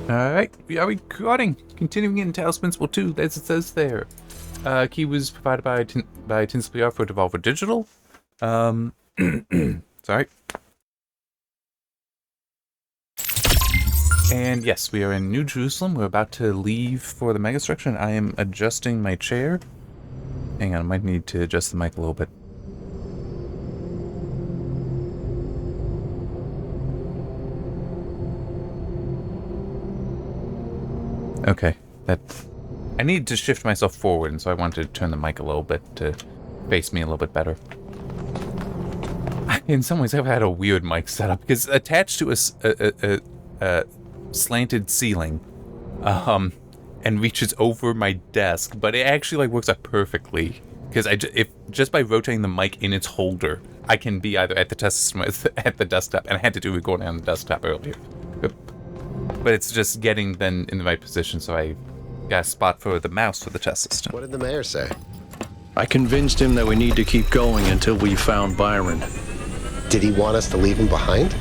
Alright, we are recording. Continuing in Talos Principle 2, as it says there. Key was provided by Tinsley PR for Devolver Digital. Sorry. And yes, we are in New Jerusalem. We're about to leave for the megastructure, and I am adjusting my chair. Hang on, I might need to adjust the mic a little bit. Okay, I need to shift myself forward, and so I wanted to turn the mic a little bit to face me a little bit better. In some ways, I've had a weird mic setup, because attached to a slanted ceiling, and reaches over my desk, but it actually works out perfectly, because if just by rotating the mic in its holder, I can be either at the test system or at the desktop, and I had to do recording on the desktop earlier. But it's just getting then in the right position, so I got a spot for the mouse for the test system. What did the mayor say? I convinced him that we need to keep going until we found Byron. Did he want us to leave him behind?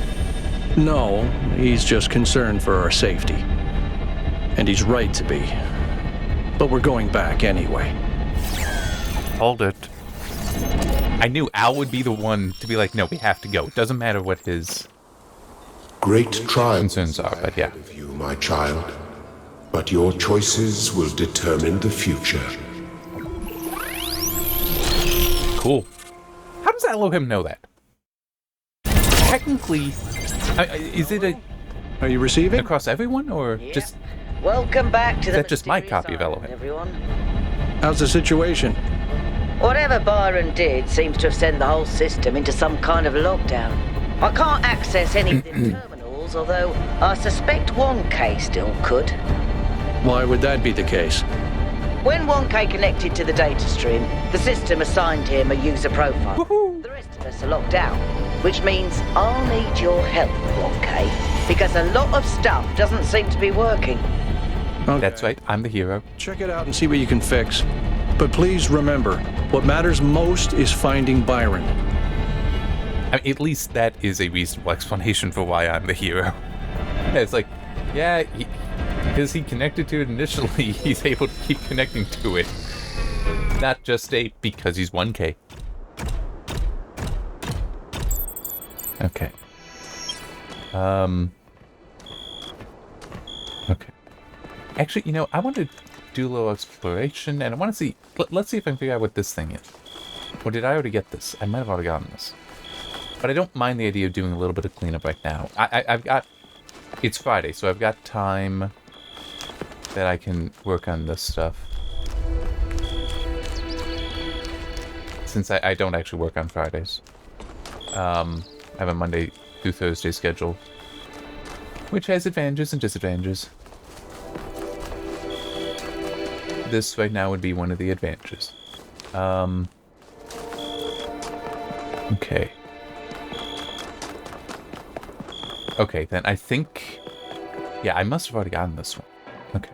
No, he's just concerned for our safety. And he's right to be. But we're going back anyway. Hold it. I knew Al would be the one to be like, no, we have to go. It doesn't matter what his Great trials concerns are, but yeah. of you, my child. But your choices will determine the future. Cool. How does Elohim know that? Technically, is it Are you receiving? across everyone, or Yeah. just... Welcome back to the That's just my mysterious copy of island, Elohim. everyone. How's the situation? Whatever Byron did seems to have sent the whole system into some kind of lockdown. I can't access any of the terminals, although I suspect 1K still could. Why would that be the case? When 1K connected to the data stream, the system assigned him a user profile. Woohoo! The rest of us are locked out, which means I'll need your help, 1K, because a lot of stuff doesn't seem to be working. Okay. That's right, I'm the hero. Check it out and see what you can fix. But please remember, what matters most is finding Byron. I mean, at least that is a reasonable explanation for why I'm the hero. It's like, yeah, because he connected to it initially, he's able to keep connecting to it. Not just because he's 1K. Okay. Okay. Actually, you know, I want to do a little exploration, and I want to see... Let's see if I can figure out what this thing is. Or did I already get this? I might have already gotten this. But I don't mind the idea of doing a little bit of cleanup right now. I've got... It's Friday, so I've got time that I can work on this stuff. Since I don't actually work on Fridays. I have a Monday through Thursday schedule. Which has advantages and disadvantages. This right now would be one of the advantages. Okay. Okay, then I think... Yeah, I must have already gotten this one. Okay.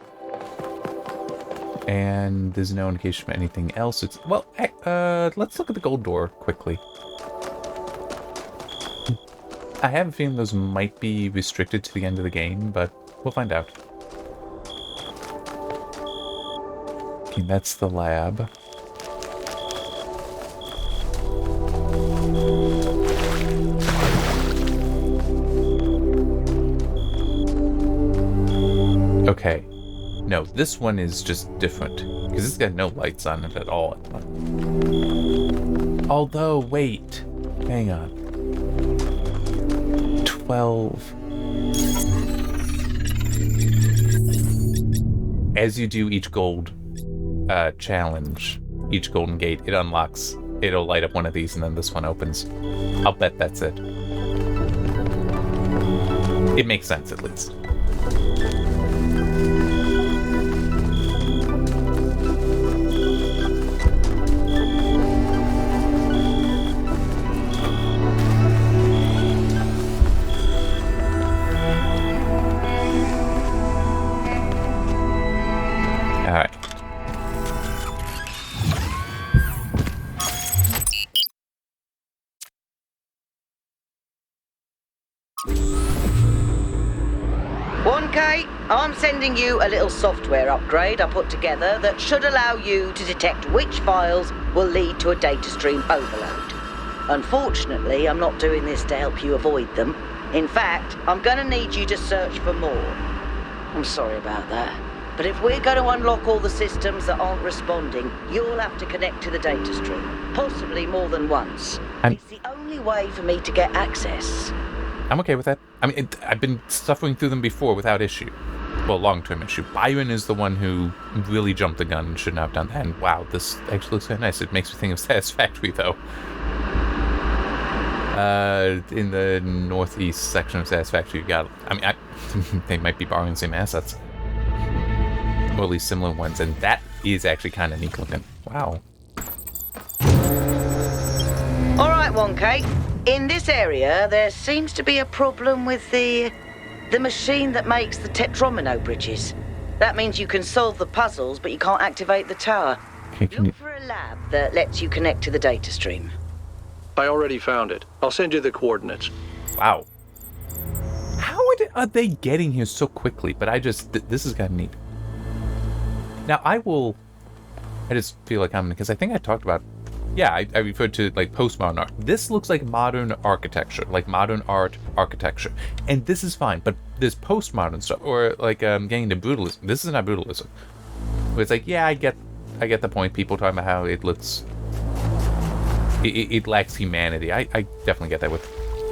And there's no indication of anything else. It's... Well, let's look at the gold door quickly. I have a feeling those might be restricted to the end of the game, but we'll find out. Okay, that's the lab. Okay. No, this one is just different. Because it's got no lights on it at all. Although, wait. Hang on. 12. As you do each gold challenge, each golden gate, it unlocks. It'll light up one of these, and then this one opens. I'll bet that's it. It makes sense, at least. Alright. 1K, I'm sending you a little software upgrade I put together that should allow you to detect which files will lead to a data stream overload. Unfortunately, I'm not doing this to help you avoid them. In fact, I'm going to need you to search for more. I'm sorry about that. But if we're going to unlock all the systems that aren't responding, you'll have to connect to the data stream. Possibly more than once. It's the only way for me to get access. I'm okay with that. I mean, I've been suffering through them before without issue. Well, long-term issue. Byron is the one who really jumped the gun and shouldn't have done that. And wow, this actually looks kind of nice. It makes me think of Satisfactory, though. In the northeast section of Satisfactory, you got... I mean, they might be borrowing the same assets. Or at least similar ones. And that is actually kind of neat looking. Wow. Alright, 1K. In this area, there seems to be a problem with the machine that makes the tetromino bridges. That means you can solve the puzzles, but you can't activate the tower. Okay, Look for a lab that lets you connect to the data stream. I already found it. I'll send you the coordinates. Wow. How are they getting here so quickly? But this is kind of neat. Now, I just feel like because I think I talked about, yeah, I referred to like postmodern art. This looks like modern architecture, like modern art architecture. And this is fine, but there's postmodern stuff, or like getting into brutalism. This is not brutalism. But it's like, yeah, I get the point. People talking about how it looks, it lacks humanity. I definitely get that with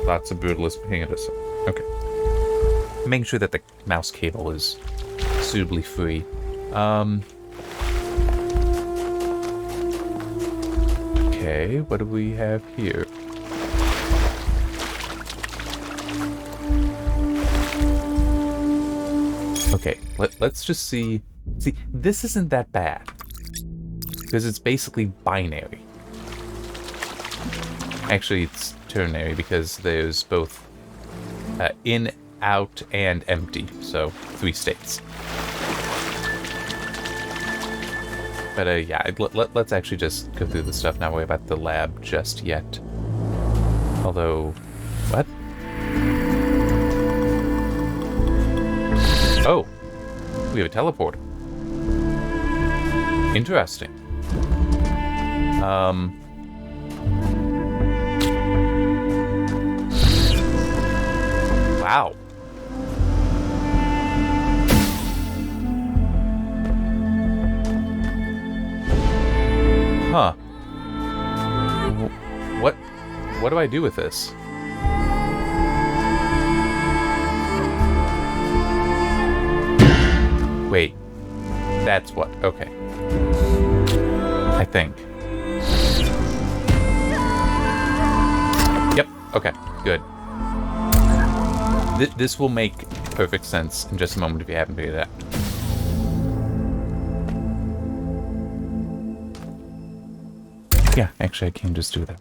lots of brutalism. Hang on this. Okay. Making sure that the mouse cable is suitably free. Okay, what do we have here? Okay, let's just see. See, this isn't that bad. Because it's basically binary. Actually, it's ternary because there's both in, out, and empty. So, 3 states. But yeah, let's actually just go through the stuff, not worry about the lab just yet. Although, what? Oh, we have a teleporter. Interesting. Wow. Huh. What do I do with this? Wait. That's what. Okay. I think. Yep. Okay. Good. This will make perfect sense in just a moment if you haven't figured it out. Yeah, actually, I can just do that.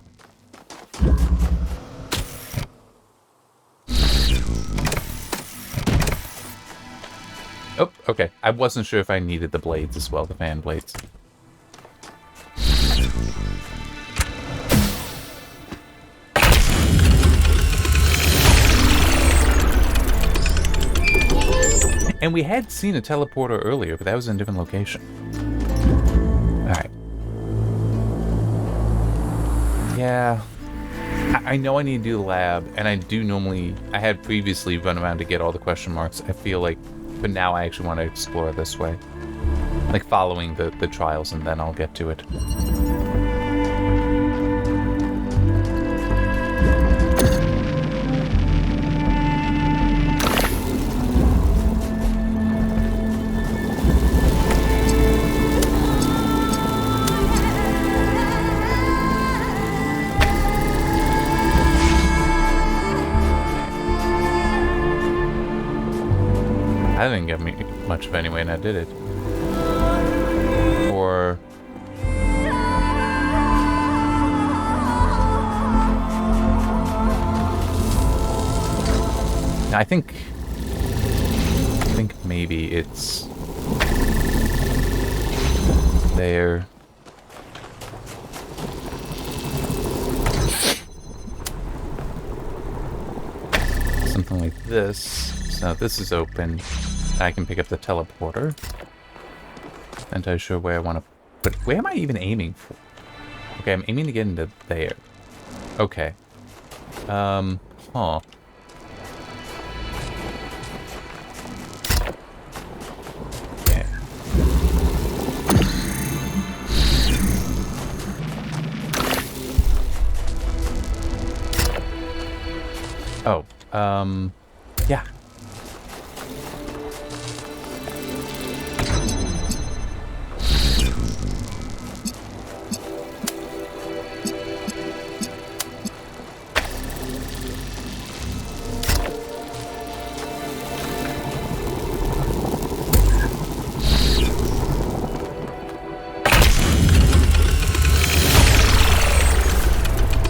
Oh, okay. I wasn't sure if I needed the blades as well, the fan blades. And we had seen a teleporter earlier, but that was in a different location. Alright. Yeah. I know I need to do the lab, and I had previously run around to get all the question marks. I feel like, but now I actually want to explore this way. Like following the trials, and then I'll get to it. I didn't get me much of anyway, and I did it. Or... I think maybe it's... there. Something like this. So this is open. I can pick up the teleporter. Not entirely sure where I want to... But where am I even aiming for? Okay, I'm aiming to get into there. Okay. Huh. Okay. Oh, yeah.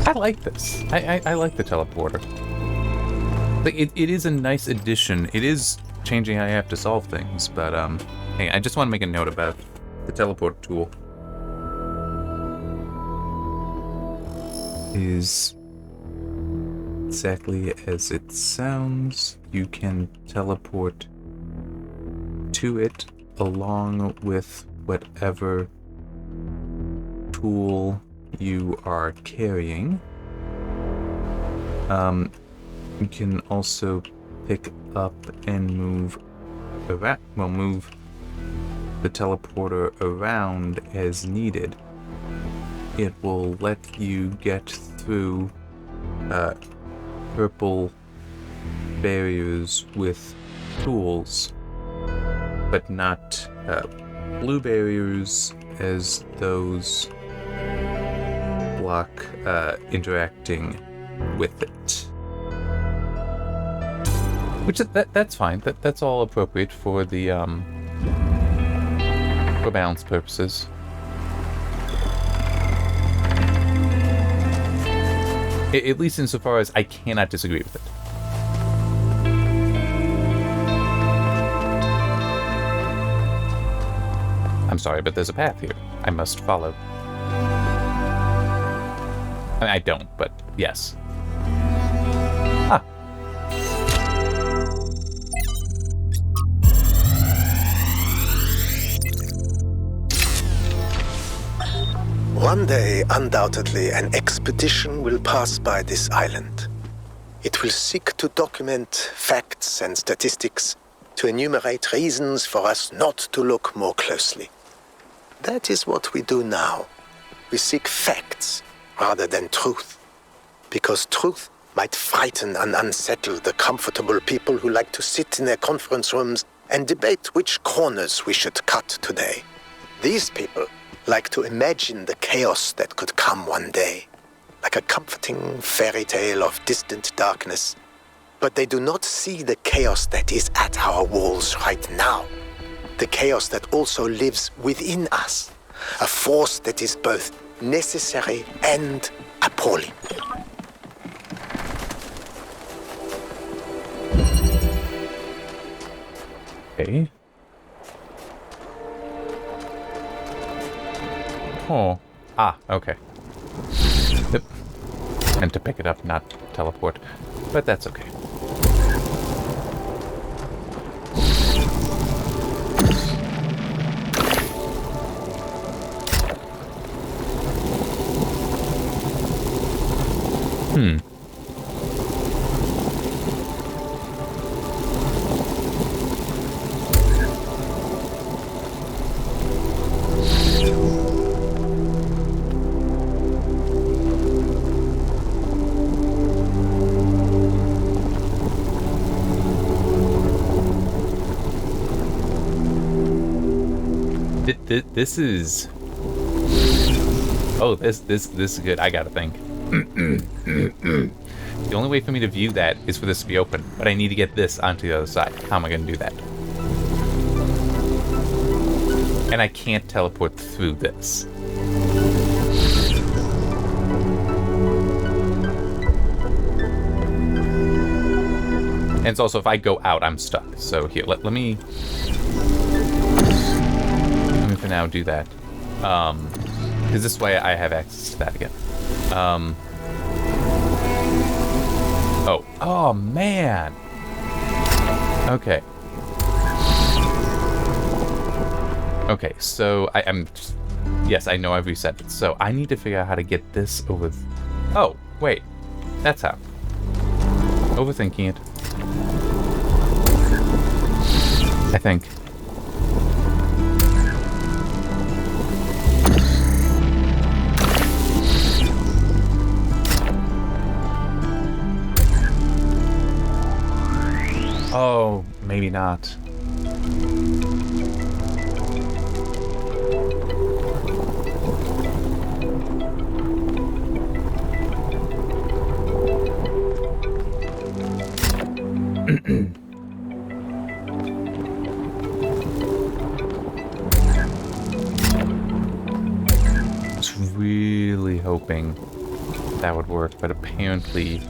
I like this. I like the teleporter. Like it is a nice addition. It is changing how you have to solve things, but hey, I just want to make a note about the teleport tool. Is exactly as it sounds. You can teleport to it along with whatever tool you are carrying. You can also pick up and move around, well, move the teleporter around as needed. It will let you get through purple barriers with tools, but not blue barriers, as those block interacting with it. Which that's fine. That's all appropriate for the for balance purposes. At least insofar as I cannot disagree with it. I'm sorry, but there's a path here I must follow. I mean, I don't, but yes. Ah. One day, undoubtedly, an expedition will pass by this island. It will seek to document facts and statistics, to enumerate reasons for us not to look more closely. That is what we do now. We seek facts rather than truth, because truth might frighten and unsettle the comfortable people who like to sit in their conference rooms and debate which corners we should cut today. These people like to imagine the chaos that could come one day, like a comforting fairy tale of distant darkness. But they do not see the chaos that is at our walls right now. The chaos that also lives within us. A force that is both necessary and appalling. Okay. Oh. Ah, okay. Yep. And to pick it up, not teleport. But that's okay. This is... Oh, this is good. I gotta think. The only way for me to view that is for this to be open, but I need to get this onto the other side. How am I gonna do that? And I can't teleport through this. And it's also, if I go out, I'm stuck. So here, let me for now do that. Because this way I have access to that again. Oh man! Okay. Okay, so I'm... Yes, I know I've reset it. So I need to figure out how to get this over... Oh, wait. That's how. Overthinking it. I think. Oh, maybe not. I was really hoping that would work, but apparently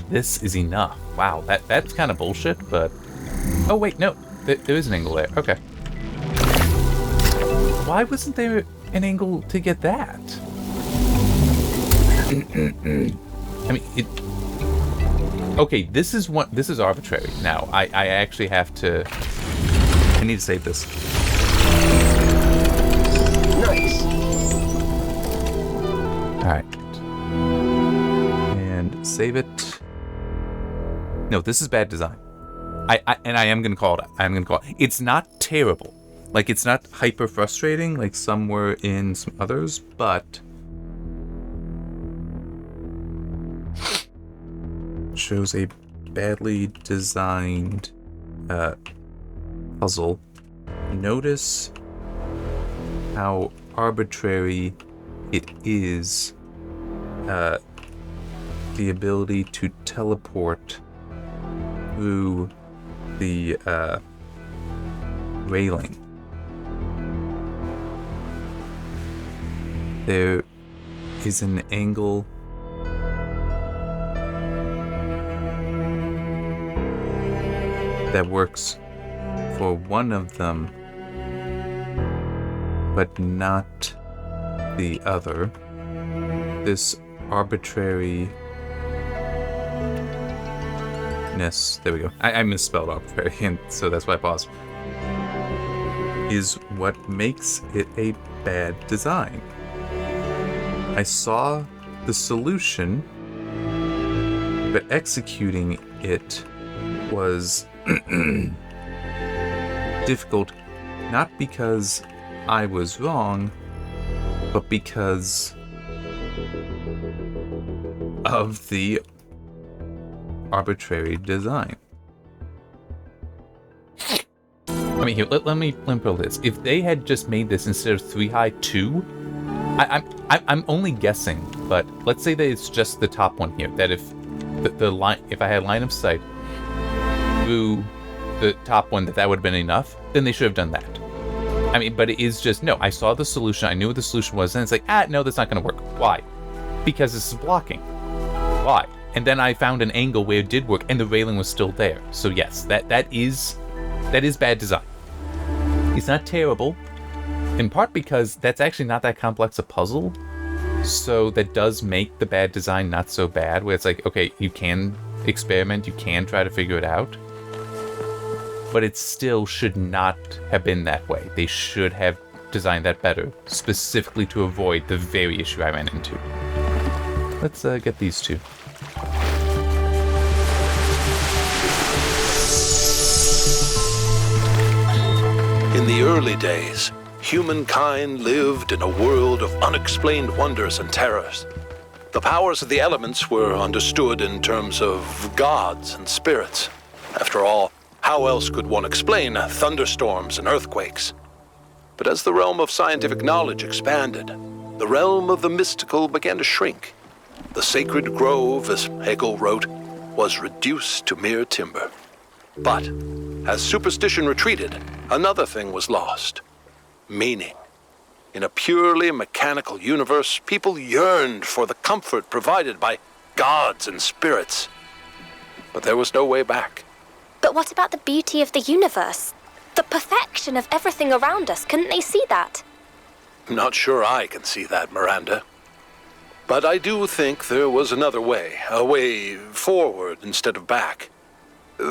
this is enough. Wow, that's kind of bullshit, but... Oh, wait, no. There is an angle there. Okay. Why wasn't there an angle to get that? I mean, it... Okay, this is arbitrary. Now, I actually have to... I need to save this. Nice. Alright. And save it. No, this is bad design. I am gonna call it. It's not terrible. Like, it's not hyper frustrating like some were in some others, but shows a badly designed puzzle. Notice how arbitrary it is. The ability to teleport through the railing. There is an angle that works for one of them, but not the other. This arbitrariness, there we go. I misspelled arbitrary, and so that's why I paused. Is what makes it a bad design. I saw the solution, but executing it was difficult, not because I was wrong, but because of the arbitrary design. I mean, here, let me put this. If they had just made this instead of 3 high 2, I'm only guessing, but let's say that it's just the top one here. That if the line, if I had line of sight through the top one, that would have been enough, then they should have done that. I mean, but it is just, no, I saw the solution, I knew what the solution was, and it's like, no, that's not going to work. Why? Because this is blocking. Why? And then I found an angle where it did work, and the railing was still there. So yes, that is bad design. It's not terrible, in part because that's actually not that complex a puzzle, so that does make the bad design not so bad, where it's like, okay, you can experiment, you can try to figure it out, but it still should not have been that way. They should have designed that better, specifically to avoid the very issue I ran into. Let's get these two. In the early days, humankind lived in a world of unexplained wonders and terrors. The powers of the elements were understood in terms of gods and spirits. After all, how else could one explain thunderstorms and earthquakes? But as the realm of scientific knowledge expanded, the realm of the mystical began to shrink. The sacred grove, as Hegel wrote, was reduced to mere timber. But as superstition retreated, another thing was lost: meaning. In a purely mechanical universe, people yearned for the comfort provided by gods and spirits. But there was no way back. But what about the beauty of the universe? The perfection of everything around us, couldn't they see that? I'm not sure I can see that, Miranda. But I do think there was another way, a way forward instead of back.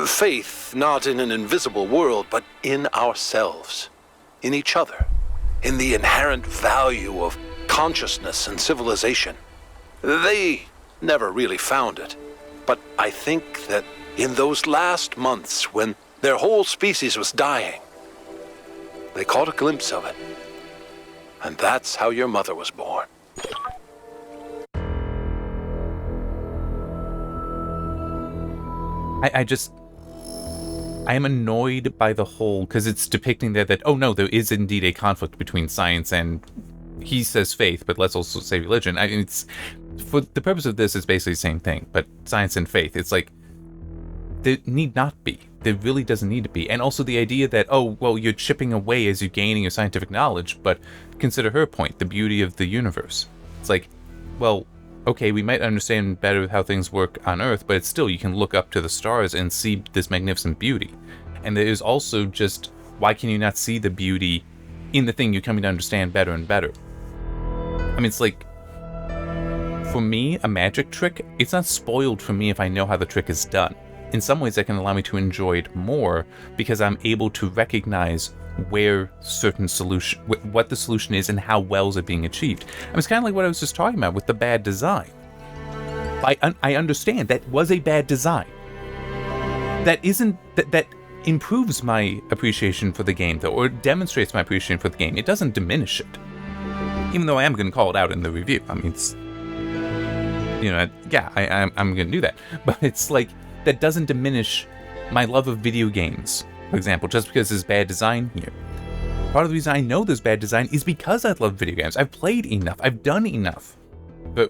Faith not in an invisible world, but in ourselves, in each other, in the inherent value of consciousness and civilization. They never really found it, but I think that in those last months when their whole species was dying, they caught a glimpse of it. And that's how your mother was born. I am annoyed by the whole, because it's depicting that, oh no, there is indeed a conflict between science and, he says faith, but let's also say religion. I mean, it's, for the purpose of this, it's basically the same thing, but science and faith, it's like, there need not be. There really doesn't need to be. And also the idea that, oh, well, you're chipping away as you're gaining your scientific knowledge, but consider her point, the beauty of the universe. It's like, well, okay, we might understand better how things work on Earth, but it's still, you can look up to the stars and see this magnificent beauty. And there is also just, why can you not see the beauty in the thing you're coming to understand better and better? I mean, it's like, for me, a magic trick, it's not spoiled for me if I know how the trick is done. In some ways, that can allow me to enjoy it more because I'm able to recognize where certain solution, what the solution is and how well is it being achieved. I mean, it's kind of like what I was just talking about with the bad design. I understand that was a bad design. That improves my appreciation for the game, though, or demonstrates my appreciation for the game. It doesn't diminish it. Even though I am going to call it out in the review. I mean, it's, you know, yeah, I'm going to do that. But it's like, that doesn't diminish my love of video games, for example, just because there's bad design here. Part of the reason I know there's bad design is because I love video games. I've played enough, I've done enough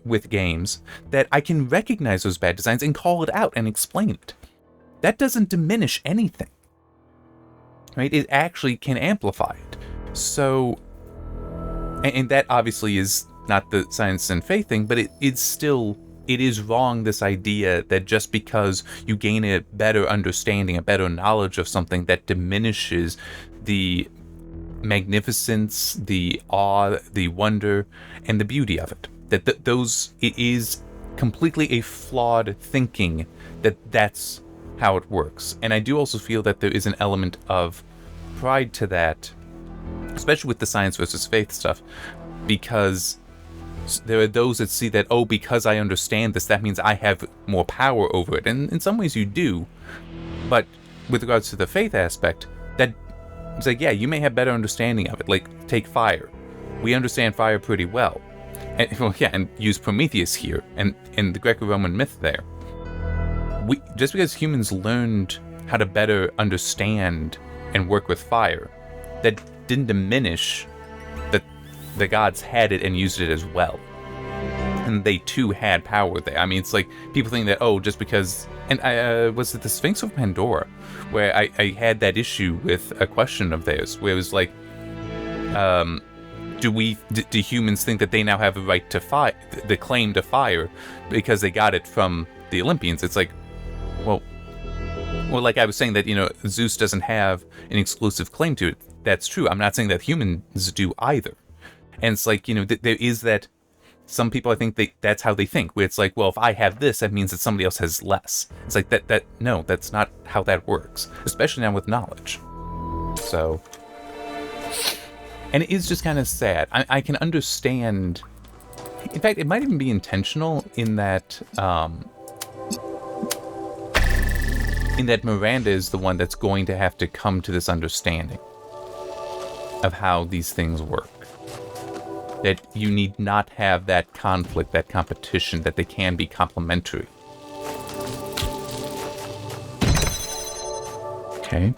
with games that I can recognize those bad designs and call it out and explain it. That doesn't diminish anything, right? It actually can amplify it. So, and that obviously is not the science and faith thing, but it's still, it is wrong, this idea that just because you gain a better understanding, a better knowledge of something, that diminishes the magnificence, the awe, the wonder, and the beauty of it. That it is completely a flawed thinking that's how it works. And I do also feel that there is an element of pride to that, especially with the science versus faith stuff, because there are those that see that, oh, because I understand this, that means I have more power over it. And in some ways you do. But with regards to the faith aspect, that it's like, yeah, you may have better understanding of it. Like, take fire. We understand fire pretty well. And, well, yeah, and use Prometheus here, and in the Greco-Roman myth there. Just because humans learned how to better understand and work with fire, that didn't diminish that the gods had it and used it as well. And they too had power there. I mean, it's like people think that, oh, just because, and was it the Sphinx of Pandora, where I had that issue with a question of theirs, where it was like, do humans think that they now have a right to fire, the claim to fire, because they got it from the Olympians? It's like, well, like I was saying that, you know, Zeus doesn't have an exclusive claim to it. That's true. I'm not saying that humans do either. And it's like, you know, there is that, some people, I think that's how they think, where it's like, well, if I have this, that means that somebody else has less. It's like, no, that's not how that works, especially now with knowledge. So, and it is just kind of sad. I can understand, in fact, it might even be intentional in that Miranda is the one that's going to have to come to this understanding of how these things work. That you need not have that conflict, that competition, that they can be complementary. Okay.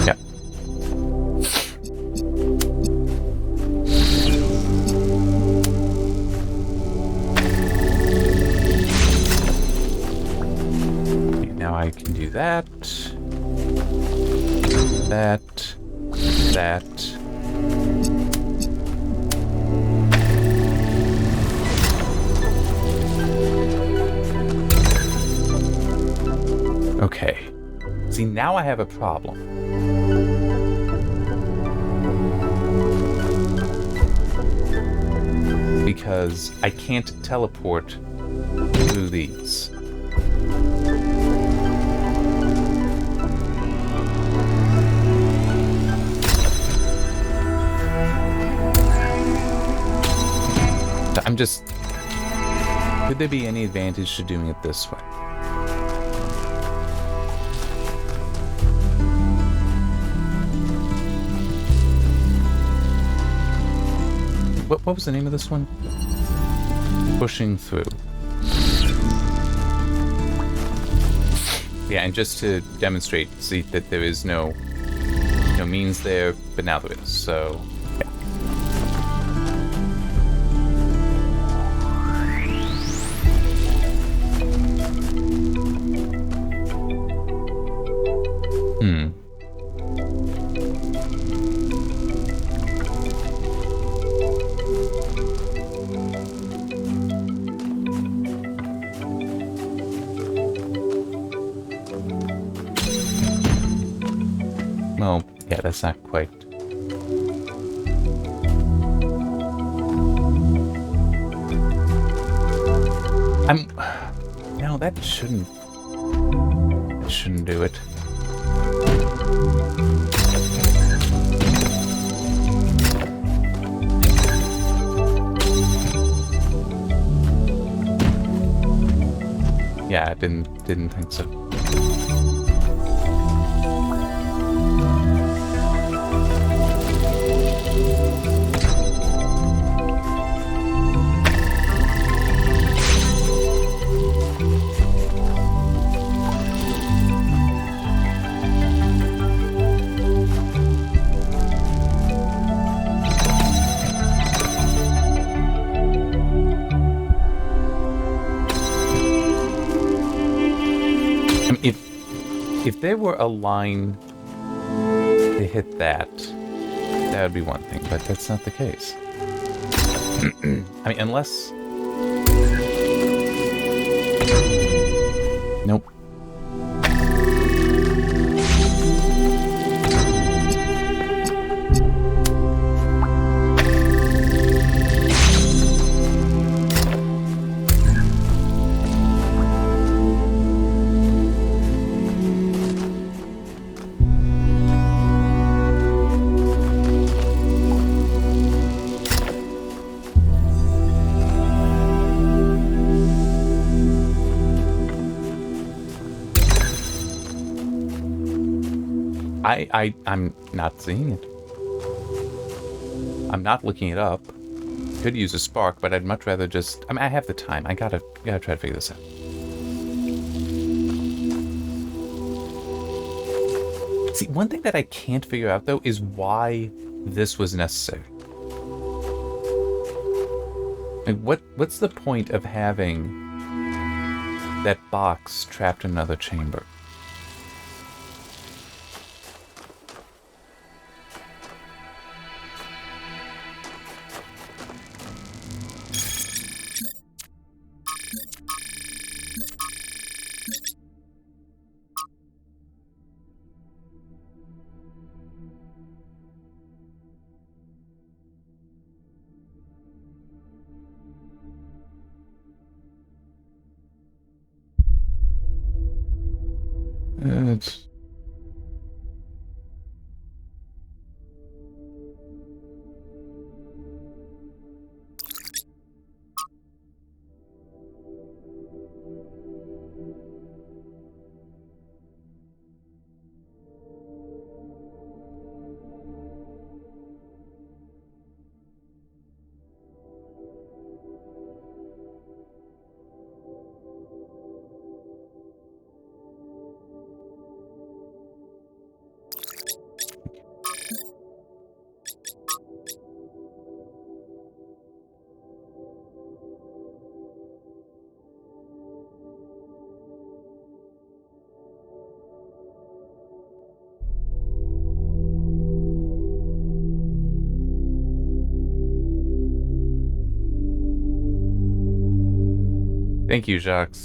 Yeah. Okay, now I can do that. That. Okay. See, now I have a problem. Because I can't teleport through these. I'm just... Could there be any advantage to doing it this way? What was the name of this one? Pushing through. Yeah, and just to demonstrate, see that there is no means there, but now there is, so... Yeah. Well, yeah, that's not quite... No, that shouldn't... That shouldn't do it. Yeah, I didn't think so. If there were a line to hit that would be one thing, but that's not the case. I mean, unless... Nope. I'm not seeing it. I'm not looking it up. Could use a spark, but I'd much rather just... I mean, I have the time. I gotta try to figure this out. See, one thing that I can't figure out, though, is why this was necessary. Like, what's the point of having that box trapped in another chamber? It's... Thank you, Jacques.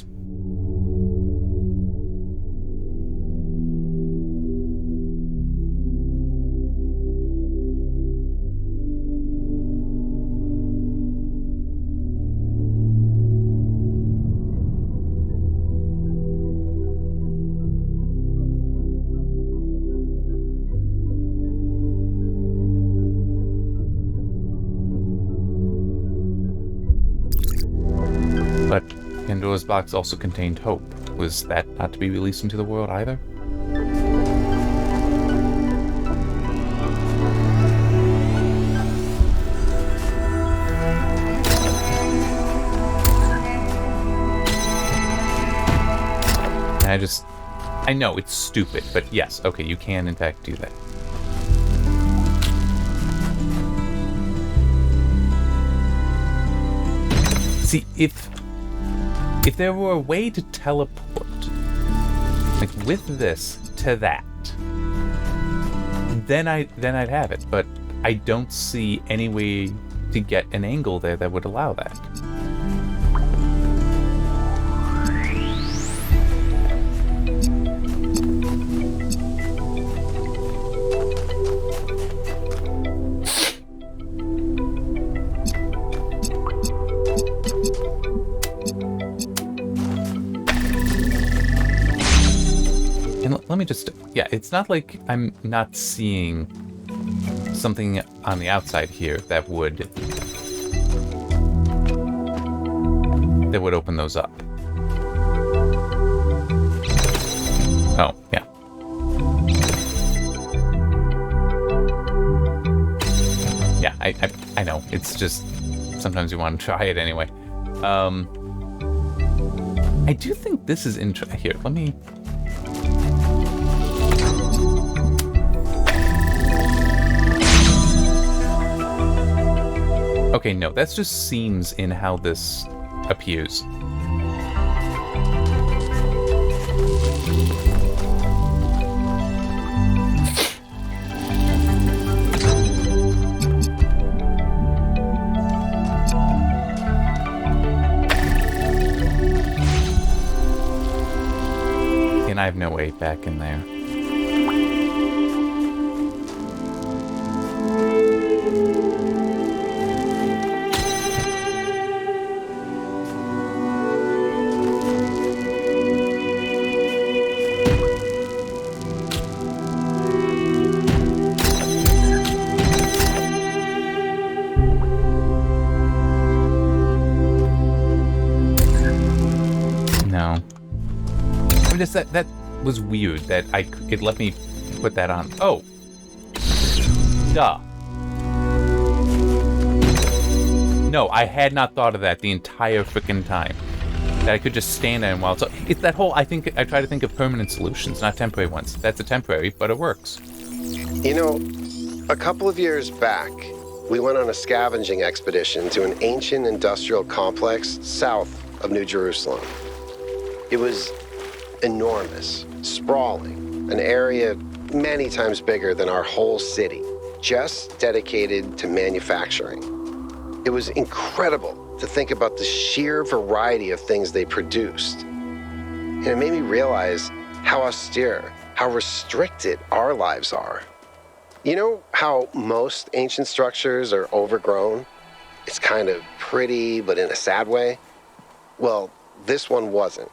box also contained hope. Was that not to be released into the world either? I know it's stupid, but yes, okay, you can in fact do that. See, if there were a way to teleport, like with this to that, then I'd have it. But I don't see any way to get an angle there that would allow that. Let me just, yeah, it's not like I'm not seeing something on the outside here that would open those up. Oh, yeah. Yeah, I know. It's just, sometimes you want to try it anyway. I do think this is here, let me... Okay, no, that's just seams in how this appears. And I have no way back in there. That was weird that it let me put that on. Oh. Duh. No, I had not thought of that the entire freaking time. That I could just stand there and while it's that whole, I try to think of permanent solutions, not temporary ones. That's a temporary, but it works. You know, a couple of years back, we went on a scavenging expedition to an ancient industrial complex south of New Jerusalem. It was enormous, sprawling, an area many times bigger than our whole city, just dedicated to manufacturing. It was incredible to think about the sheer variety of things they produced. And it made me realize how austere, how restricted our lives are. You know how most ancient structures are overgrown? It's kind of pretty, but in a sad way. Well, this one wasn't.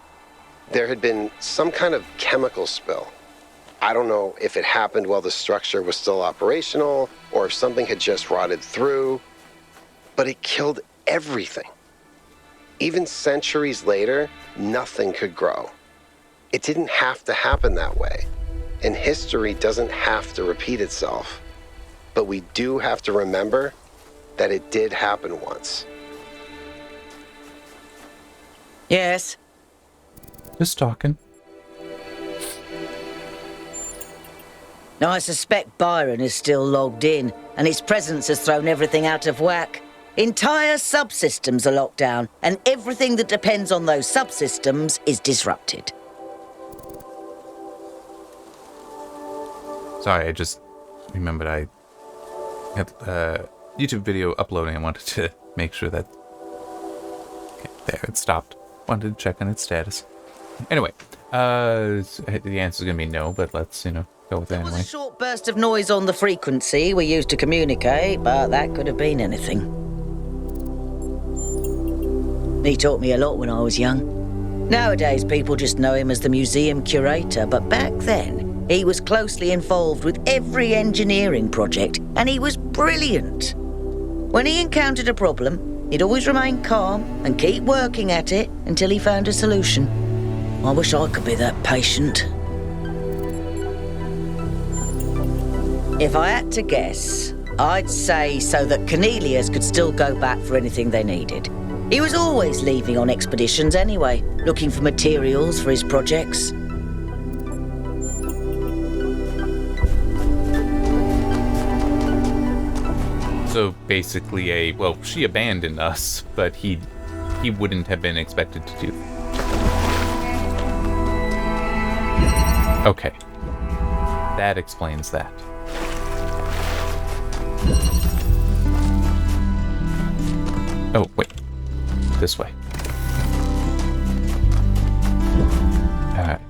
There had been some kind of chemical spill. I don't know if it happened while the structure was still operational or if something had just rotted through, but it killed everything. Even centuries later, nothing could grow. It didn't have to happen that way, and history doesn't have to repeat itself. But we do have to remember that it did happen once. Yes? Just talking. Now, I suspect Byron is still logged in, and his presence has thrown everything out of whack. Entire subsystems are locked down, and everything that depends on those subsystems is disrupted. Sorry, I just remembered I had a YouTube video uploading. I wanted to make sure that... Okay, there, it stopped. Wanted to check on its status. Anyway, the answer's gonna be no, but let's, go with it anyway. There was a short burst of noise on the frequency we used to communicate, but that could have been anything. He taught me a lot when I was young. Nowadays, people just know him as the museum curator, but back then, he was closely involved with every engineering project, and he was brilliant. When he encountered a problem, He'd always remain calm and keep working at it until he found a solution. I wish I could be that patient. If I had to guess, I'd say so that Cornelius could still go back for anything they needed. He was always leaving on expeditions anyway, looking for materials for his projects. So basically she abandoned us, but he wouldn't have been expected to do. Okay. That explains that. Oh, wait. This way. Alright.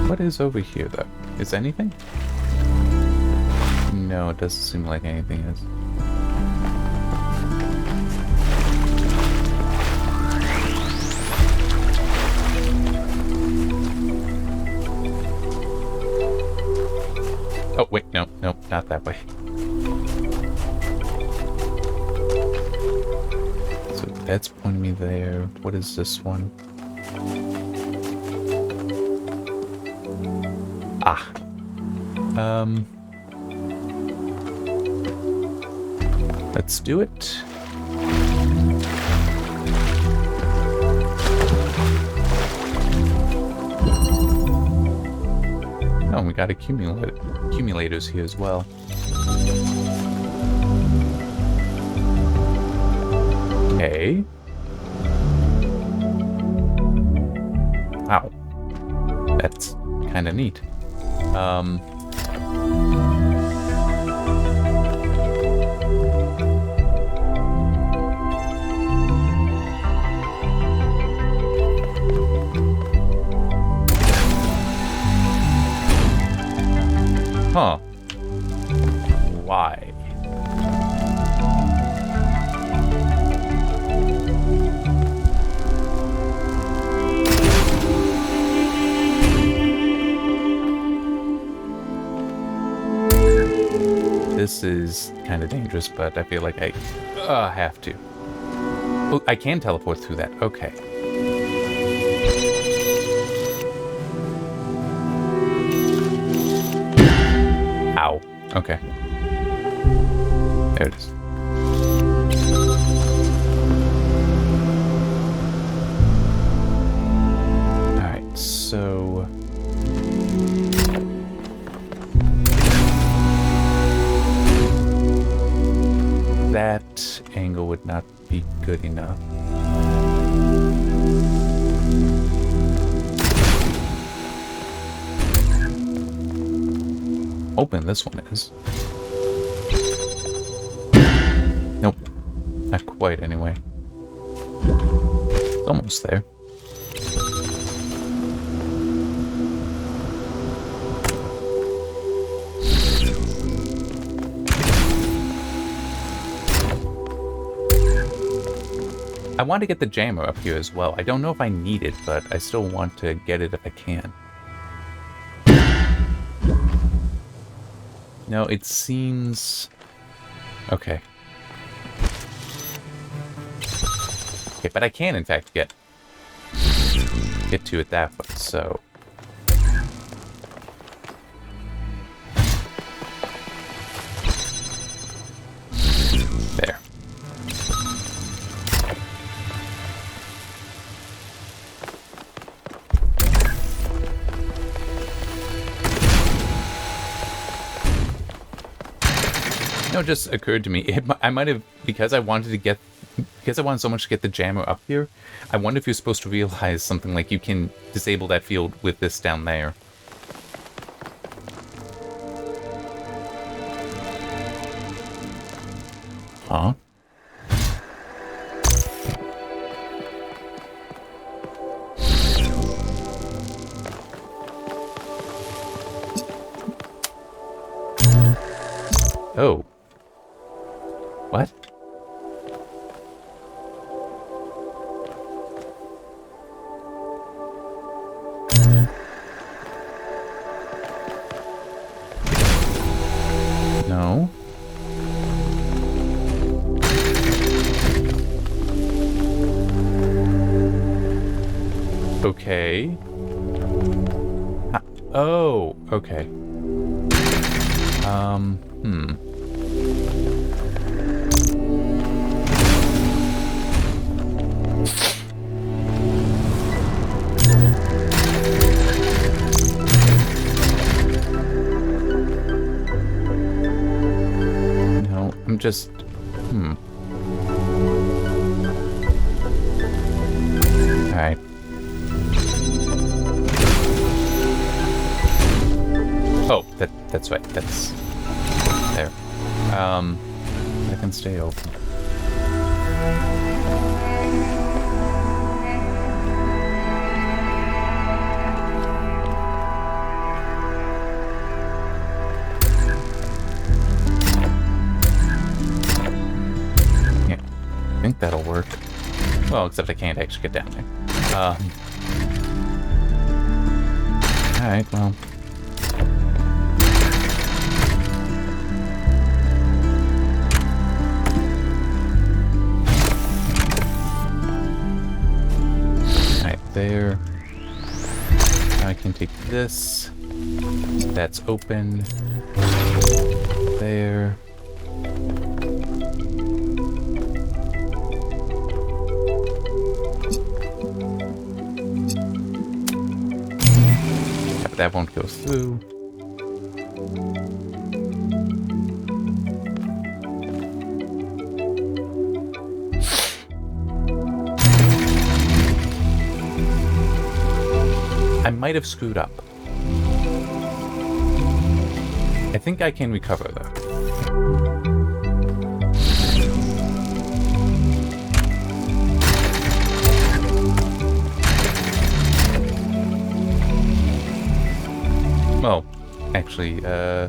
What is over here, though? Is anything? No, it doesn't seem like anything is. Oh, wait, no, not that way. So that's pointing me there. What is this one? Ah. Let's do it. Oh, we got accumulators here as well. Okay. Wow. That's kind of neat. Huh. Why? This is kind of dangerous, but I feel like I have to. Oh, I can teleport through that. Okay. Ow. Okay. There it is. Alright, so... that angle would not be good enough. Open this one is. Nope. Not quite anyway. It's almost there. I want to get the jammer up here as well. I don't know if I need it, but I still want to get it if I can. No, it seems... okay. Okay, but I can in fact get to it that way, so... there. It just occurred to me, I might have, because I wanted so much to get the jammer up here, I wonder if you're supposed to realize something like you can disable that field with this down there. Huh? Oh. What? No. Okay. Oh, okay. No, I'm just... Alright. Oh, that's right. That's there. I can stay open. Yeah, I think that'll work. Well, except I can't actually get down there. Alright, well. There. I can take this. That's open. There. Yeah, but that won't go through. I might have screwed up. I think I can recover though. Well, actually, yeah,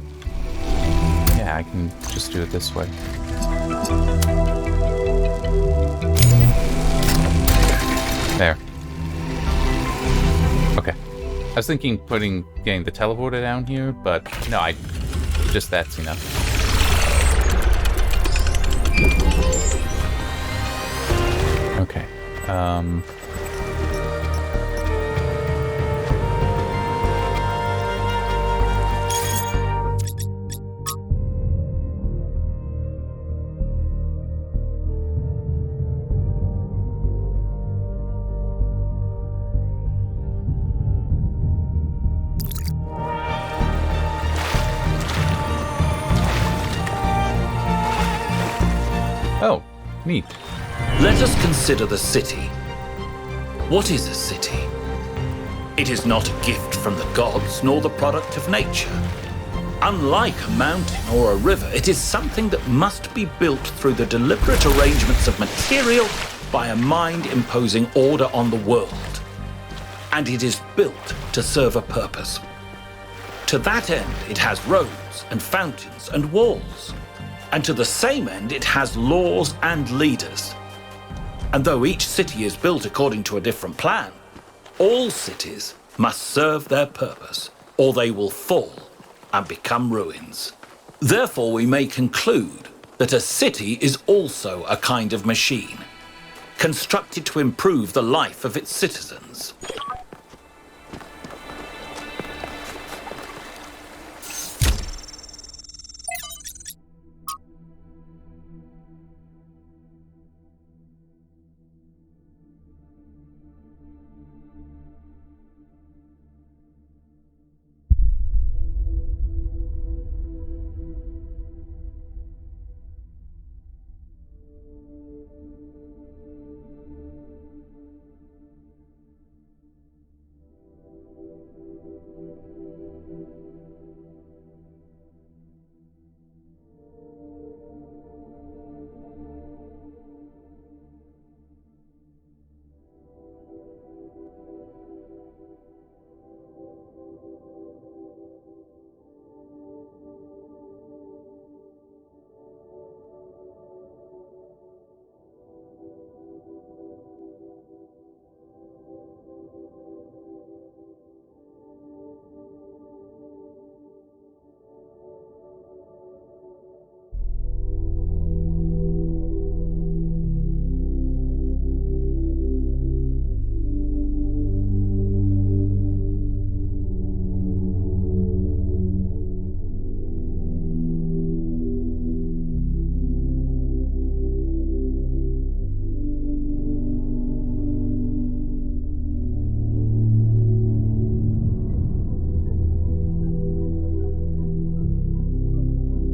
I can just do it this way. There. Okay. I was thinking getting the teleporter down here, but no, just that's enough. Okay. Oh, neat. Let us consider the city. What is a city? It is not a gift from the gods, nor the product of nature. Unlike a mountain or a river, it is something that must be built through the deliberate arrangements of material by a mind imposing order on the world. And it is built to serve a purpose. To that end, it has roads and fountains and walls. And to the same end, it has laws and leaders. And though each city is built according to a different plan, all cities must serve their purpose, or they will fall and become ruins. Therefore, we may conclude that a city is also a kind of machine, constructed to improve the life of its citizens.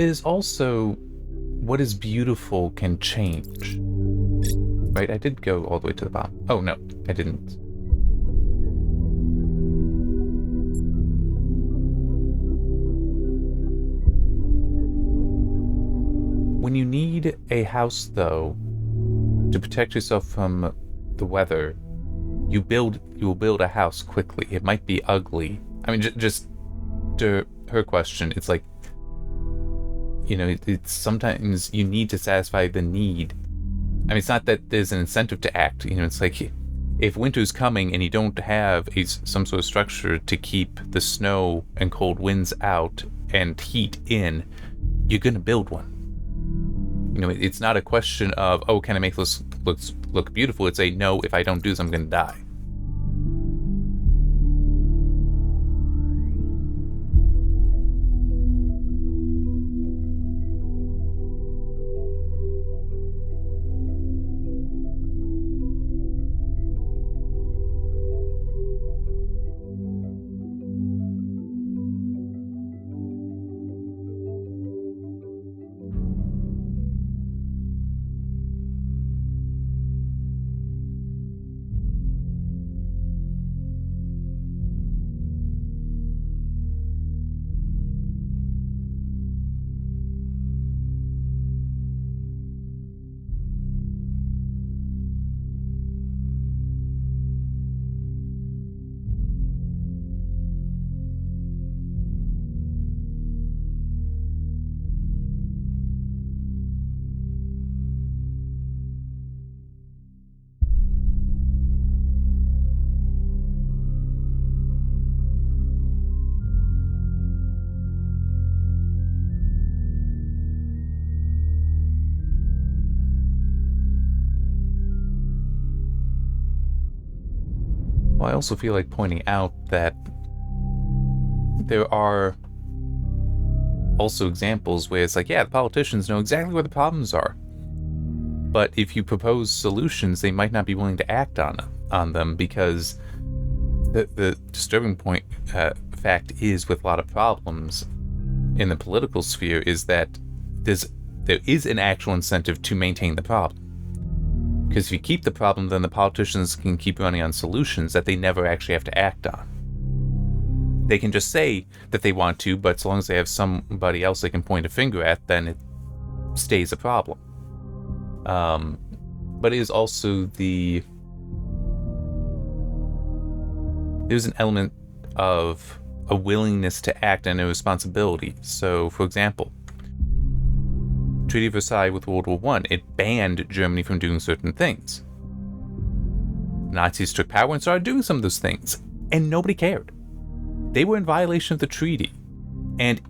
there's also what is beautiful can change. Right, I did go all the way to the bottom. Oh, no, I didn't. When you need a house, though, to protect yourself from the weather, you will build a house quickly. It might be ugly. I mean, just to her question, it's like, you know, it's sometimes you need to satisfy the need. I mean, it's not that there's an incentive to act. You know, it's like if winter's coming and you don't have some sort of structure to keep the snow and cold winds out and heat in, you're gonna build one. You know, it's not a question of, oh, can I make this look beautiful? It's a, no, if I don't do this, I'm gonna die. Well, I also feel like pointing out that there are also examples where it's like, yeah, the politicians know exactly where the problems are. But if you propose solutions, they might not be willing to act on them because the disturbing fact is with a lot of problems in the political sphere is that there is an actual incentive to maintain the problem. Because if you keep the problem, then the politicians can keep running on solutions that they never actually have to act on. They can just say that they want to, but so long as they have somebody else they can point a finger at, then it stays a problem. But it is also there's an element of a willingness to act and a responsibility. So, for example, Treaty of Versailles with World War I, it banned Germany from doing certain things. Nazis took power and started doing some of those things, and nobody cared. They were in violation of the treaty. And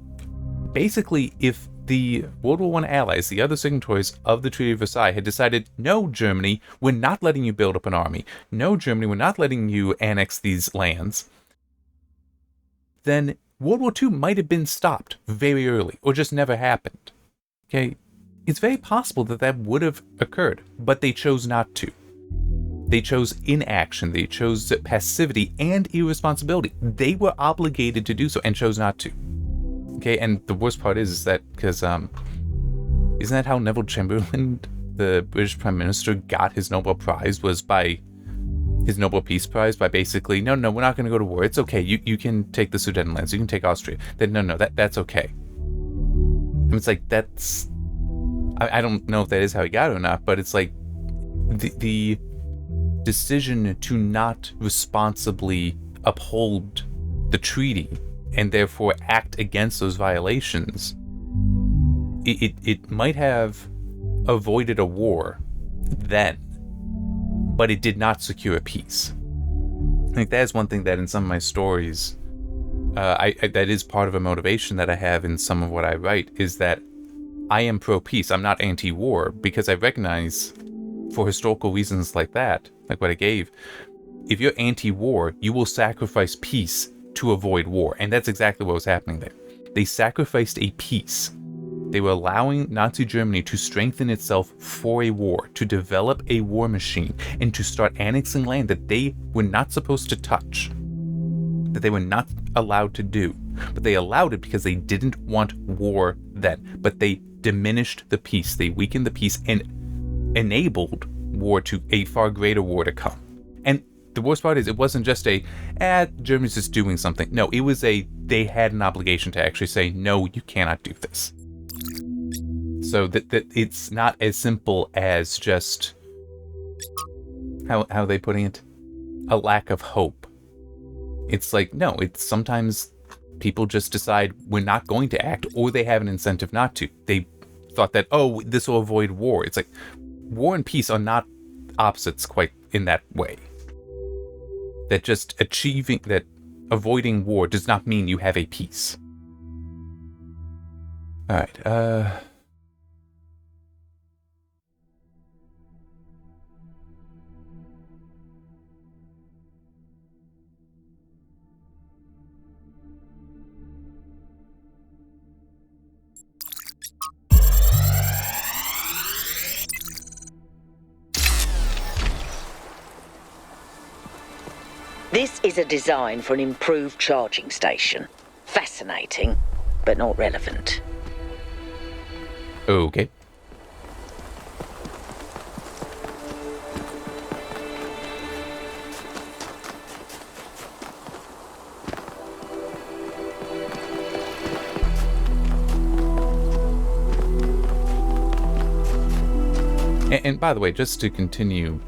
basically, if the World War I allies, the other signatories of the Treaty of Versailles, had decided, no, Germany, we're not letting you build up an army. No, Germany, we're not letting you annex these lands, then World War II might have been stopped very early, or just never happened. Okay? It's very possible that that would have occurred, but they chose not to. They chose inaction, they chose passivity and irresponsibility. They were obligated to do so and chose not to. Okay, and the worst part is that, because, isn't that how Neville Chamberlain, the British Prime Minister, got his Nobel Prize, was by his Nobel Peace Prize, by basically, no, we're not going to go to war. It's okay, you can take the Sudetenlands, you can take Austria. Then, no, that's okay. And it's like, that's... I don't know if that is how he got it or not, but it's like the decision to not responsibly uphold the treaty and therefore act against those violations, it might have avoided a war then, but it did not secure a peace. I think that is one thing that in some of my stories, that is part of a motivation that I have in some of what I write, is that I am pro-peace. I'm not anti-war, because I recognize, for historical reasons like that, like what I gave, if you're anti-war, you will sacrifice peace to avoid war. And that's exactly what was happening there. They sacrificed a peace. They were allowing Nazi Germany to strengthen itself for a war, to develop a war machine, and to start annexing land that they were not supposed to touch, that they were not allowed to do. But they allowed it because they didn't want war then, but they diminished the peace. They weakened the peace and enabled war to a far greater war to come. And the worst part is it wasn't just Germany's just doing something. No, it was they had an obligation to actually say, no, you cannot do this. So that it's not as simple as just, how are they putting it? A lack of hope. It's like, no, it's sometimes people just decide we're not going to act, or they have an incentive not to. They thought that, oh, this will avoid war. It's like, war and peace are not opposites quite in that way. That just avoiding war does not mean you have a peace. Alright, This is a design for an improved charging station. Fascinating, but not relevant. okay. And by the way, just to continue,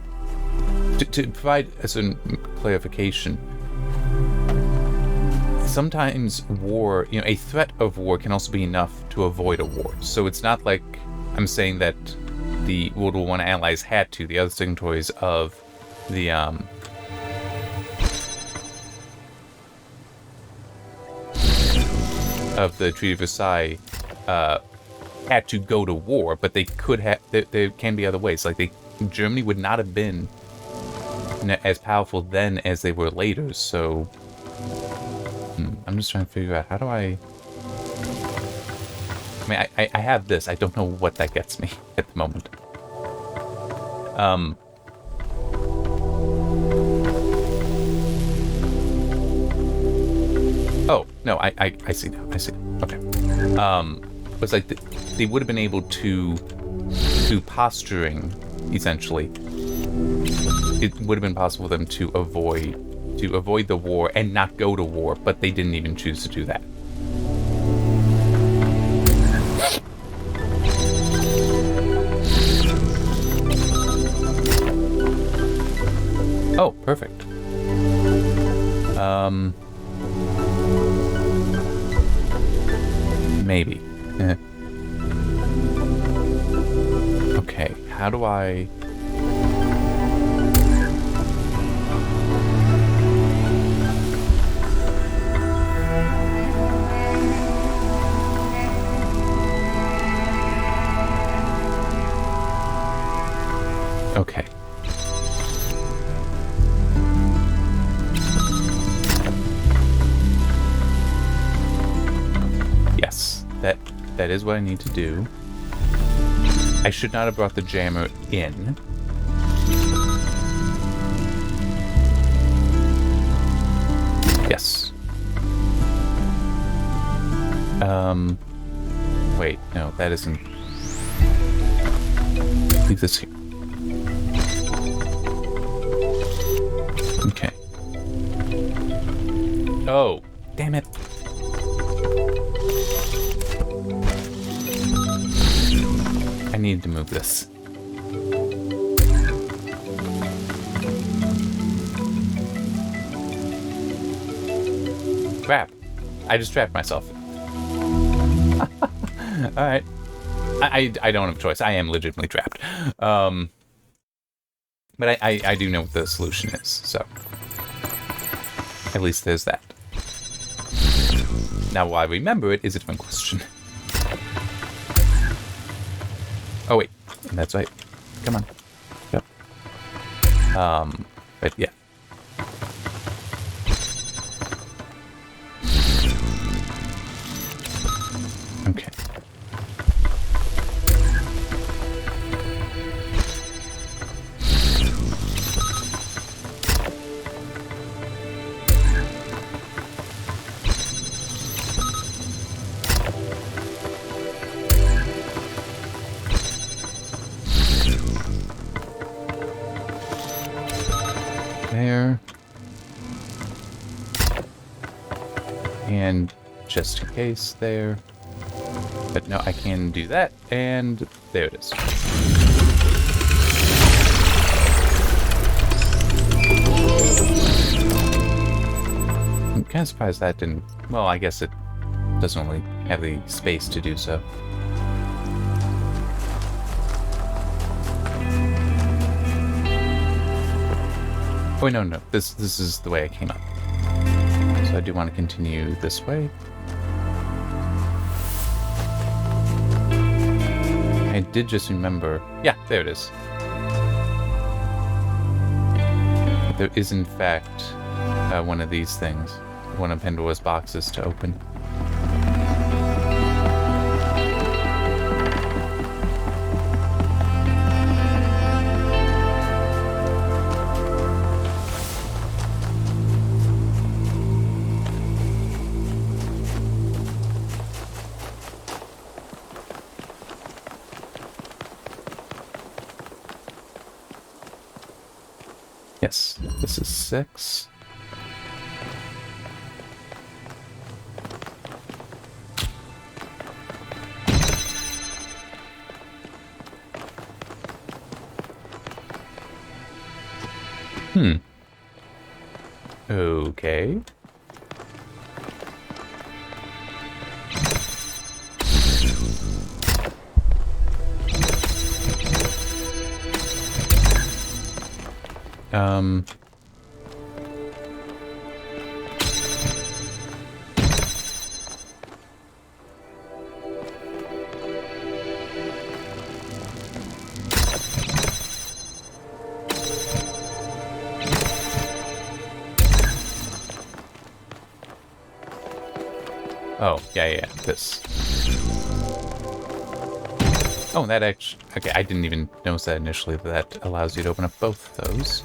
to provide a certain clarification, sometimes war, a threat of war can also be enough to avoid a war. So it's not like I'm saying that the World War I allies had to. The other signatories of the Treaty of Versailles had to go to war, but they could have. There can be other ways. Like Germany would not have been as powerful then as they were later. So I'm just trying to figure out how do I mean, I have this. I don't know what that gets me at the moment. Oh no, I see now. I see. Okay. It's like they would have been able to, through posturing, essentially, it would have been possible for them to avoid the war and not go to war, but they didn't even choose to do that. Oh, perfect. Maybe. Okay, how do I... Okay. Yes, that is what I need to do. I should not have brought the jammer in. Yes. Wait, no, that isn't... Leave this here. Okay. Oh, damn it. I needed to move this. Crap. I just trapped myself. Alright. I don't have a choice. I am legitimately trapped. But I do know what the solution is, so. At least there's that. Now, why I remember it is a different question. Oh, wait. That's right. Come on. Yep. But yeah. Okay. there. And just in case there. But no, I can do that, and there it is. I'm kind of surprised that didn't... Well, I guess it doesn't really have the space to do so. Oh, wait, no. This is the way I came up. So I do want to continue this way. I did just remember... Yeah, there it is. There is, in fact, one of these things. One of Pandora's boxes to open. Yes, this is 6. Okay. Oh, yeah, this. Oh, that actually... Okay, I didn't even notice that initially, that allows you to open up both of those.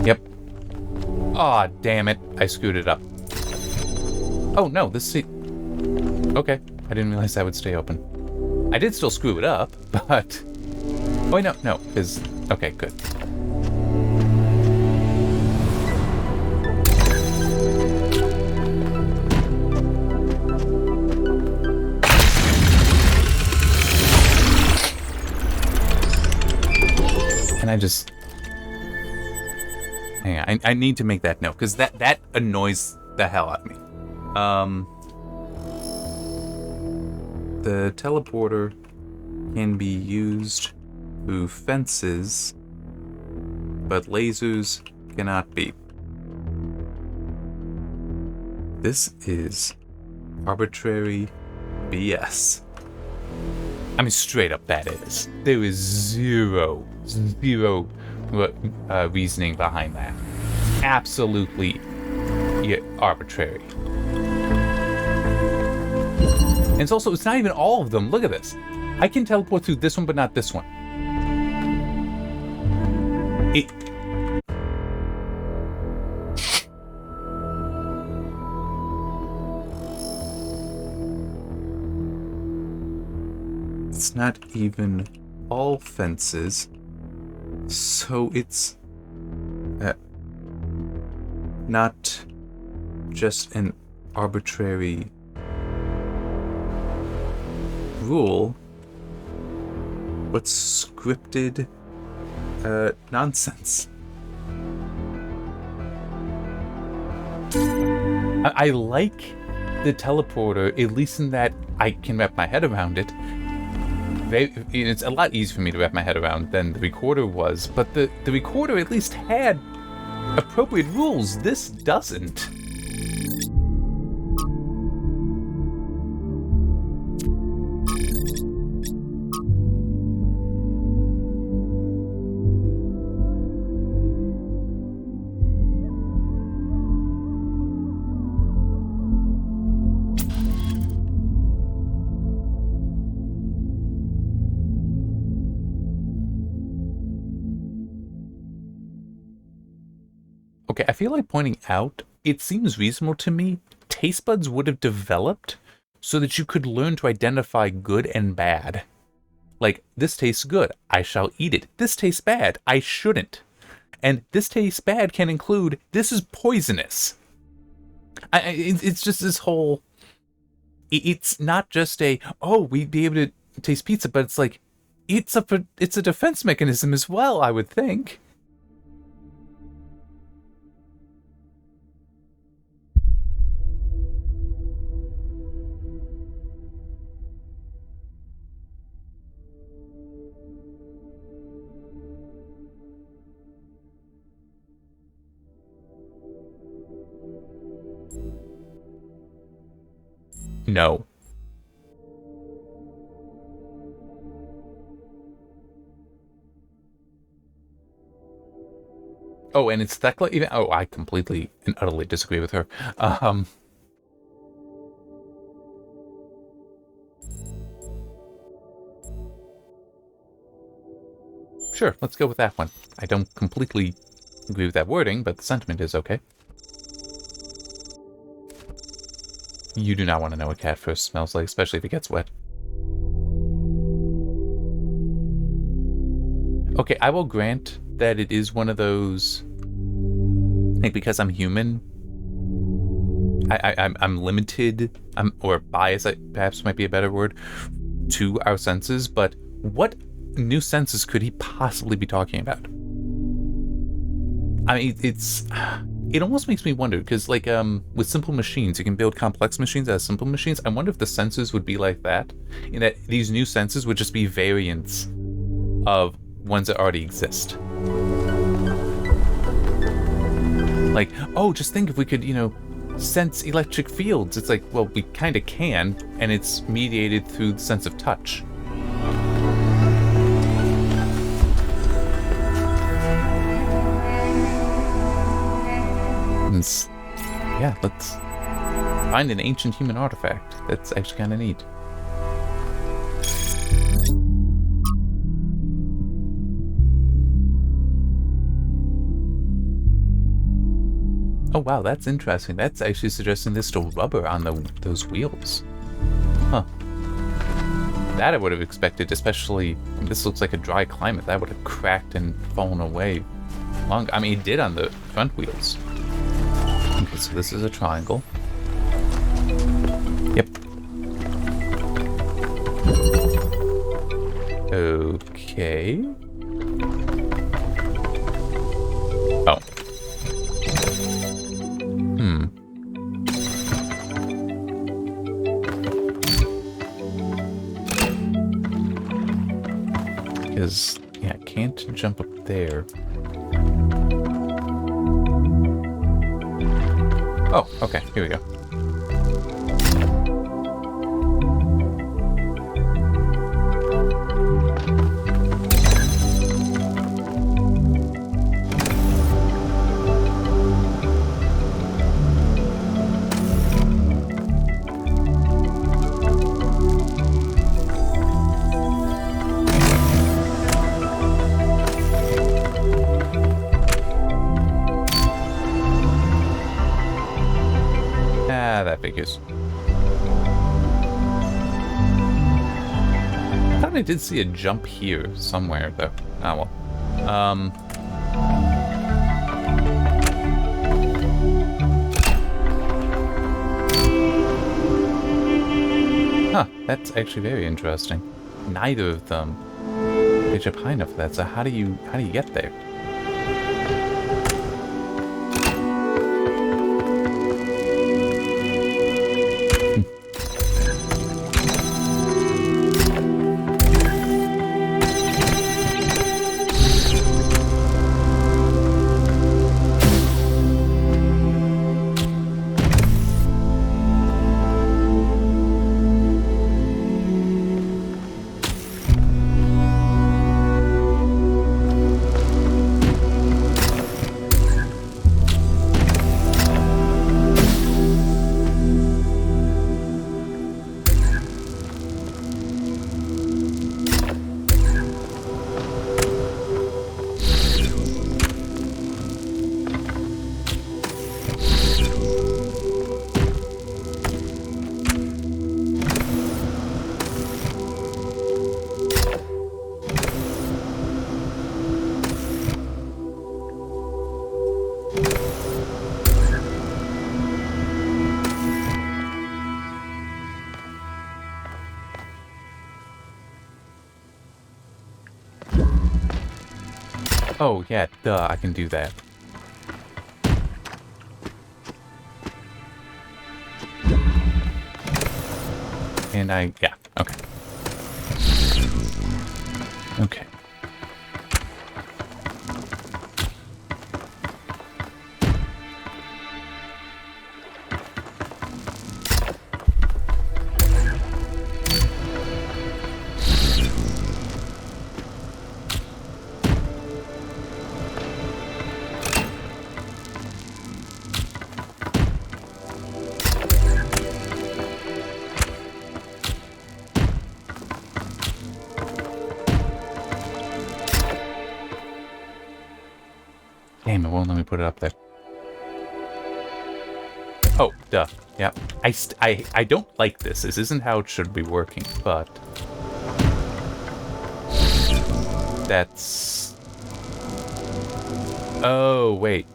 Yep. Aw, damn it. I screwed it up. Oh, no, this seat... Okay, I didn't realize that would stay open. I did still screw it up, but... Oh, wait, no, because... Okay, good. And I just... Hang on, I need to make that note, because that annoys the hell out of me. The teleporter can be used through fences, but lasers cannot be. This is arbitrary BS. I mean, straight up that is. There is zero reasoning behind that. Absolutely arbitrary. And it's not even all of them. Look at this. I can teleport through this one, but not this one. It's not even all fences, so it's not just an arbitrary rule, but scripted nonsense. I like the teleporter, at least in that I can wrap my head around it. It's a lot easier for me to wrap my head around than the recorder was, but the recorder at least had appropriate rules. This doesn't. Okay, I feel like pointing out, it seems reasonable to me, taste buds would have developed so that you could learn to identify good and bad. Like, this tastes good, I shall eat it. This tastes bad, I shouldn't. And this tastes bad can include, this is poisonous. It's just this whole... It's not just we'd be able to taste pizza, but it's like, it's a defense mechanism as well, I would think. No. Oh, and it's Thekla even? Oh, I completely and utterly disagree with her. Sure, let's go with that one. I don't completely agree with that wording, but the sentiment is okay. You do not want to know what cat first smells like, especially if it gets wet. Okay, I will grant that it is one of those... I think because I'm human, I'm limited, or biased, perhaps might be a better word, to our senses, but what new senses could he possibly be talking about? I mean, it almost makes me wonder, because like with simple machines, you can build complex machines as simple machines. I wonder if the senses would be like that, in that these new senses would just be variants of ones that already exist. Like, oh, just think if we could, sense electric fields. It's like, well, we kind of can, and it's mediated through the sense of touch. Yeah, let's find an ancient human artifact. That's actually kind of neat. Oh wow, that's interesting. That's actually suggesting there's still rubber on those wheels. Huh. That I would have expected, especially, this looks like a dry climate. That would have cracked and fallen away. I mean, it did on the front wheels. Okay, so this is a triangle. Yep. Okay. Oh. Because, yeah, I can't jump up there. Oh, okay, here we go. That figures. I thought I did see a jump here somewhere, though. Oh, well. Huh, that's actually very interesting. Neither of them reach up high enough for that, so how do you get there? Oh, yeah, duh, I can do that. And yeah, okay. Okay. Damn, it won't let me put it up there. Oh, duh. Yeah. I don't like this. This isn't how it should be working, but... That's... Oh, wait.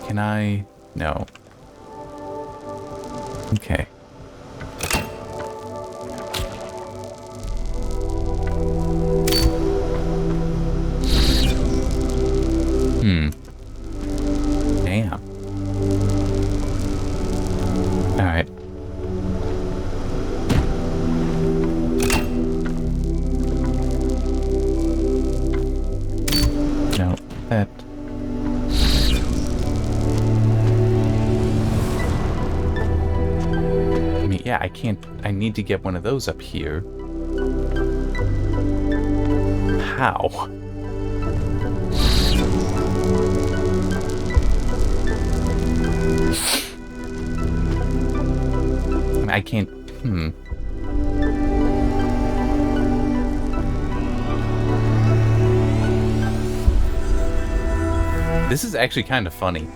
Can I... No. Okay. Damn. Alright. No, that... I mean, yeah, I can't... I need to get one of those up here. How? I can't... This is actually kind of funny,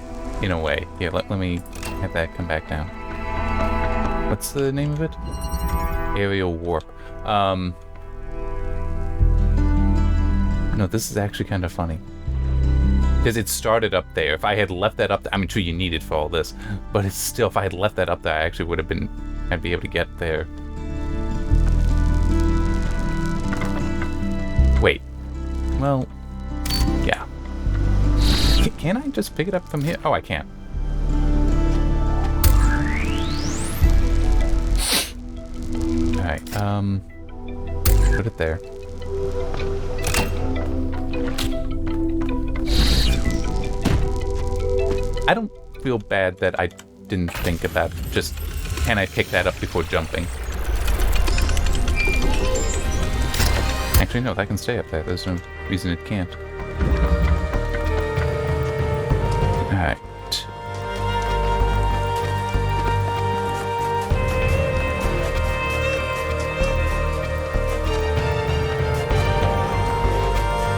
in a way. Here, let me have that come back down. What's the name of it? Aerial warp. No, this is actually kind of funny. Because it started up there. If I had left that up there... I mean, true, you need it for all this. But it's still, if I had left that up there, I actually would have been... I'd be able to get there. Wait. Well... Yeah. Can I just pick it up from here? Oh, I can. Alright, put it there. I don't feel bad that I didn't think about just, can I pick that up before jumping? Actually, no, that can stay up there. There's no reason it can't. Alright.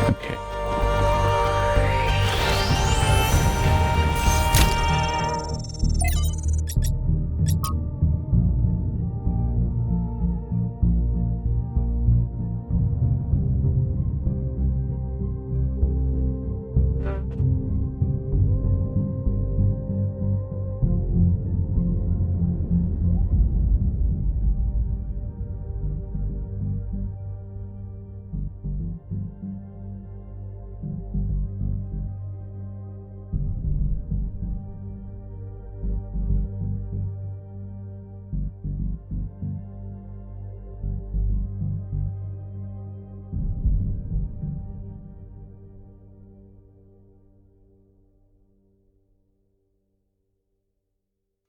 Okay.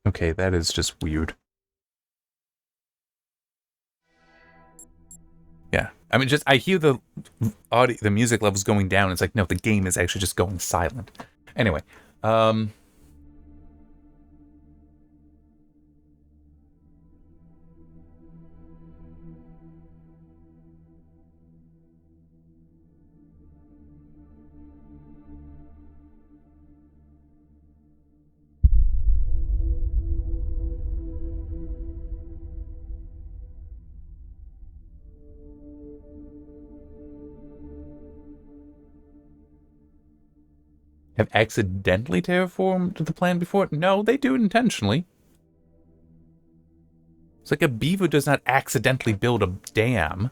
Okay, that is just weird. Yeah. I mean, just, I hear the audio, the music levels going down. It's like, no, the game is actually just going silent. Anyway, have accidentally terraformed the plan before? No, they do it intentionally. It's like a beaver does not accidentally build a dam.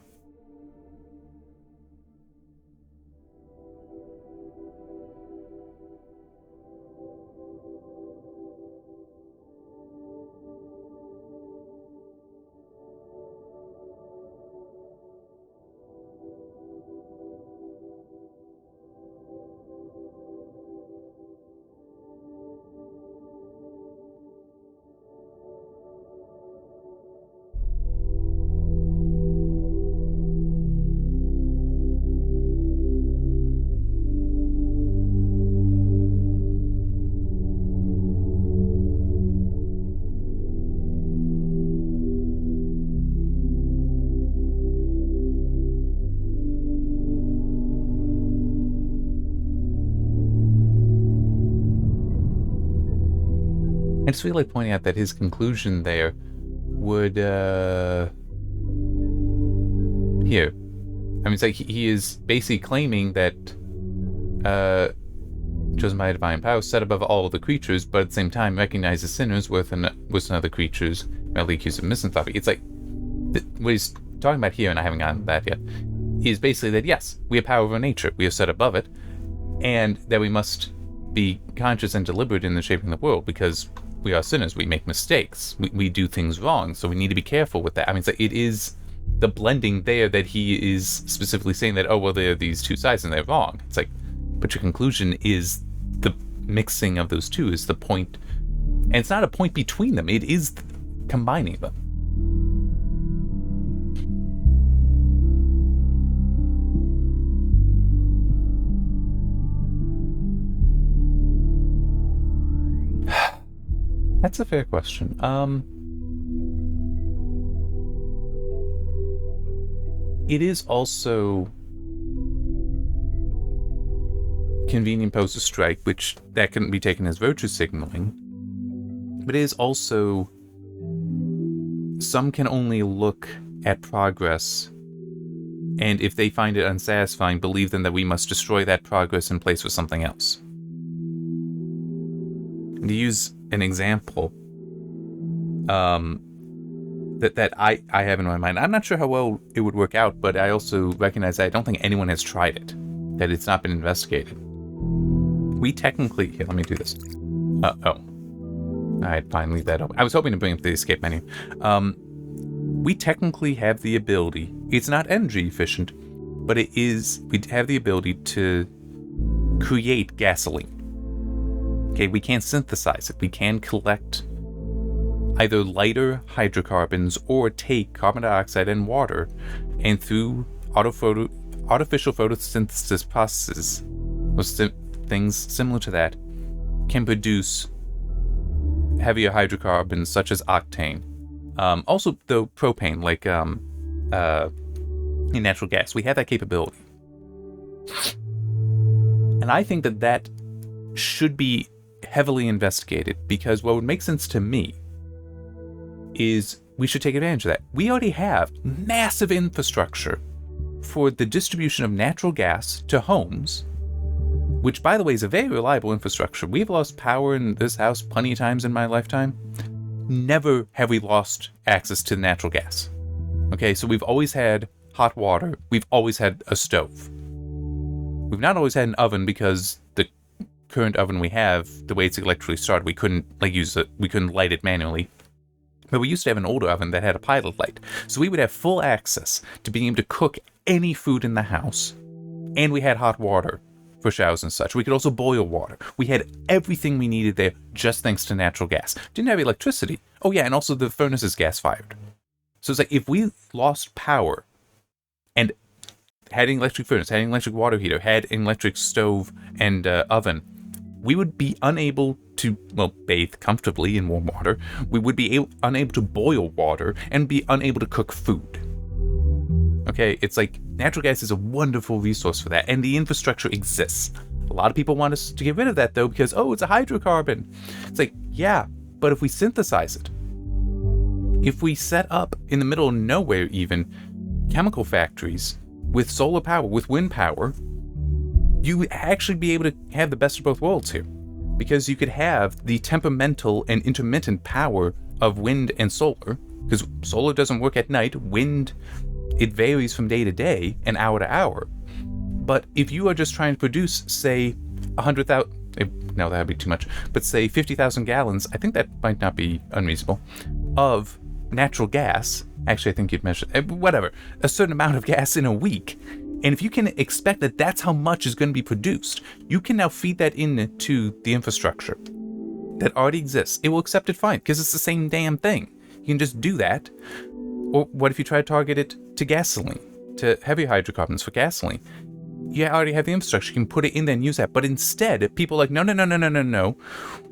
I just feel like pointing out that his conclusion there would, here. I mean, it's like he is basically claiming that, chosen by a divine power, set above all other creatures, but at the same time recognizes sinners worse than other creatures, merely accused of misanthropy. It's like, what he's talking about here, and I haven't gotten to that yet, is basically that, yes, we have power over nature, we are set above it, and that we must be conscious and deliberate in the shaping of the world, because we are sinners, we make mistakes, we do things wrong, so we need to be careful with that. I mean, it's like, it is the blending there that he is specifically saying that, oh, well, there are these two sides and they're wrong. It's like, but your conclusion is the mixing of those two is the point, and it's not a point between them, it is combining them. That's a fair question. It is also convenient pose to strike, which that can be taken as virtue signaling. But it is also, some can only look at progress, and if they find it unsatisfying, believe then that we must destroy that progress in place with something else. And to use an example that I have in my mind, I'm not sure how well it would work out, but I also recognize that I don't think anyone has tried it, that it's not been investigated. We technically, here, let me do this. I'd fine, leave that open. I was hoping to bring up the escape menu. We technically have the ability, it's not energy efficient, but we have the ability to create gasoline. Okay, we can synthesize it. We can collect either lighter hydrocarbons or take carbon dioxide and water, and through artificial photosynthesis processes, or things similar to that, can produce heavier hydrocarbons such as octane. Also, though, propane, like in natural gas. We have that capability. And I think that should be heavily investigated, because what would make sense to me is we should take advantage of that. We already have massive infrastructure for the distribution of natural gas to homes, which, by the way, is a very reliable infrastructure. We've lost power in this house plenty of times in my lifetime. Never have we lost access to natural gas. Okay, so we've always had hot water. We've always had a stove. We've not always had an oven, because the current oven we have, the way it's electrically started, we couldn't we couldn't light it manually. But we used to have an older oven that had a pilot light. So we would have full access to being able to cook any food in the house. And we had hot water for showers and such. We could also boil water. We had everything we needed there just thanks to natural gas. Didn't have electricity. Oh yeah, and also the furnace is gas-fired. So it's like, if we lost power and had an electric furnace, had an electric water heater, had an electric stove and oven, we would be unable to, bathe comfortably in warm water. We would be unable to boil water and be unable to cook food. Okay, it's like, natural gas is a wonderful resource for that, and the infrastructure exists. A lot of people want us to get rid of that, though, because, it's a hydrocarbon. It's like, yeah, but if we synthesize it, if we set up in the middle of nowhere even chemical factories with solar power, with wind power, you would actually be able to have the best of both worlds here, because you could have the temperamental and intermittent power of wind and solar, because solar doesn't work at night. Wind, it varies from day to day and hour to hour. But if you are just trying to produce, say, 100,000, no, that would be too much, but say 50,000 gallons, I think that might not be unreasonable, of natural gas, actually I think you'd measure, whatever, a certain amount of gas in a week. And if you can expect that that's how much is going to be produced, you can now feed that into the infrastructure that already exists. It will accept it fine, because it's the same damn thing. You can just do that. Or what if you try to target it to gasoline, to heavy hydrocarbons for gasoline? You already have the infrastructure. You can put it in there and use that. But instead, people are like, no.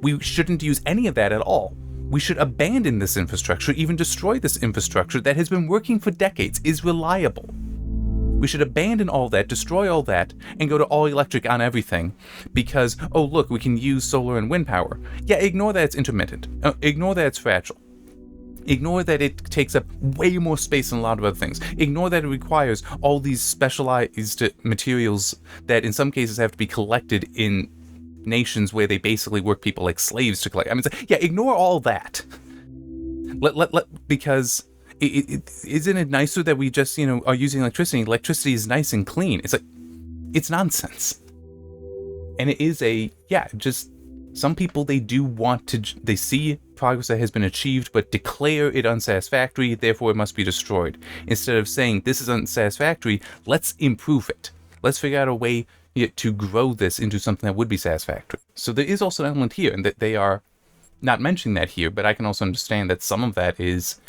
We shouldn't use any of that at all. We should abandon this infrastructure, even destroy this infrastructure that has been working for decades, is reliable. We should abandon all that, destroy all that, and go to all electric on everything because, oh look, we can use solar and wind power. Yeah, ignore that it's intermittent. Ignore that it's fragile. Ignore that it takes up way more space than a lot of other things. Ignore that it requires all these specialized materials that in some cases have to be collected in nations where they basically work people like slaves to collect. I mean, yeah, ignore all that. Because isn't it nicer that we just, are using electricity? Electricity is nice and clean. It's like, it's nonsense. And it is just some people, they do want to, they see progress that has been achieved, but declare it unsatisfactory, therefore it must be destroyed. Instead of saying, this is unsatisfactory, let's improve it. Let's figure out a way to grow this into something that would be satisfactory. So there is also an element here, and that they are not mentioning that here, but I can also understand that some of that it's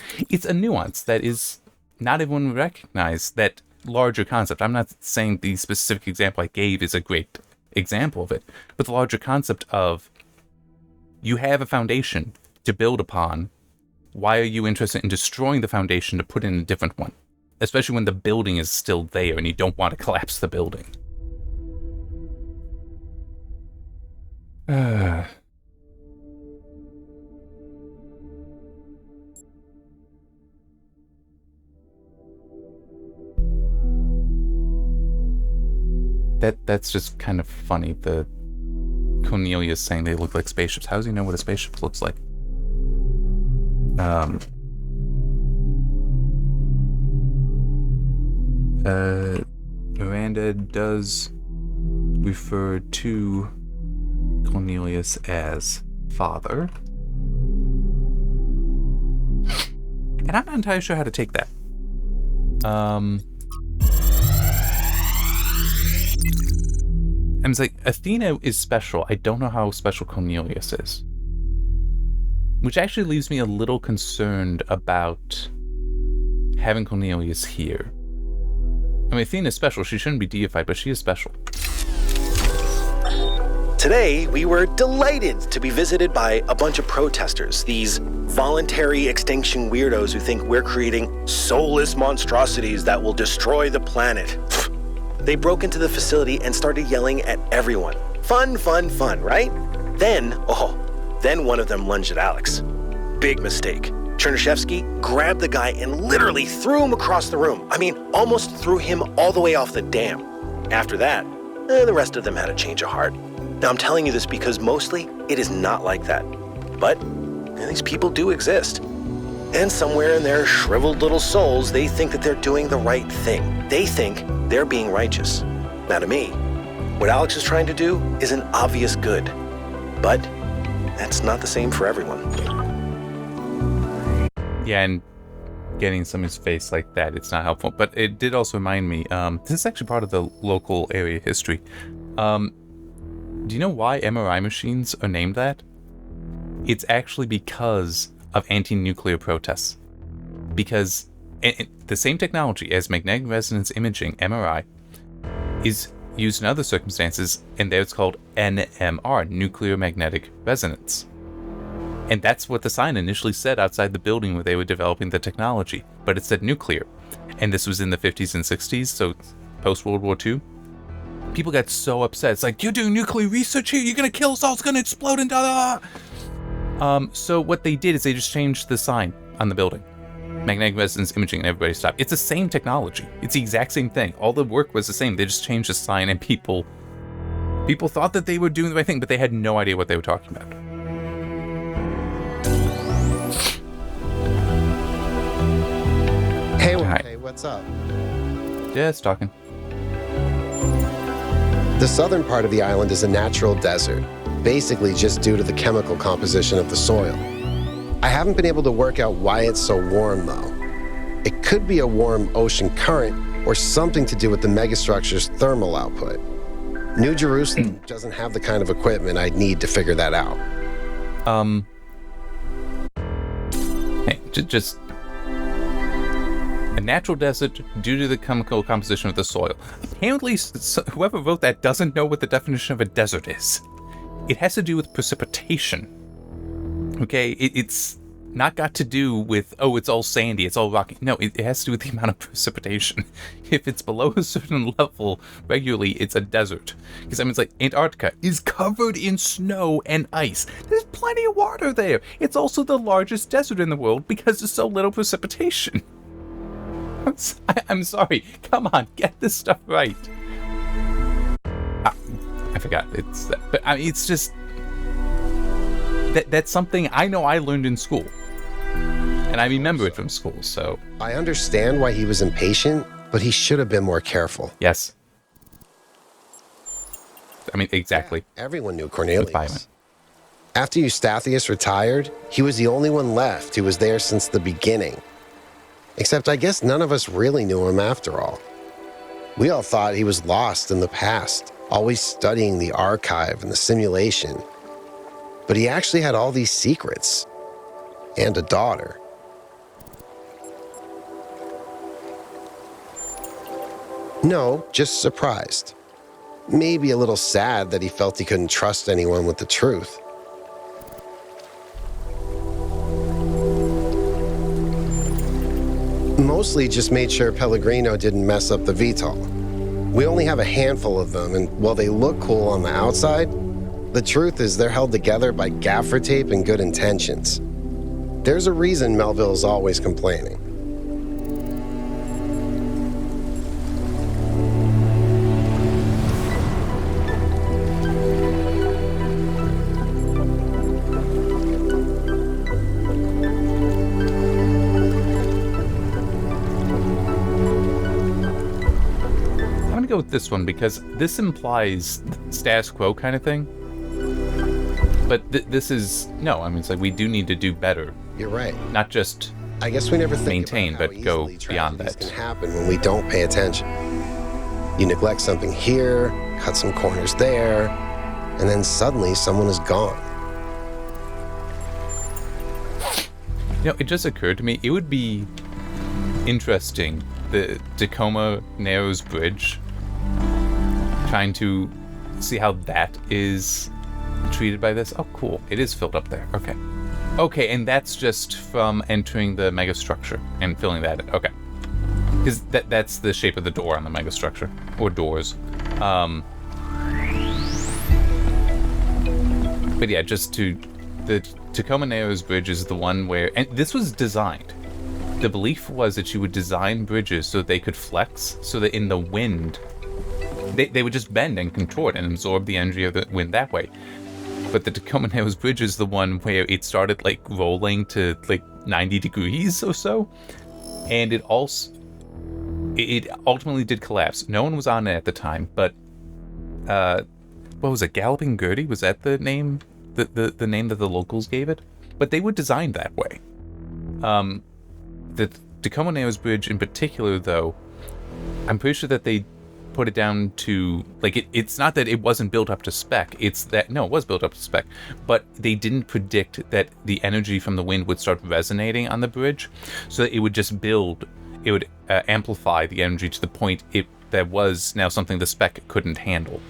a nuance that is not everyone would recognize that larger concept. I'm not saying the specific example I gave is a great example of it, but the larger concept of you have a foundation to build upon. Why are you interested in destroying the foundation to put in a different one? Especially when the building is still there and you don't want to collapse the building. That's just kind of funny. The Cornelius saying they look like spaceships. How does he know what a spaceship looks like? Miranda does refer to Cornelius as father. And I'm not entirely sure how to take that. It's like, Athena is special. I don't know how special Cornelius is. Which actually leaves me a little concerned about having Cornelius here. I mean, Athena is special. She shouldn't be deified, but she is special. Today, we were delighted to be visited by a bunch of protesters, these voluntary extinction weirdos who think we're creating soulless monstrosities that will destroy the planet. They broke into the facility and started yelling at everyone. Fun, fun, fun, right? Then one of them lunged at Alex. Big mistake. Chernyshevsky grabbed the guy and literally threw him across the room. I mean, almost threw him all the way off the dam. After that, the rest of them had a change of heart. Now, I'm telling you this because mostly it is not like that. But these people do exist. And somewhere in their shriveled little souls, they think that they're doing the right thing. They think they're being righteous. Now, to me, what Alex is trying to do is an obvious good. But that's not the same for everyone. Yeah, and getting somebody's face like that, it's not helpful. But it did also remind me, this is actually part of the local area history. Do you know why MRI machines are named that? It's actually because of anti-nuclear protests. Because the same technology as magnetic resonance imaging, MRI, is used in other circumstances, and there it's called NMR, nuclear magnetic resonance. And that's what the sign initially said outside the building where they were developing the technology, but it said nuclear. And this was in the 50s and 60s, so post-World War II. People got so upset. It's like, you're doing nuclear research here? You're gonna kill us all, it's gonna explode and da-da-da! So what they did is they just changed the sign on the building. Magnetic resonance imaging, and everybody stopped. It's the same technology. It's the exact same thing. All the work was the same. They just changed the sign, and people thought that they were doing the right thing, but they had no idea what they were talking about. Hey, what's up? Just talking. The southern part of the island is a natural desert, basically just due to the chemical composition of the soil. I haven't been able to work out why it's so warm, though. It could be a warm ocean current or something to do with the megastructure's thermal output. New Jerusalem doesn't have the kind of equipment I'd need to figure that out. Hey, just a natural desert due to the chemical composition of the soil. Apparently, whoever wrote that doesn't know what the definition of a desert is. It has to do with precipitation. Okay, it's not got to do with, oh, it's all sandy, it's all rocky. No, it has to do with the amount of precipitation. If it's below a certain level regularly, it's a desert. Because, I mean, it's like Antarctica is covered in snow and ice. There's plenty of water there. It's also the largest desert in the world because there's so little precipitation. I'm sorry. Come on, get this stuff right. I forgot. But I mean, it's just... That's something I know I learned in school. And I remember it from school, so... I understand why he was impatient, but he should have been more careful. Yes. I mean, exactly. Yeah, everyone knew Cornelius. After Eustathius retired, he was the only one left who was there since the beginning. Except I guess none of us really knew him after all. We all thought he was lost in the past, always studying the archive and the simulation. But he actually had all these secrets. And a daughter. No, just surprised. Maybe a little sad that he felt he couldn't trust anyone with the truth. Mostly just made sure Pellegrino didn't mess up the VTOL. We only have a handful of them, and while they look cool on the outside, the truth is they're held together by gaffer tape and good intentions. There's a reason Melville's always complaining. I'm gonna go with this one because this implies status quo kind of thing. But this is... No, I mean, it's like we do need to do better. You're right. Not just I guess we never think maintain, about but how go easily beyond tragedies that. Can happen when we don't pay attention. You neglect something here, cut some corners there, and then suddenly someone is gone. You know, it just occurred to me, it would be interesting, the Tacoma Narrows Bridge, trying to see how that is treated by this. Oh, cool. It is filled up there. Okay. Okay, and that's just from entering the megastructure and filling that in. Okay. Because that's the shape of the door on the megastructure. Or doors. But yeah, just to... The Tacoma Narrows Bridge is the one where... And this was designed. The belief was that you would design bridges so they could flex, so that in the wind... They would just bend and contort and absorb the energy of the wind that way. But the Tacoma Narrows Bridge is the one where it started like rolling to like 90 degrees or so. And it ultimately did collapse. No one was on it at the time, but what was it? Galloping Gertie? Was that the name? The name that the locals gave it? But they were designed that way. The Tacoma Narrows Bridge in particular, though, I'm pretty sure that they put it down to, like, it's not that it wasn't built up to spec, it's that, no, it was built up to spec, but they didn't predict that the energy from the wind would start resonating on the bridge, so that it would just build, it would amplify the energy to the point that was now something the spec couldn't handle.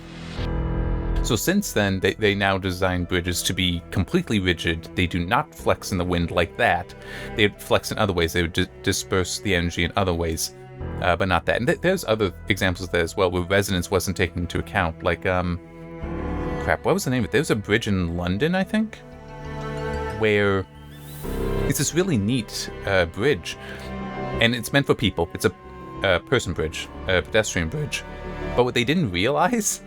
So since then, they now design bridges to be completely rigid. They do not flex in the wind like that. They would flex in other ways. They would disperse the energy in other ways. But not that. And there's other examples there as well where resonance wasn't taken into account. Like, crap, what was the name of it? There's a bridge in London, I think, where it's this really neat bridge. And it's meant for people. It's a person bridge, a pedestrian bridge. But what they didn't realize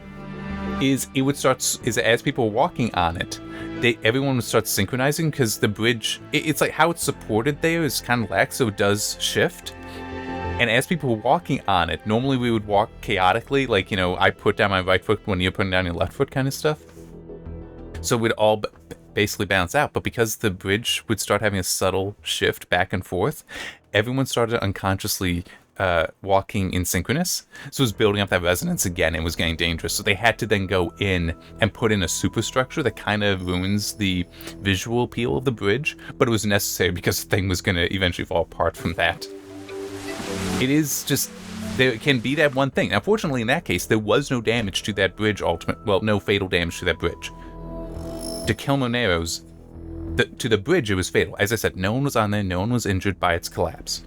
is it would start, as people were walking on it, everyone would start synchronizing because the bridge, it's like how it's supported there is kind of lax, so it does shift. And as people were walking on it, normally we would walk chaotically, like, you know, I put down my right foot when you're putting down your left foot kind of stuff. So we'd all basically balance out. But because the bridge would start having a subtle shift back and forth, everyone started unconsciously walking in synchronous. So it was building up that resonance again and was getting dangerous. So they had to then go in and put in a superstructure that kind of ruins the visual appeal of the bridge. But it was necessary because the thing was going to eventually fall apart from that. It is just, there can be that one thing. Now, fortunately, in that case, there was no damage to that bridge no fatal damage to that bridge. Tacoma Narrows to the bridge, it was fatal. As I said, no one was on there. No one was injured by its collapse.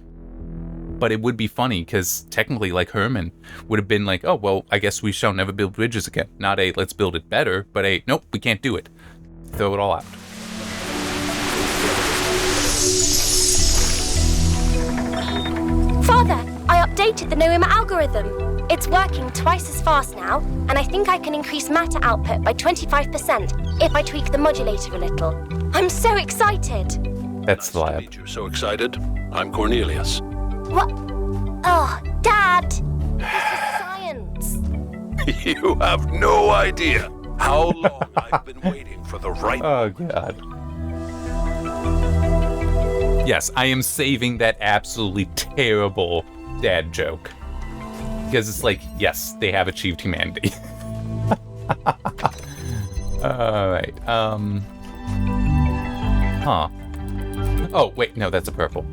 But it would be funny because technically, like Herman would have been like, oh, well, I guess we shall never build bridges again. Not a let's build it better, but a nope, we can't do it. Throw it all out. Father, I updated the Noema algorithm. It's working twice as fast now, and I think I can increase matter output by 25% if I tweak the modulator a little. I'm so excited. That's the lab. You're so excited. I'm Cornelius. What? Oh, Dad! This is science. You have no idea how long I've been waiting for the right... Oh, God. Yes, I am saving that absolutely terrible dad joke. Because it's like, yes, they have achieved humanity. Alright, Huh. Oh, wait, no, that's a purple.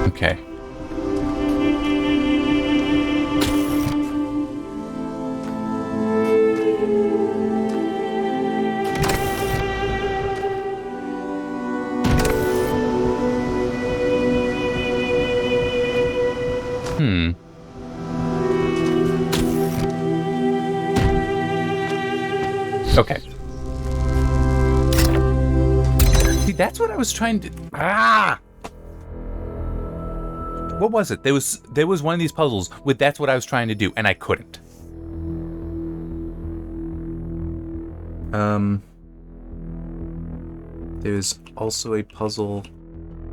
Okay. Okay. See, that's what I was trying to... What was it? There was one of these puzzles with that's what I was trying to do, and I couldn't. There's also a puzzle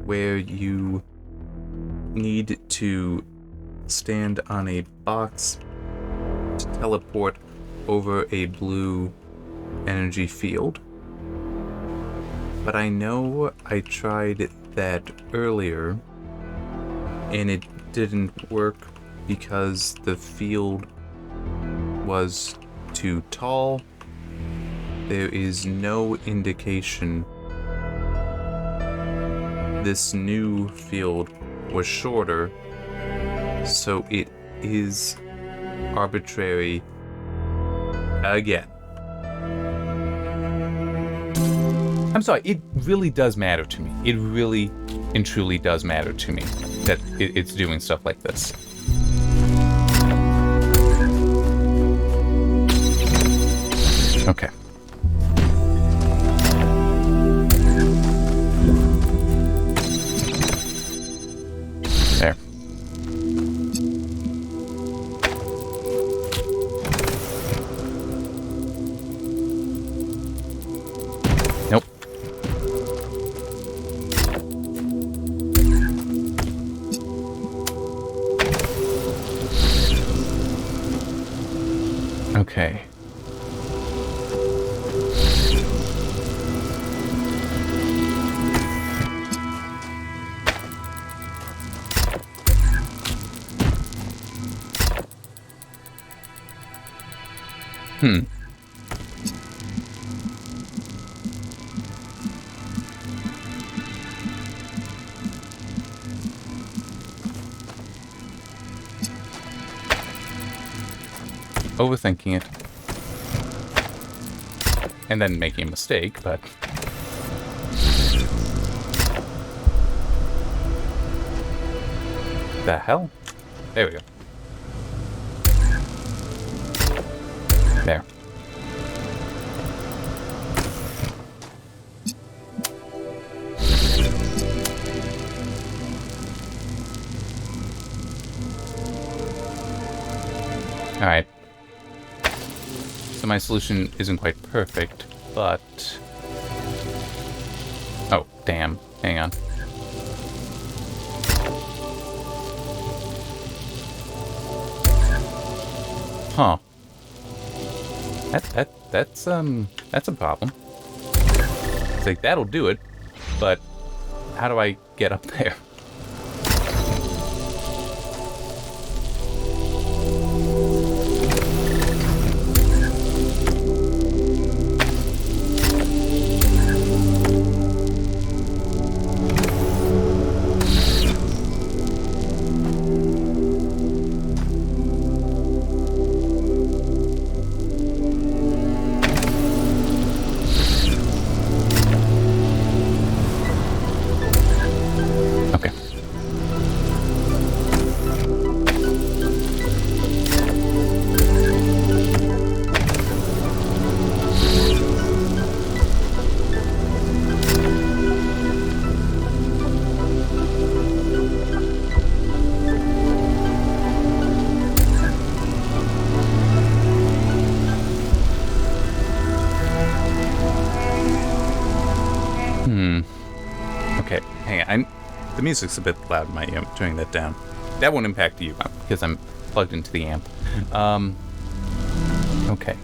where you need to stand on a box to teleport over a blue energy field. But I know I tried that earlier and it didn't work because the field was too tall. There is no indication this new field was shorter, so it is arbitrary again. I'm sorry, it really does matter to me. It really and truly does matter to me that it's doing stuff like this. Okay. There. Nope. Okay. Overthinking it. And then making a mistake, but... The hell? There we go. There. Alright. So my solution isn't quite perfect, but... Oh, damn. Hang on. Huh. That's a problem. It's like, that'll do it, but how do I get up there? Okay, hang on. The music's a bit loud in my ear. I'm turning that down. That won't impact you because I'm plugged into the amp. Okay.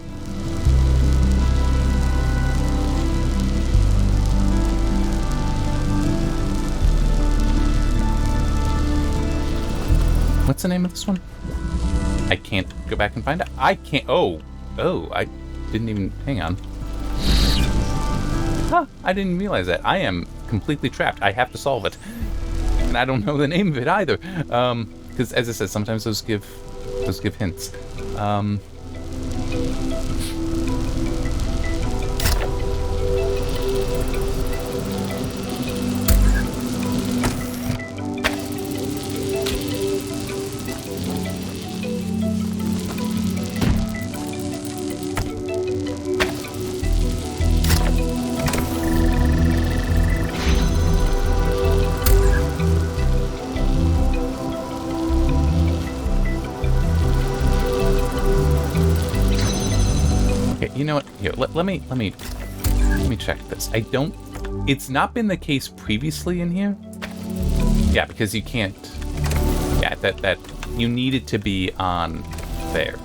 What's the name of this one? I can't go back and find it. I can't. Oh, I didn't even. Hang on. Huh, I didn't realize that. I am completely trapped. I have to solve it. And I don't know the name of it either. Because as I said, sometimes those give hints. You know what? Here, let me check this. It's not been the case previously in here. Yeah, because you can't. Yeah, that you need it to be on there.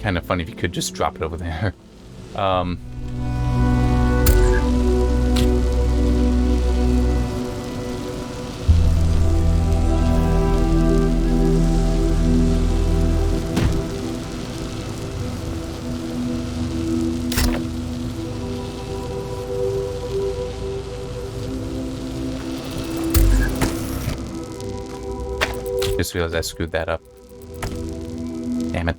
Kind of funny if you could just drop it over there. Just realized I screwed that up. Damn it.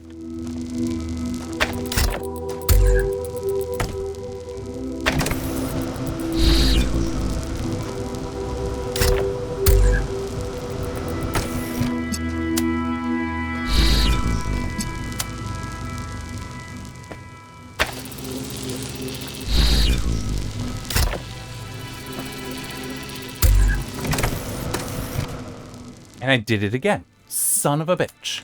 And I did it again. Son of a bitch.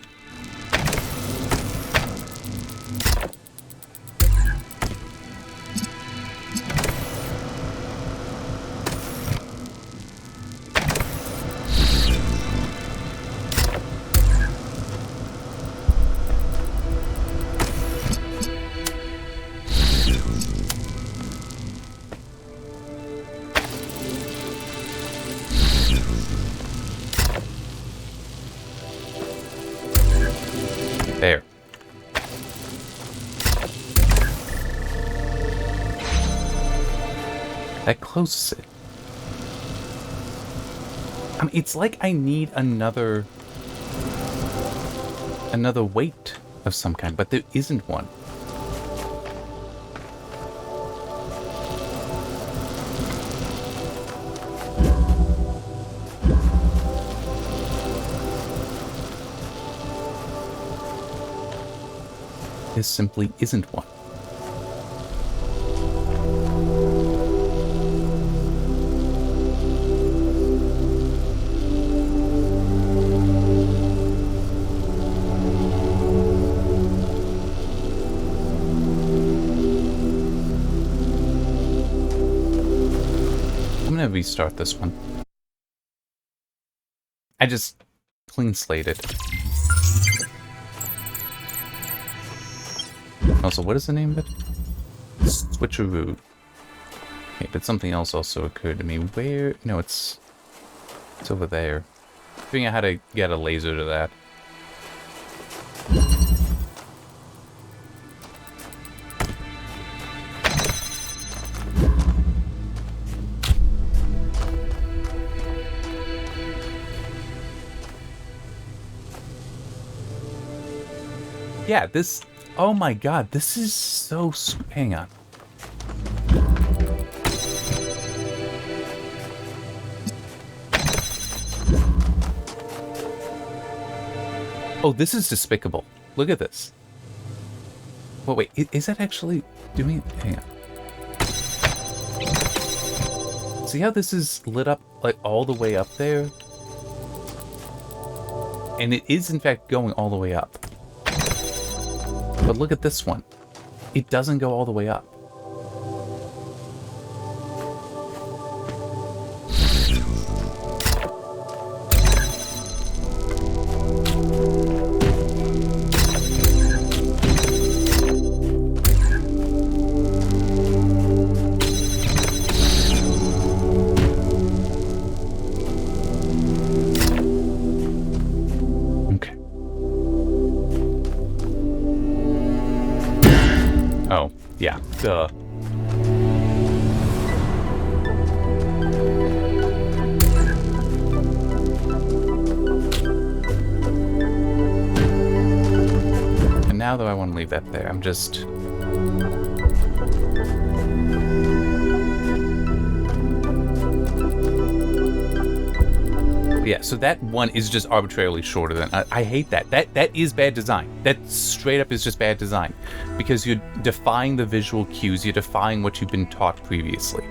There. That closes it. I mean, it's like I need another weight of some kind, but there isn't one. There simply isn't one. I'm gonna restart this one. I just clean slated. Also, what is the name of it? Switcheroo. Okay, but something else also occurred to me. Where? No, it's It's over there. Figuring out how to get a laser to that. Yeah, this... Oh my god, this is so... Hang on. Oh, this is despicable. Look at this. Oh, wait, is that actually doing... Hang on. See how this is lit up, like, all the way up there? And it is, in fact, going all the way up. But look at this one. It doesn't go all the way up. Yeah, duh. And now though I want to leave that there, I'm just... Yeah, so that one is just arbitrarily shorter than... I hate that. That is bad design. That straight up is just bad design. Because you're defying the visual cues, you're defying what you've been taught previously.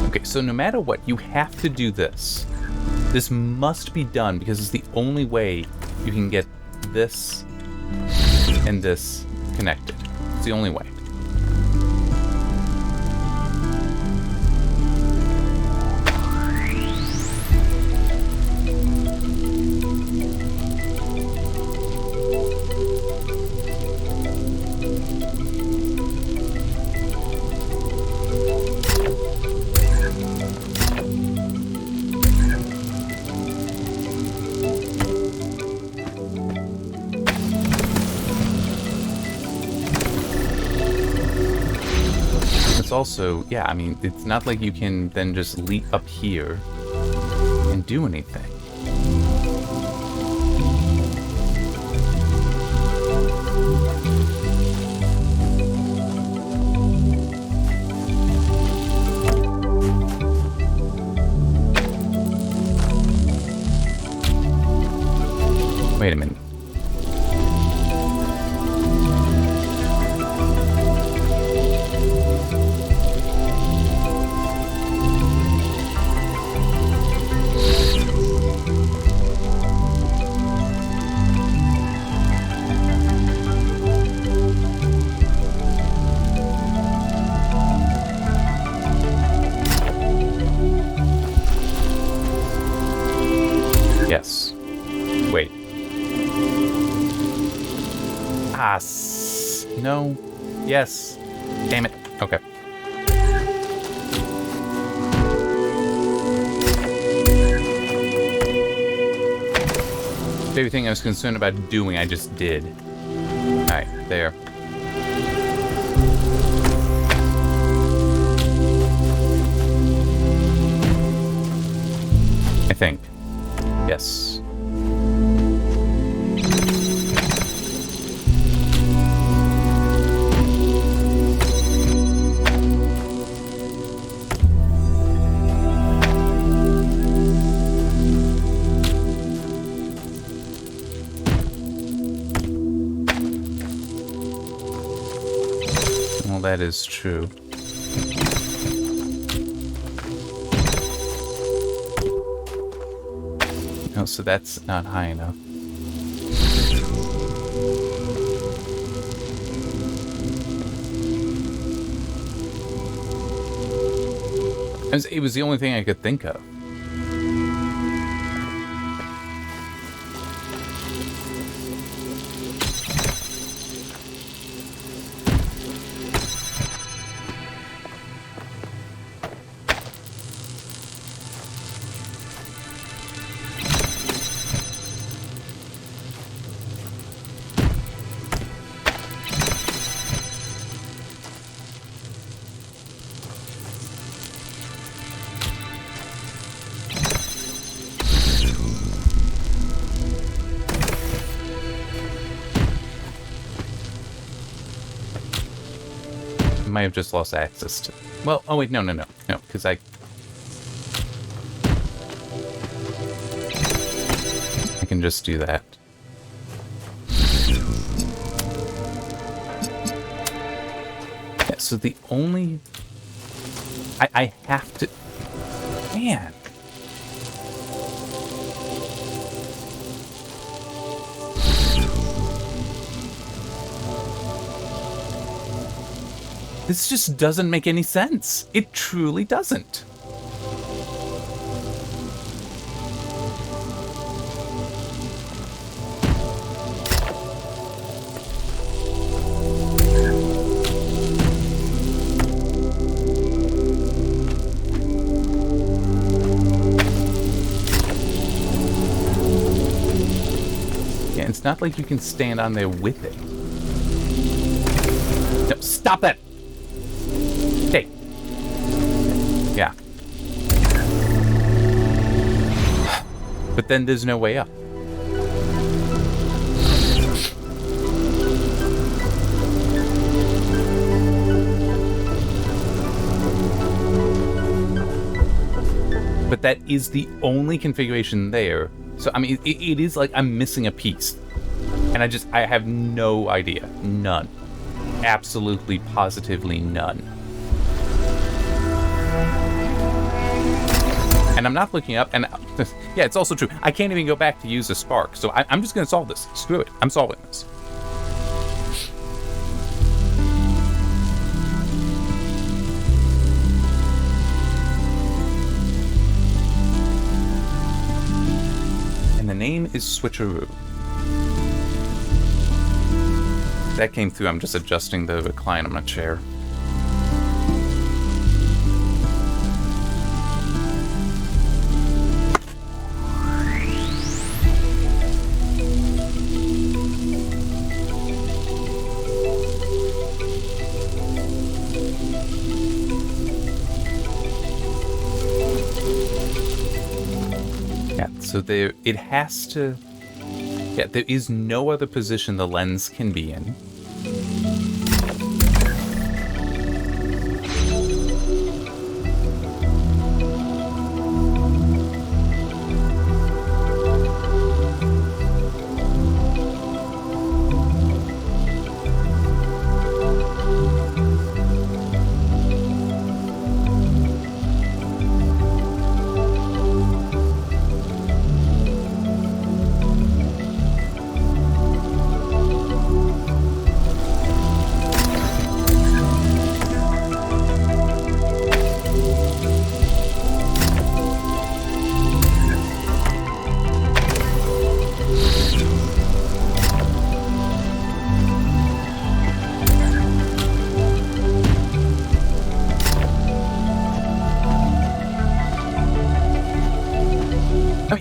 Okay, so no matter what, you have to do this. This must be done because it's the only way you can get this and this connected. It's the only way. Also, yeah, I mean, it's not like you can then just leap up here and do anything. Wait a minute. Yes. Wait. Ah, no. Yes. Damn it. Okay. Everything I was concerned about doing, I just did. Alright, there. I think. Yes. Well, that is true. Oh, so that's not high enough. It was the only thing I could think of. might have just lost access to... Well, oh wait, no, because I can just do that. Yeah, so the only... I have to... Man. This just doesn't make any sense. It truly doesn't. Yeah, it's not like you can stand on there with it. No, stop that! Hey. Yeah. But then there's no way up. But that is the only configuration there. So, I mean, it is like I'm missing a piece. And I have no idea. None. Absolutely, positively none. And I'm not looking up, and yeah, it's also true. I can't even go back to use a spark, so I'm just going to solve this. Screw it. I'm solving this. And the name is Switcheroo. That came through. I'm just adjusting the recline on my chair. So there, it has to... Yeah, there is no other position the lens can be in.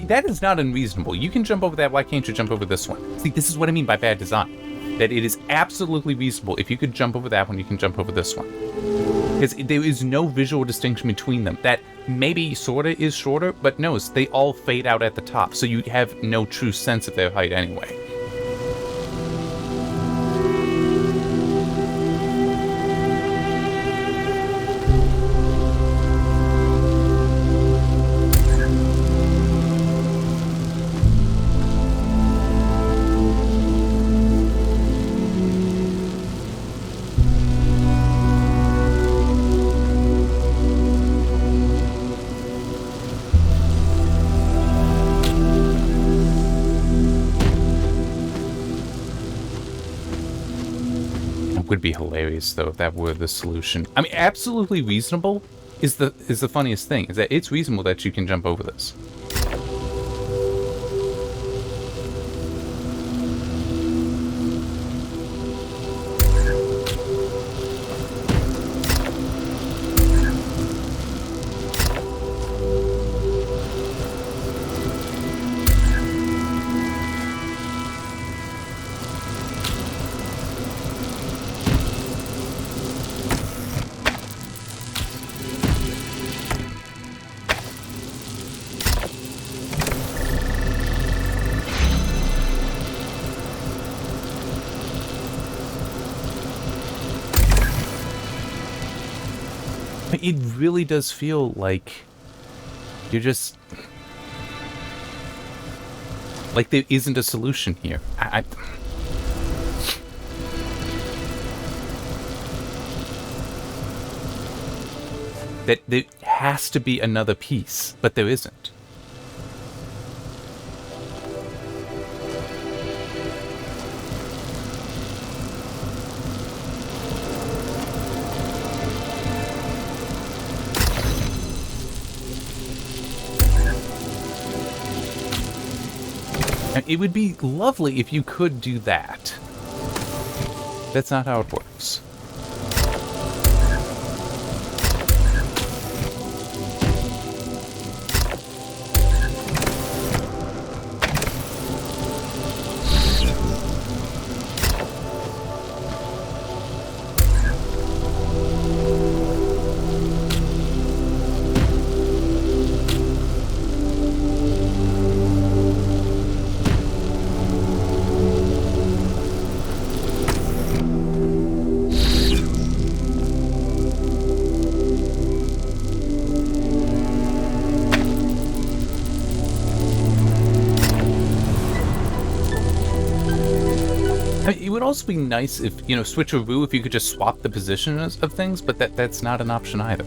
That is not unreasonable. You can jump over that. Why can't you jump over this one? See, this is what I mean by bad design. That it is absolutely reasonable if you could jump over that one, you can jump over this one. Because there is no visual distinction between them. That maybe sorta is shorter, but no, they all fade out at the top, so you have no true sense of their height anyway. Would be hilarious though if that were the solution. I mean, absolutely reasonable is the funniest thing, is that it's reasonable that you can jump over this. It really does feel like you're just... like there isn't a solution here. That there has to be another piece, but there isn't. It would be lovely if you could do that. That's not how it works. It would also be nice if, switcheroo, if you could just swap the positions of things, but that's not an option either.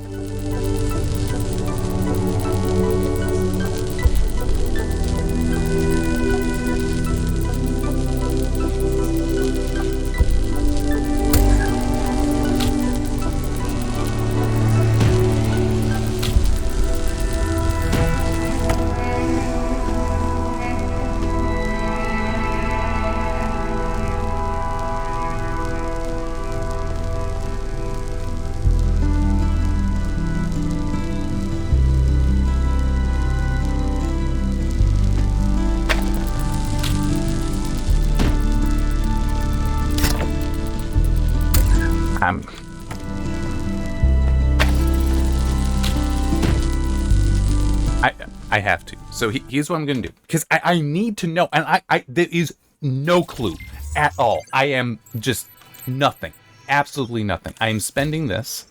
I have to. So here's what I'm going to do. Because I need to know. And there is no clue at all. I am just nothing. Absolutely nothing. I am spending this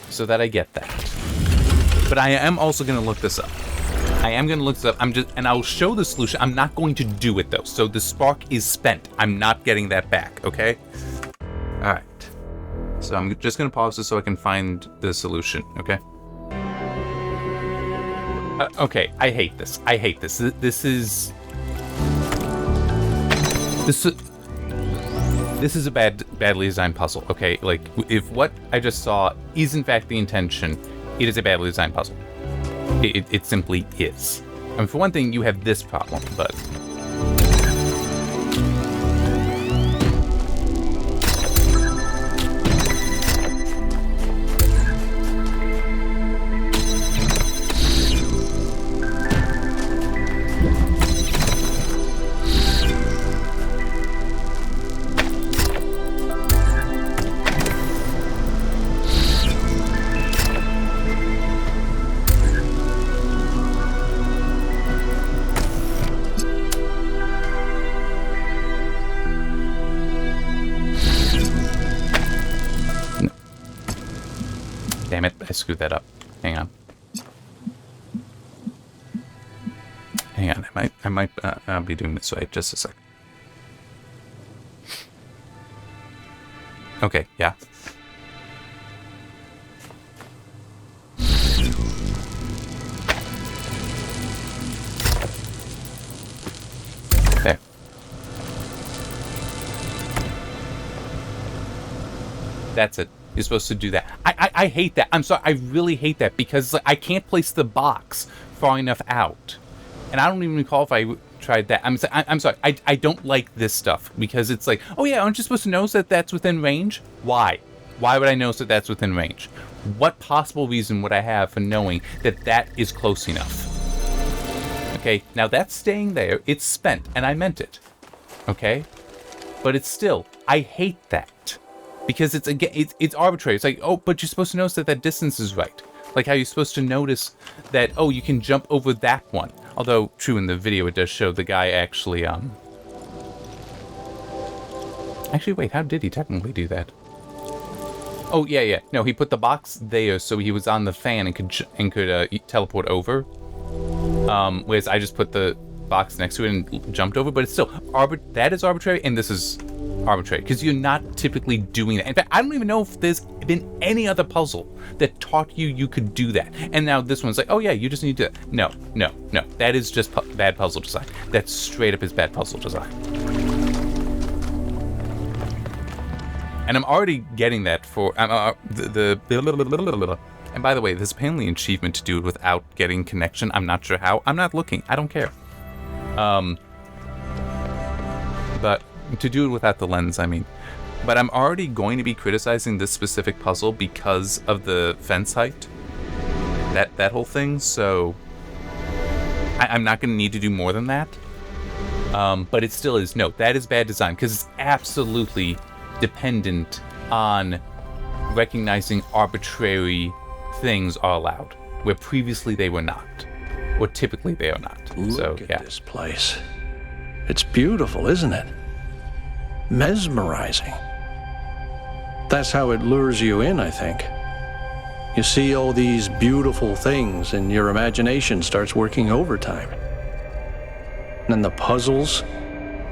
so that I get that. But I am also going to look this up. And I'll show the solution. I'm not going to do it, though. So the spark is spent. I'm not getting that back, okay? All right. So I'm just going to pause this so I can find the solution, okay? Okay, I hate this. This is a badly designed puzzle, okay? Like, if what I just saw is in fact the intention, it is a badly designed puzzle. It simply is. I mean, for one thing, you have this problem, but... Damn it, I screwed that up. Hang on. I might be doing this way. Just a sec. Okay, yeah. There. That's it. You're supposed to do that. I hate that. I'm sorry. I really hate that because I can't place the box far enough out. And I don't even recall if I tried that. I'm sorry. I don't like this stuff because it's like, oh yeah, aren't you supposed to know that that's within range? Why? Why would I know that that's within range? What possible reason would I have for knowing that that is close enough? Okay, now that's staying there. It's spent, and I meant it. Okay? But it's still, I hate that. Because it's arbitrary. It's like, oh, but you're supposed to notice that distance is right. Like how you're supposed to notice that, oh, you can jump over that one. Although, true, in the video it does show the guy actually Actually, wait, how did he technically do that? Oh, yeah. No, he put the box there so he was on the fan and could teleport over. Whereas I just put the box next to it and jumped over, but it's still that is arbitrary, and this is arbitrary because you're not typically doing that. In fact, I don't even know if there's been any other puzzle that taught you could do that. And now this one's like, oh yeah, you just need to. No. That is just bad puzzle design. That straight up is bad puzzle design. And I'm already getting that for the. And by the way, there's apparently an achievement to do it without getting connection. I'm not sure how. I'm not looking. I don't care. But to do it without the lens, I mean. But I'm already going to be criticizing this specific puzzle because of the fence height. That whole thing. So I'm not going to need to do more than that. But it still is. No, that is bad design because it's absolutely dependent on recognizing arbitrary things are allowed, where previously they were not, or typically they are not. Look at this place. It's beautiful, isn't it? Mesmerizing. That's how it lures you in, I think. You see all these beautiful things and your imagination starts working overtime. And the puzzles,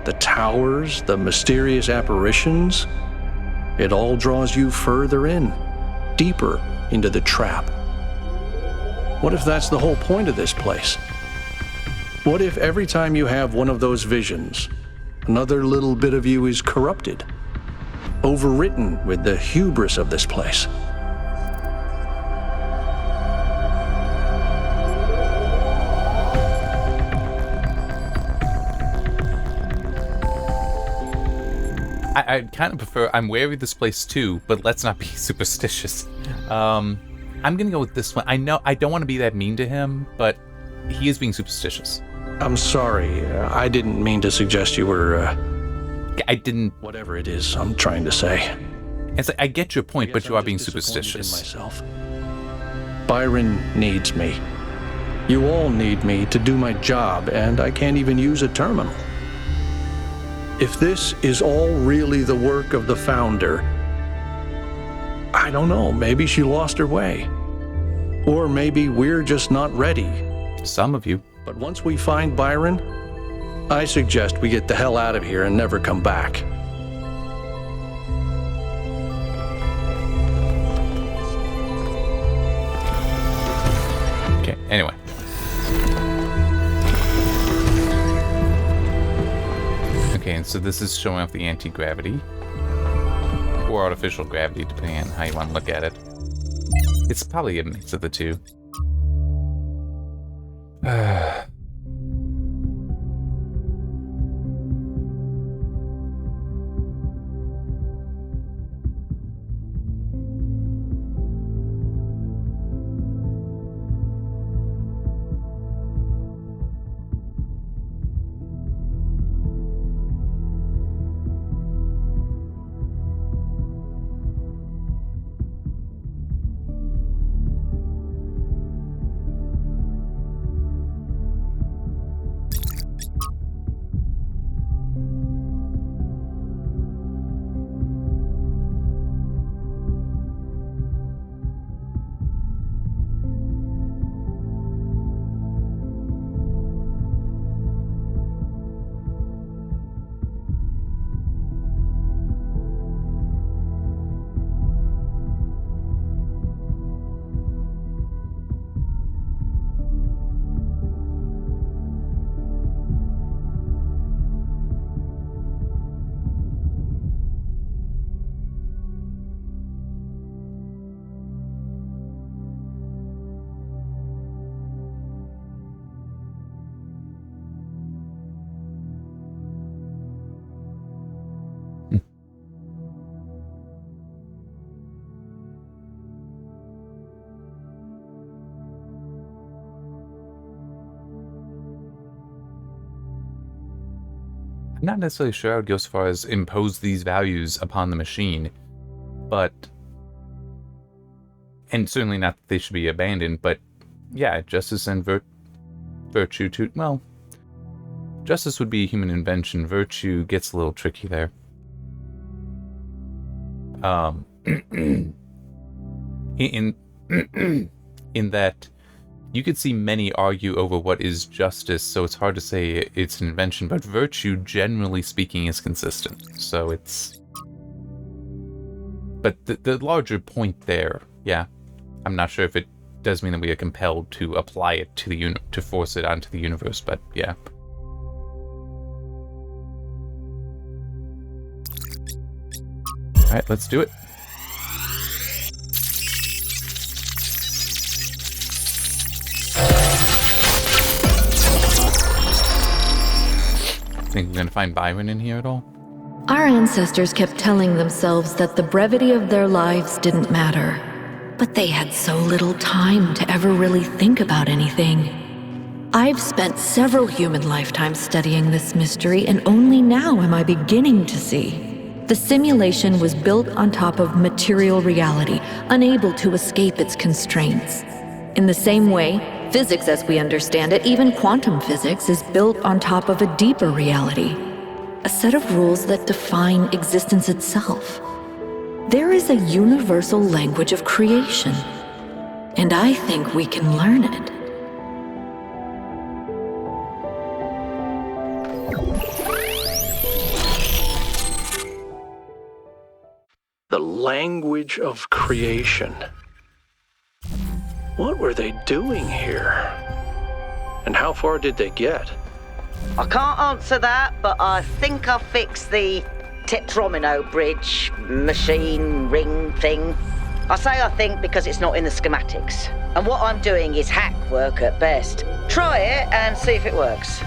the towers, the mysterious apparitions, it all draws you further in, deeper into the trap. What if that's the whole point of this place? What if every time you have one of those visions, another little bit of you is corrupted, overwritten with the hubris of this place? I kind of prefer, I'm wary of this place too, but let's not be superstitious. I'm going to go with this one. I know I don't want to be that mean to him, but he is being superstitious. I'm sorry. I didn't mean to suggest you were, I didn't... Whatever it is I'm trying to say. It's like, I get your point, but you are being superstitious. Myself. Byron needs me. You all need me to do my job, and I can't even use a terminal. If this is all really the work of the founder, I don't know, maybe she lost her way. Or maybe we're just not ready. Some of you. But once we find Byron, I suggest we get the hell out of here and never come back. Okay, anyway. Okay, and so this is showing off the anti-gravity. Or artificial gravity, depending on how you want to look at it. It's probably a mix of the two. I'm not necessarily sure I would go as far as impose these values upon the machine, but, and certainly not that they should be abandoned, but yeah, justice and virtue to, well, justice would be human invention, virtue gets a little tricky there. in that you could see many argue over what is justice, so it's hard to say it's an invention, but virtue, generally speaking, is consistent. So it's... But the larger point there, yeah, I'm not sure if it does mean that we are compelled to apply it to to force it onto the universe, but yeah. Alright, let's do it. Think we're gonna find Byron in here at all? Our ancestors kept telling themselves that the brevity of their lives didn't matter, but they had so little time to ever really think about anything. I've spent several human lifetimes studying this mystery, and only now am I beginning to see. The simulation was built on top of material reality, unable to escape its constraints. In the same way, physics as we understand it, even quantum physics, is built on top of a deeper reality. A set of rules that define existence itself. There is a universal language of creation, and I think we can learn it. The language of creation. What were they doing here? And how far did they get? I can't answer that, but I think I fixed the Tetromino bridge, machine, ring thing. I say I think because it's not in the schematics. And what I'm doing is hack work at best. Try it and see if it works.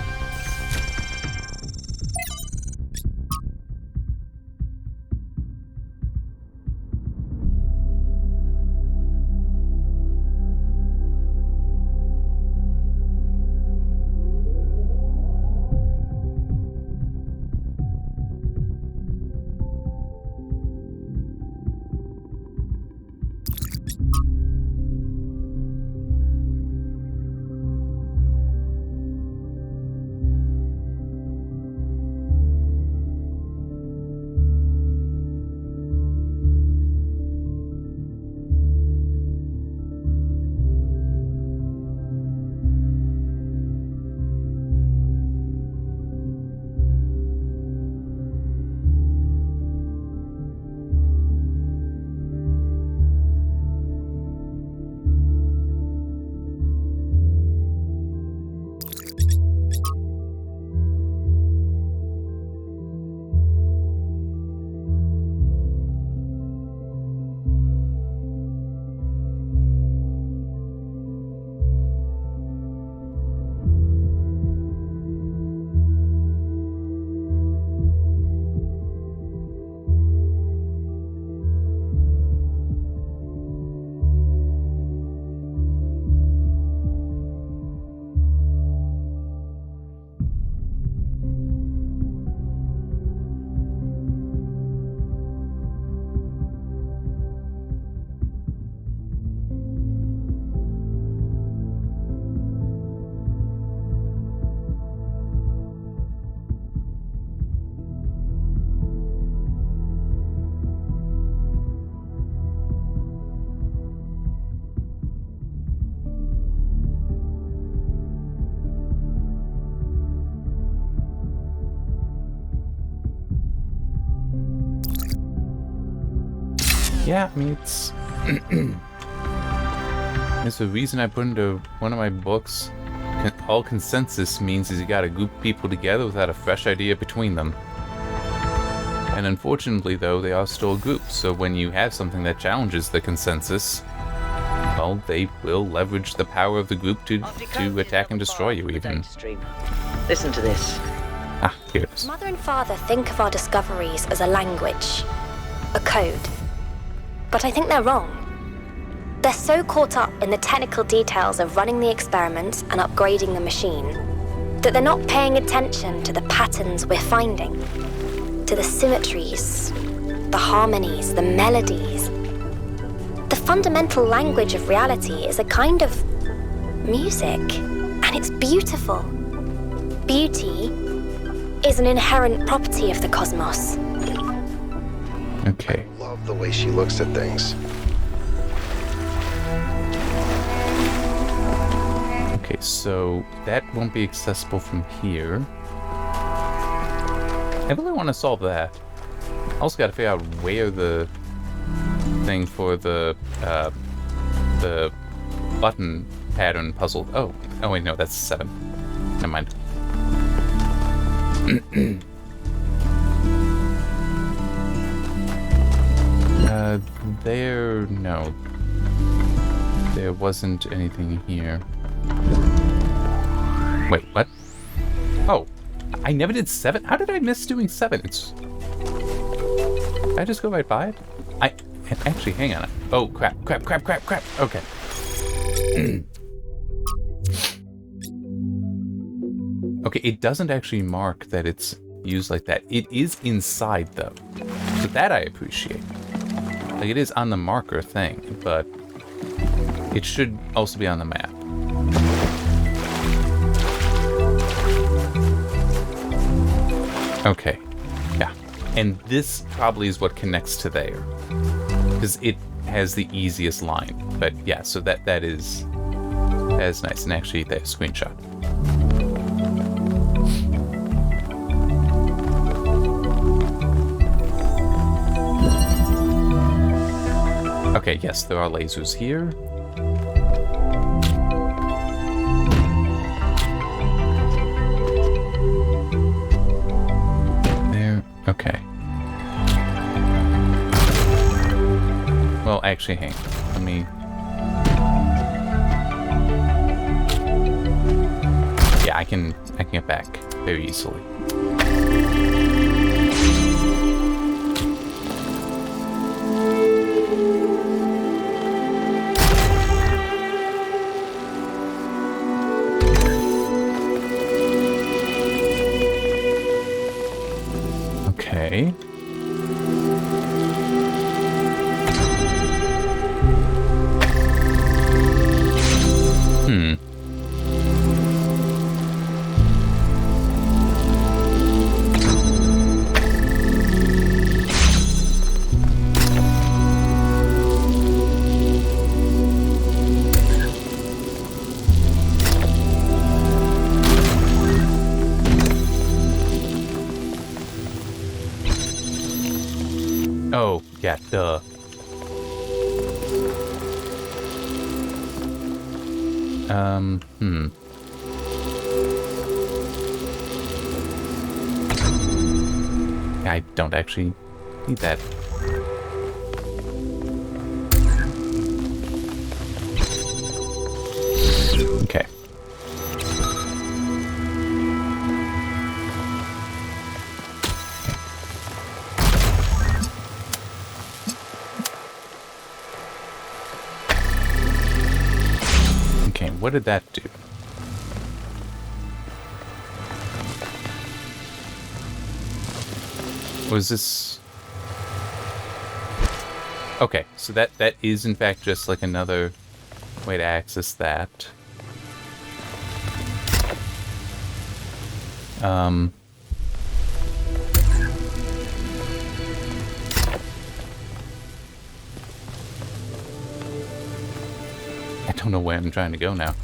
Yeah, I mean, it's... It's the reason I put into one of my books, all consensus means is you gotta group people together without a fresh idea between them. And unfortunately, though, they are still groups, so when you have something that challenges the consensus, well, they will leverage the power of the group to attack and destroy you, even. Listen to this. Ah, here it is. Mother and father think of our discoveries as a language, a code. But I think they're wrong. They're so caught up in the technical details of running the experiments and upgrading the machine that they're not paying attention to the patterns we're finding, to the symmetries, the harmonies, the melodies. The fundamental language of reality is a kind of music, and it's beautiful. Beauty is an inherent property of the cosmos. Okay. I love the way she looks at things. Okay, so that won't be accessible from here. I really want to solve that. I also got to figure out where the thing for the button pattern puzzle. Oh wait, no, that's 7. Never mind. No. There wasn't anything here. Wait, what? Oh, I never did 7? How did I miss doing 7? Did I just go right by it? Actually, hang on. Oh, crap. Okay. Okay, it doesn't actually mark that it's used like that. It is inside, though. So that I appreciate. Like, it is on the marker thing, but it should also be on the map. Okay, yeah. And this probably is what connects to there. Because it has the easiest line. But yeah, so that is nice. And actually, that screenshot. Okay, yes, there are lasers here. There, okay. Well, actually, hang on. Let me... Yeah, I can get back very easily. Okay. Oh, yeah, duh. I don't actually need that. Okay. Okay, what did that do? Was this... Okay, so that is in fact just like another way to access that. I don't know where I'm trying to go now.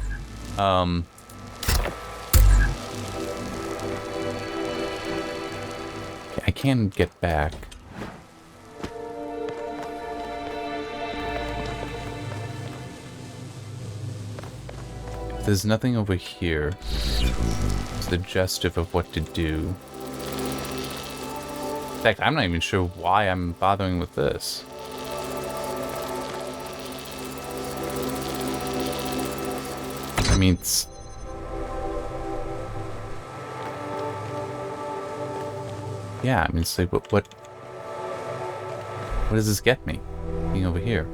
I can get back. There's nothing over here suggestive of what to do. In fact, I'm not even sure why I'm bothering with this. I mean, it's... Yeah, I mean, it's like, what does this get me, being over here?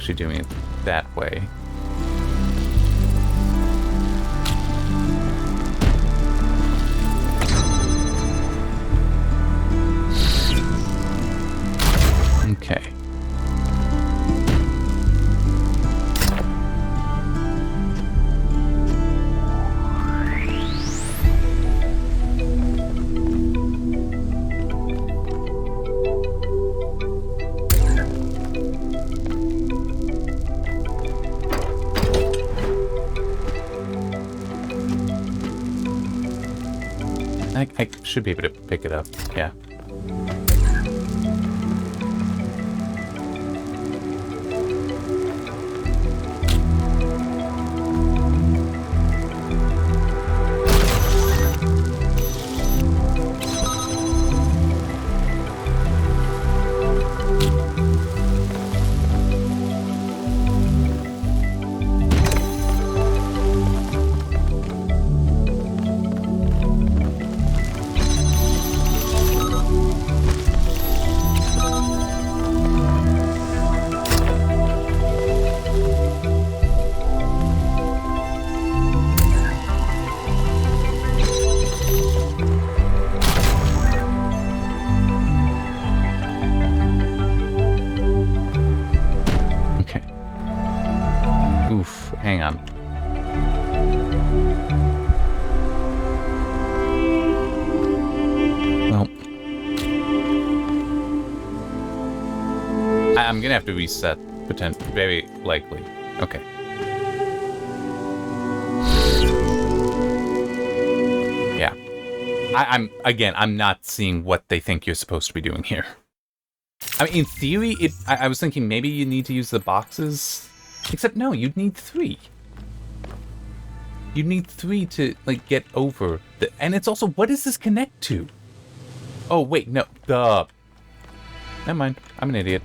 actually doing it that way. Okay. I should be able to pick it up. Yeah. Hang on. Well, I'm gonna have to reset, very likely. Okay. Yeah. I'm not seeing what they think you're supposed to be doing here. I mean, in theory, I was thinking maybe you need to use the boxes. Except no, you'd need 3. You'd need 3 to, like, get over the... And it's also, what does this connect to? Oh, wait, no. Duh. Never mind. I'm an idiot.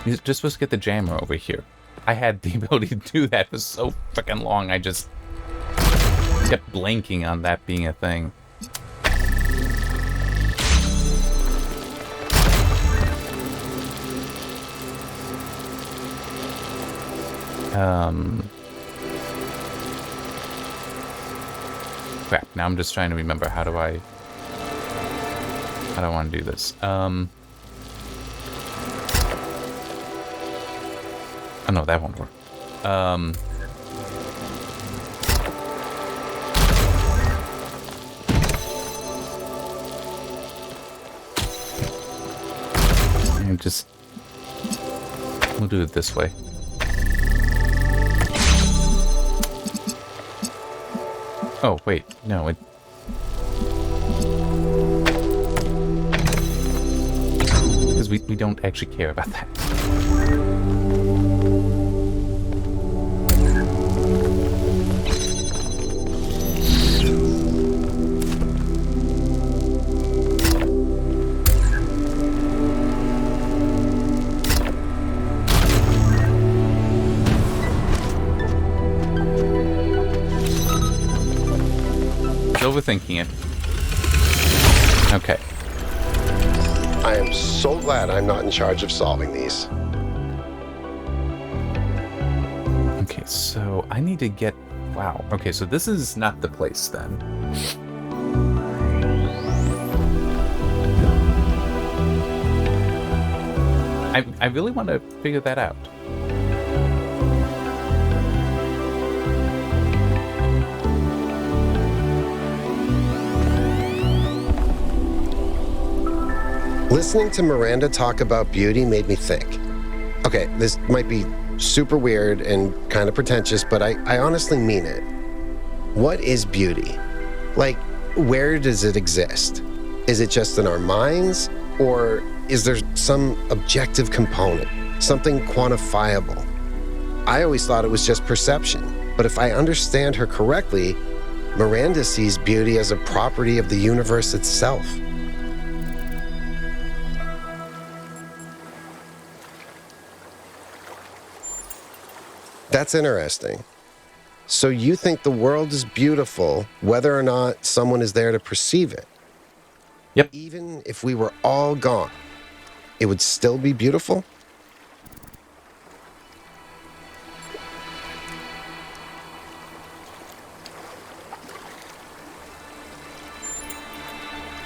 You're just supposed to get the jammer over here. I had the ability to do that for so freaking long, I just kept blanking on that being a thing. Crap, now I'm just trying to remember how do I want to do this. Oh no, that won't work. And just we'll do it this way. Oh, wait, no, it... Because we don't actually care about that. Overthinking it. Okay. I am so glad I'm not in charge of solving these. Okay, so I need to get... Wow. Okay, so this is not the place then. I really want to figure that out. Listening to Miranda talk about beauty made me think. Okay, this might be super weird and kind of pretentious, but I honestly mean it. What is beauty? Like, where does it exist? Is it just in our minds? Or is there some objective component, something quantifiable? I always thought it was just perception, but if I understand her correctly, Miranda sees beauty as a property of the universe itself. That's interesting. So you think the world is beautiful whether or not someone is there to perceive it? Yep. Even if we were all gone, it would still be beautiful?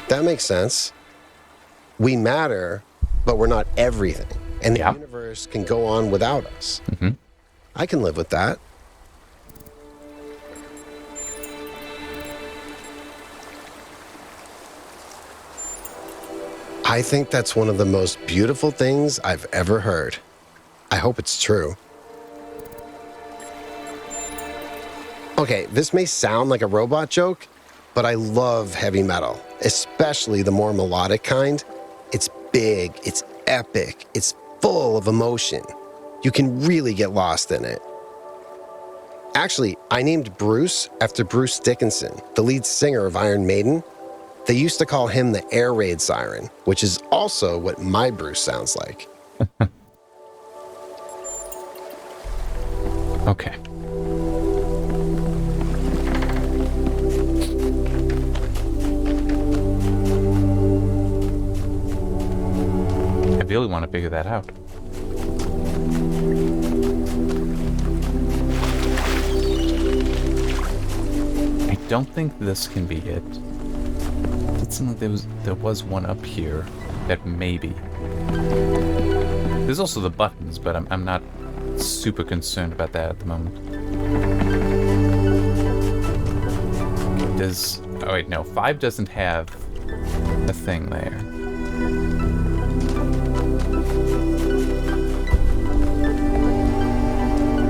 That makes sense. We matter, but we're not everything. And the universe can go on without us. Mm-hmm. I can live with that. I think that's one of the most beautiful things I've ever heard. I hope it's true. Okay, this may sound like a robot joke, but I love heavy metal, especially the more melodic kind. It's big, it's epic, it's full of emotion. You can really get lost in it. Actually, I named Bruce after Bruce Dickinson, the lead singer of Iron Maiden. They used to call him the air raid siren, which is also what my Bruce sounds like. Okay. I really want to figure that out. I don't think this can be it. It seemed like there was one up here that maybe. There's also the buttons, but I'm not super concerned about that at the moment. Okay, oh wait, no, 5 doesn't have a thing there.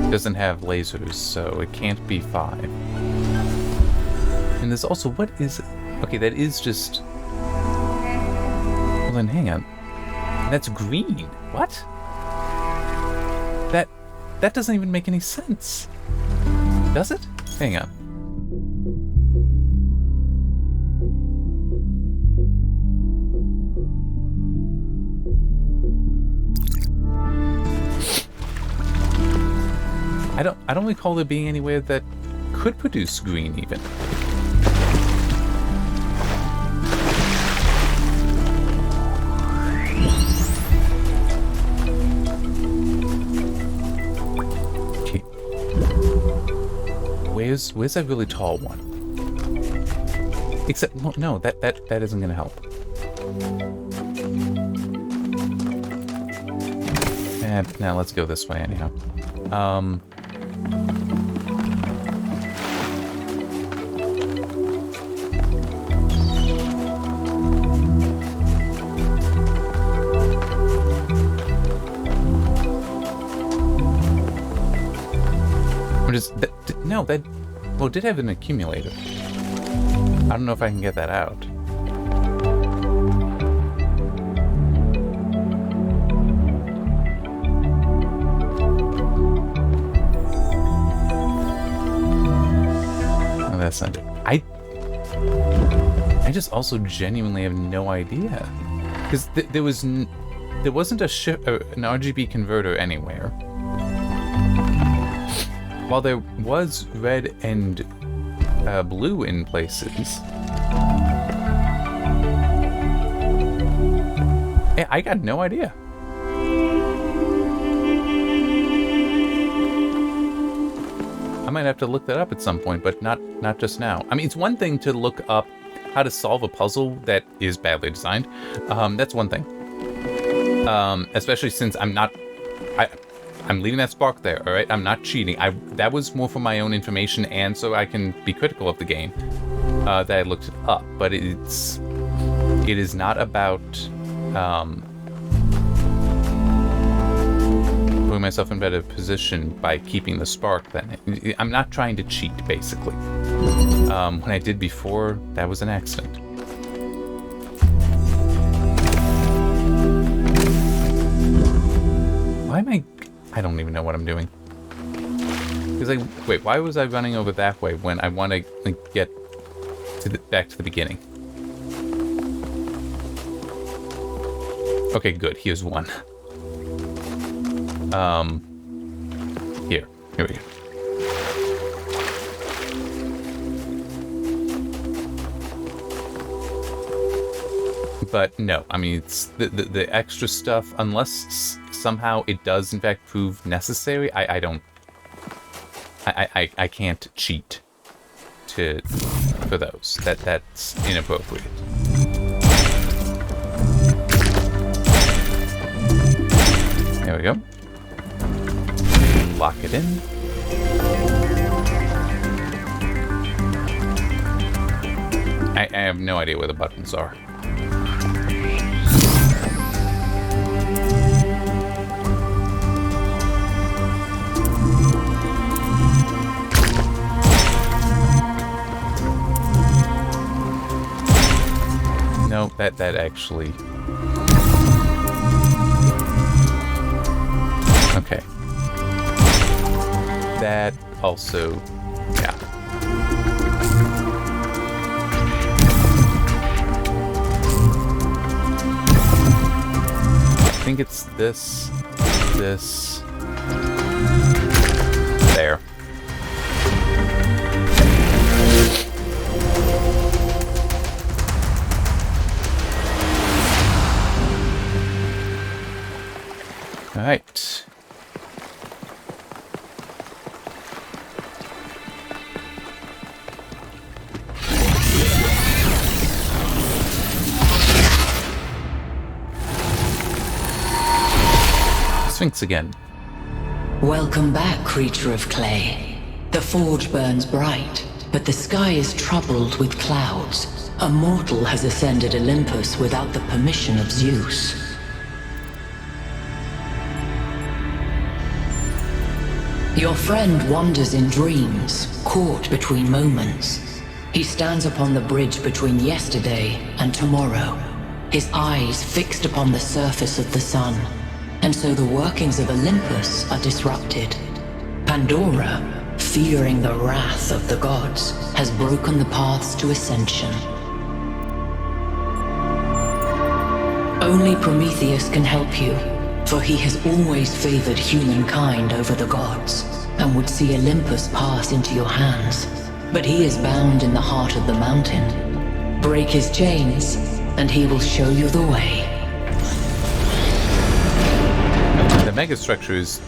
It doesn't have lasers, so it can't be 5. And there's also, what is it? Okay, that is just... Well then, hang on. That's green. What? That doesn't even make any sense. Does it? Hang on. I don't recall there being anywhere that could produce green even. Where's that really tall one? Except, well, no, that isn't gonna help. And now let's go this way anyhow. No, that... Well, it did have an accumulator. I don't know if I can get that out. No, that's not it. I just also genuinely have no idea. Because there wasn't an RGB converter anywhere. While there was red and blue in places, I got no idea. I might have to look that up at some point, but not just now. I mean, it's one thing to look up how to solve a puzzle that is badly designed. That's one thing. Especially since I'm leaving that spark there, all right? I'm not cheating. That was more for my own information and so I can be critical of the game that I looked it up. But it is not about putting myself in a better position by keeping the spark. Then I'm not trying to cheat, basically. When I did before, that was an accident. Why am I don't even know what I'm doing. Because wait, why was I running over that way when I want to get back to the beginning? Okay, good. Here's one. Here we go. But no, I mean, it's the extra stuff, unless somehow it does in fact prove necessary, I can't cheat for those. That's inappropriate. There we go. Lock it in. I have no idea where the buttons are. No, that actually... Okay. That also... Yeah. I think it's this... There. Alright. Sphinx again. Welcome back, creature of clay. The forge burns bright, but the sky is troubled with clouds. A mortal has ascended Olympus without the permission of Zeus. Your friend wanders in dreams, caught between moments. He stands upon the bridge between yesterday and tomorrow, his eyes fixed upon the surface of the sun, and so the workings of Olympus are disrupted. Pandora, fearing the wrath of the gods, has broken the paths to ascension. Only Prometheus can help you, for he has always favored humankind over the gods, and would see Olympus pass into your hands. But he is bound in the heart of the mountain. Break his chains, and he will show you the way. The megastructure is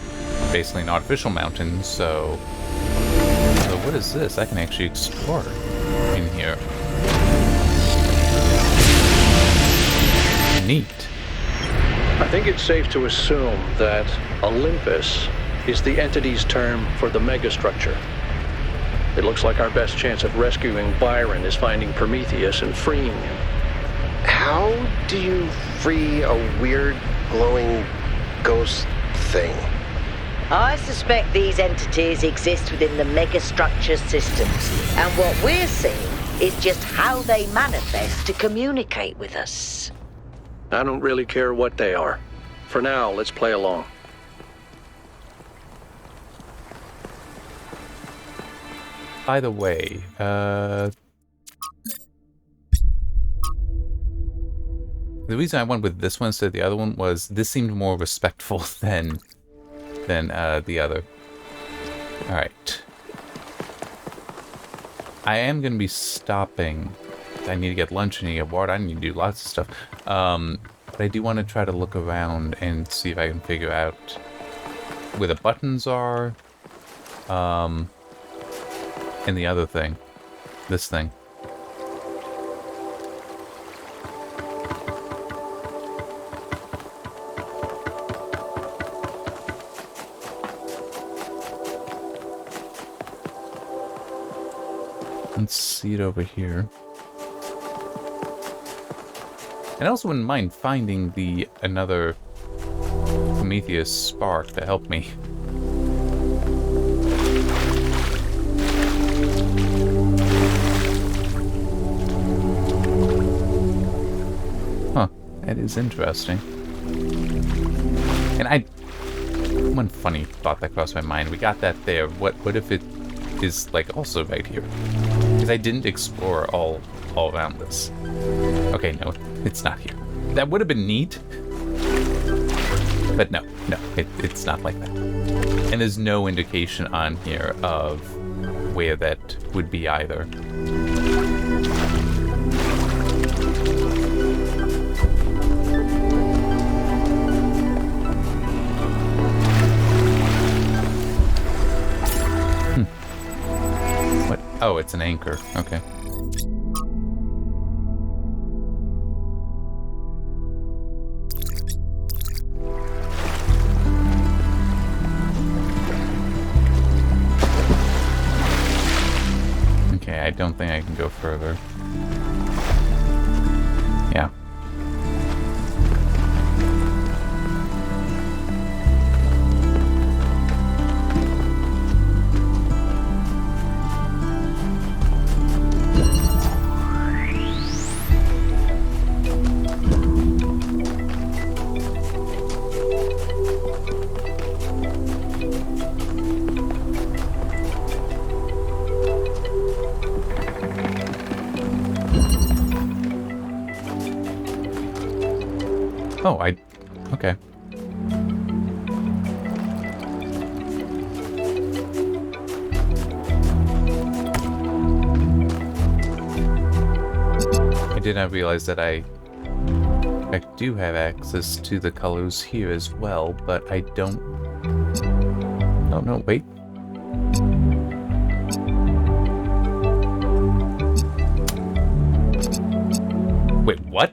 basically an artificial mountain, so what is this? I can actually explore in here. Neat. I think it's safe to assume that Olympus is the entity's term for the megastructure. It looks like our best chance of rescuing Byron is finding Prometheus and freeing him. How do you free a weird, glowing ghost thing? I suspect these entities exist within the megastructure systems, and what we're seeing is just how they manifest to communicate with us. I don't really care what they are. For now, let's play along. By the way, the reason I went with this one instead of the other one was this seemed more respectful than the other. Alright. I am going to be stopping. I need to get lunch, I need to get water, I need to do lots of stuff. But I do want to try to look around and see if I can figure out where the buttons are. And the other thing. This thing. Let's see it over here. And I also wouldn't mind finding another Prometheus spark to help me. Huh, that is interesting. And one funny thought that crossed my mind. We got that there. What if it is like also right here? Because I didn't explore all around this. Okay, no, it's not here. That would have been neat. But no, it's not like that. And there's no indication on here of where that would be either. Oh, it's an anchor. Okay. Okay, I don't think I can go further. Yeah. Oh, okay. I did not realize that I do have access to the colors here as well, but I don't... Oh, no, wait. Wait, what?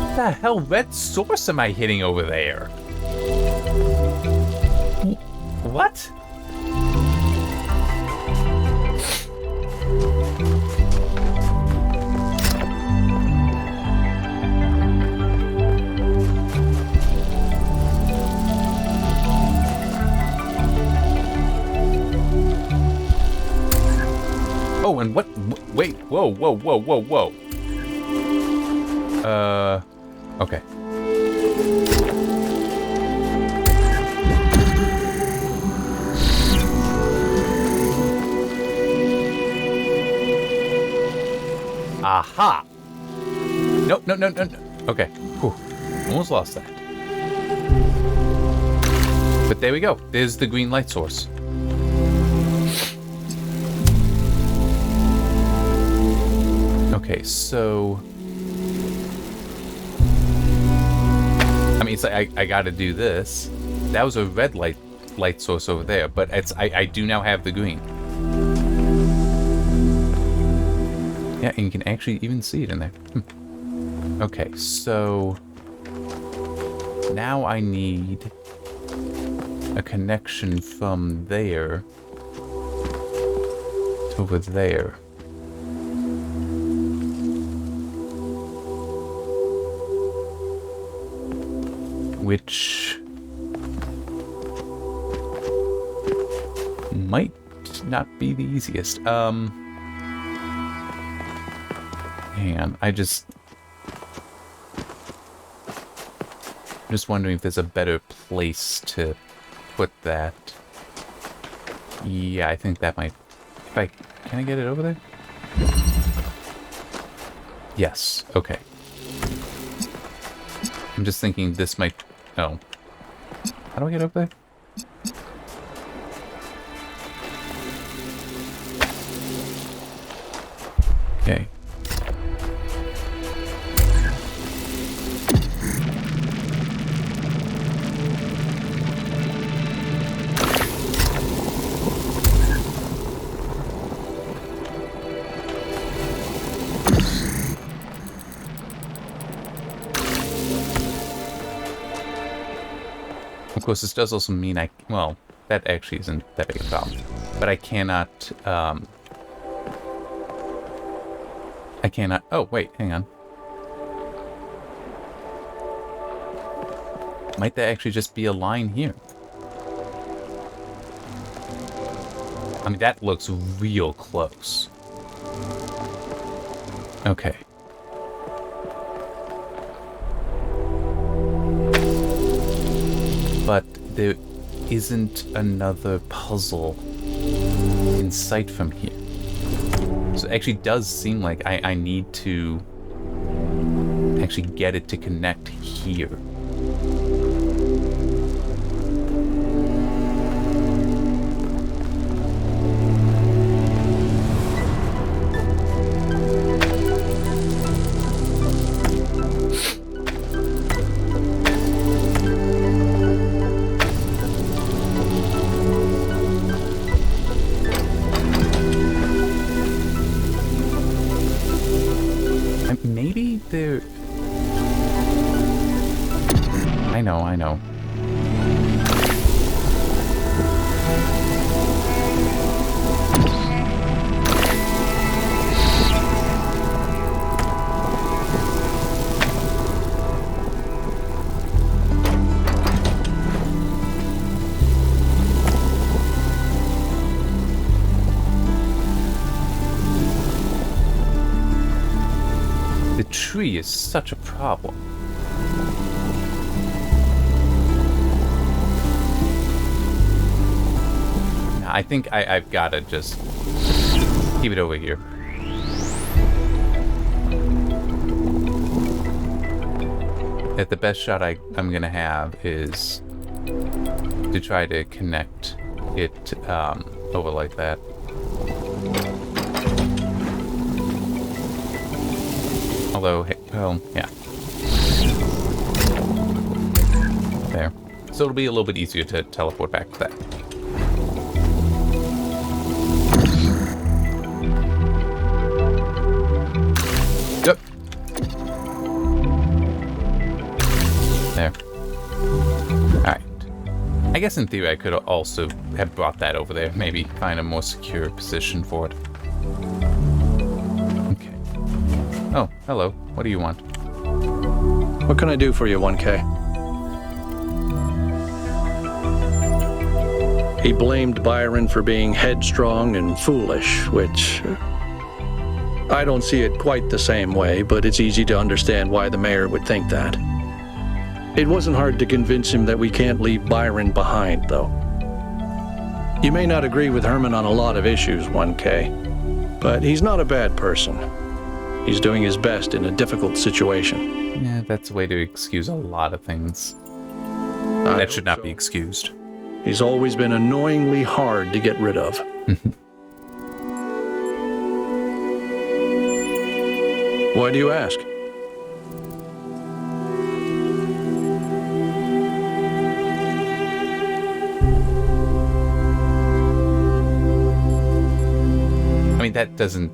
What the hell red source am I hitting over there? What? Oh, and what? Wait, whoa. Okay. Aha! No. Okay. Whew. Almost lost that. But there we go. There's the green light source. Okay, so... I mean, it's like I gotta do this. That was a red light source over there, but it's I do now have the green. Yeah, and you can actually even see it in there. Okay, so... Now I need a connection from there to over there. Which might not be the easiest. Hang on, I'm just wondering if there's a better place to put that. Yeah, I think that might... Can I get it over there? Yes, okay. I'm just thinking this might... Oh. How do I get up there? Okay. Of course, this does also mean well, that actually isn't that big a problem. But I cannot, oh, wait, hang on. Might that actually just be a line here? I mean, that looks real close. Okay. But there isn't another puzzle in sight from here. So it actually does seem like I need to actually get it to connect here. I know. The tree is such a problem. I think I've got to just keep it over here. That the best shot I'm going to have is to try to connect it over like that. Although, well, yeah. There. So it'll be a little bit easier to teleport back to that. Yep. There. Alright. I guess in theory I could also have brought that over there. Maybe find a more secure position for it. Okay. Oh, hello. What do you want? What can I do for you, 1K? He blamed Byron for being headstrong and foolish, which I don't see it quite the same way, but it's easy to understand why the mayor would think that. It wasn't hard to convince him that we can't leave Byron behind, though. You may not agree with Herman on a lot of issues, 1K, but he's not a bad person. He's doing his best in a difficult situation. Yeah, that's a way to excuse a lot of things. That should not be excused. He's always been annoyingly hard to get rid of. Why do you ask? I mean, that doesn't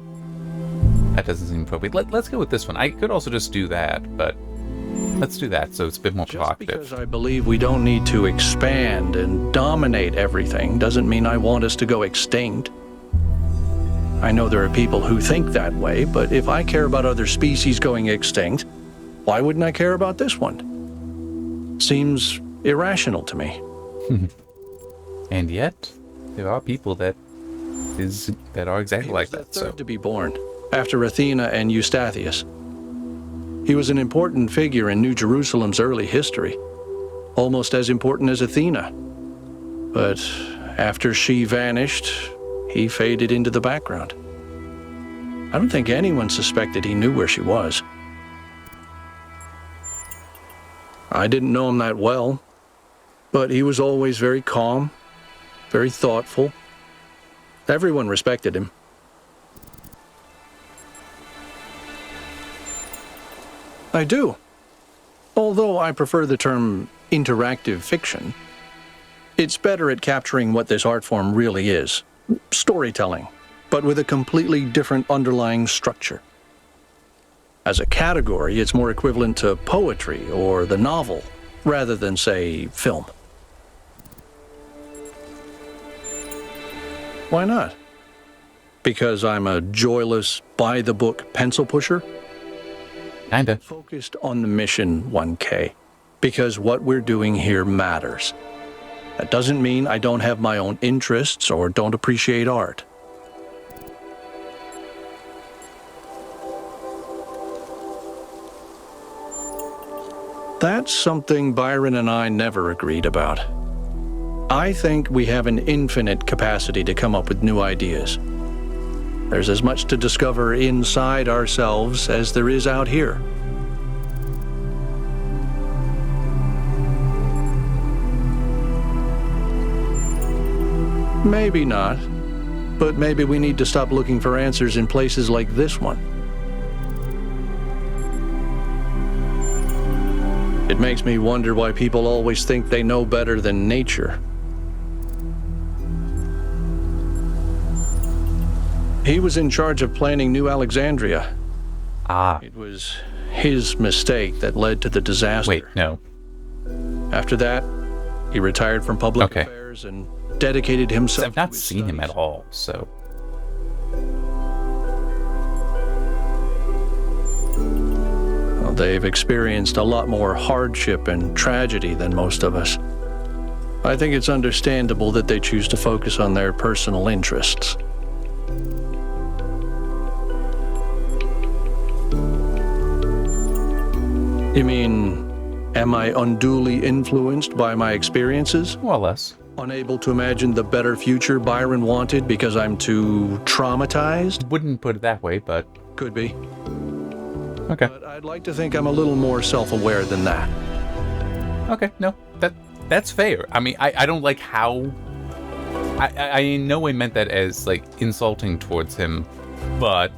seem appropriate. Let's go with this one. I could also just do that, but let's do that so it's a bit more provocative. Just because I believe we don't need to expand and dominate everything doesn't mean I want us to go extinct. I know there are people who think that way, but if I care about other species going extinct, why wouldn't I care about this one? Seems irrational to me. And yet, there are people that are exactly like that. He was the third to be born, after Athena and Eustathius. He was an important figure in New Jerusalem's early history, almost as important as Athena. But after she vanished, he faded into the background. I don't think anyone suspected he knew where she was. I didn't know him that well, but he was always very calm, very thoughtful. Everyone respected him. I do. Although I prefer the term interactive fiction. It's better at capturing what this art form really is. Storytelling, but with a completely different underlying structure. As a category, it's more equivalent to poetry or the novel, rather than, say, film. Why not? Because I'm a joyless, by-the-book pencil pusher? Kinda. Focused on the mission, 1K. Because what we're doing here matters. That doesn't mean I don't have my own interests or don't appreciate art. That's something Byron and I never agreed about. I think we have an infinite capacity to come up with new ideas. There's as much to discover inside ourselves as there is out here. Maybe not, but maybe we need to stop looking for answers in places like this one. It makes me wonder why people always think they know better than nature. He was in charge of planning New Alexandria. Ah. It was his mistake that led to the disaster. Wait, no. After that, he retired from public affairs and dedicated himself. I've not seen him at all, so. Well, they've experienced a lot more hardship and tragedy than most of us. I think it's understandable that they choose to focus on their personal interests. You mean, am I unduly influenced by my experiences? More or less. Unable to imagine the better future Byron wanted because I'm too traumatized? Wouldn't put it that way, but... Could be. Okay. But I'd like to think I'm a little more self-aware than that. Okay, no, that's fair. I mean, I don't like how... I in no way meant that as, like, insulting towards him, but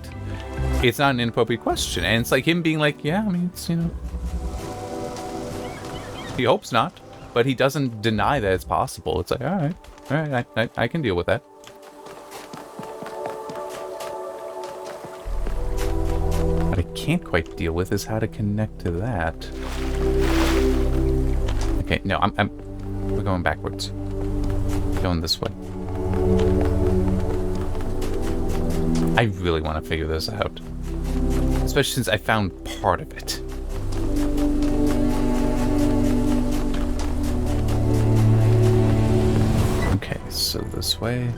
it's not an inappropriate question. And it's like him being like, yeah, I mean, it's, you know... He hopes not, but he doesn't deny that it's possible. It's like, all right, I can deal with that. What I can't quite deal with is how to connect to that. Okay, no, we're going backwards. Going this way. I really want to figure this out, especially since I found part of it. So this way.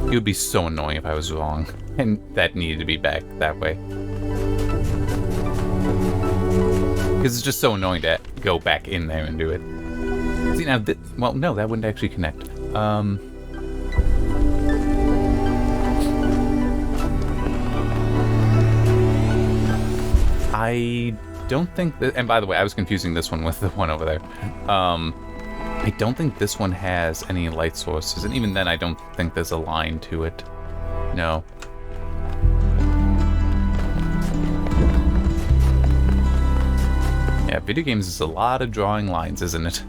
It would be so annoying if I was wrong, and that needed to be back that way. Because it's just so annoying to go back in there and do it. See, now, well, no, that wouldn't actually connect. I don't think that, and by the way, I was confusing this one with the one over there. I don't think this one has any light sources, and even then I don't think there's a line to it. No. Yeah, video games is a lot of drawing lines, isn't it?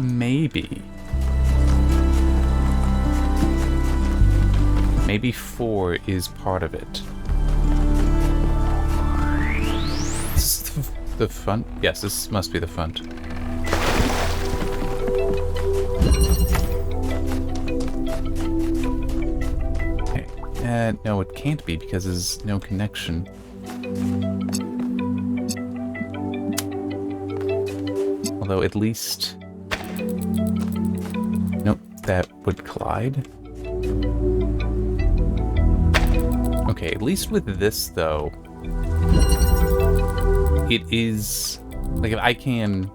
Maybe. Maybe 4 is part of it. The front? Yes, this must be the front. Okay. No, it can't be because there's no connection. Although at least... Nope, that would collide. Okay, at least with this, though... It is like if I can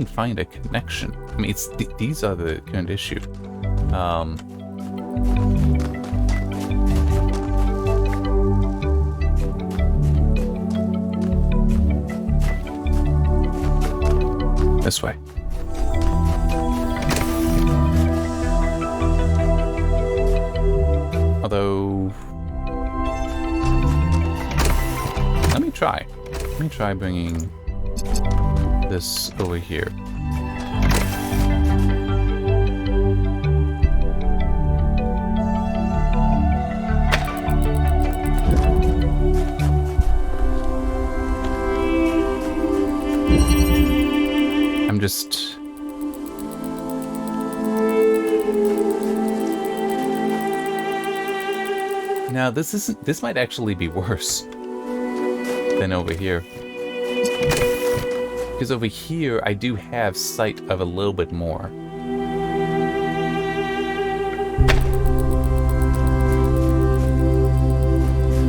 find a connection. I mean, it's these are the current issue. This way. Although, let me try. Let me try bringing this over here. I'm just... Now, this might actually be worse than over here. Because over here, I do have sight of a little bit more.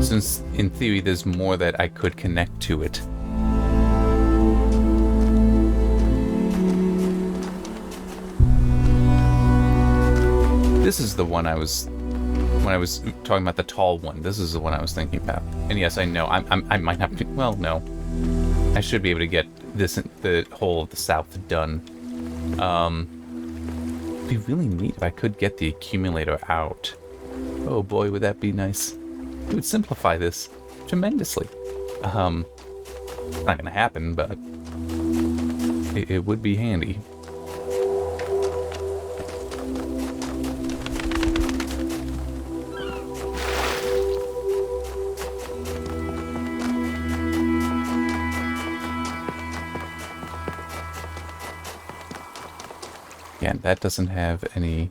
Since, in theory, there's more that I could connect to it. This is the one I was... When I was talking about the tall one, this is the one I was thinking about. And yes, I know, I might not be... Well, no. I should be able to get this, the whole of the south done. It'd be really neat if I could get the accumulator out. Oh boy, would that be nice. It would simplify this tremendously. It's not gonna happen, but it would be handy. Again, that doesn't have any...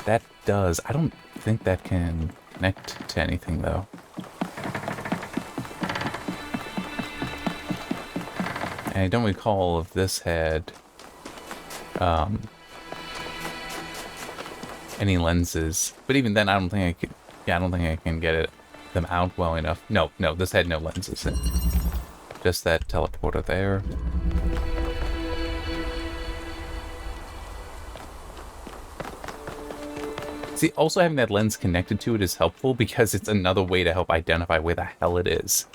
That does. I don't think that can connect to anything, though. And I don't recall if this had any lenses. But even then, I don't think I could... Yeah, I don't think I can get them out well enough. No, this had no lenses in. Just that teleporter there. See, also having that lens connected to it is helpful because it's another way to help identify where the hell it is.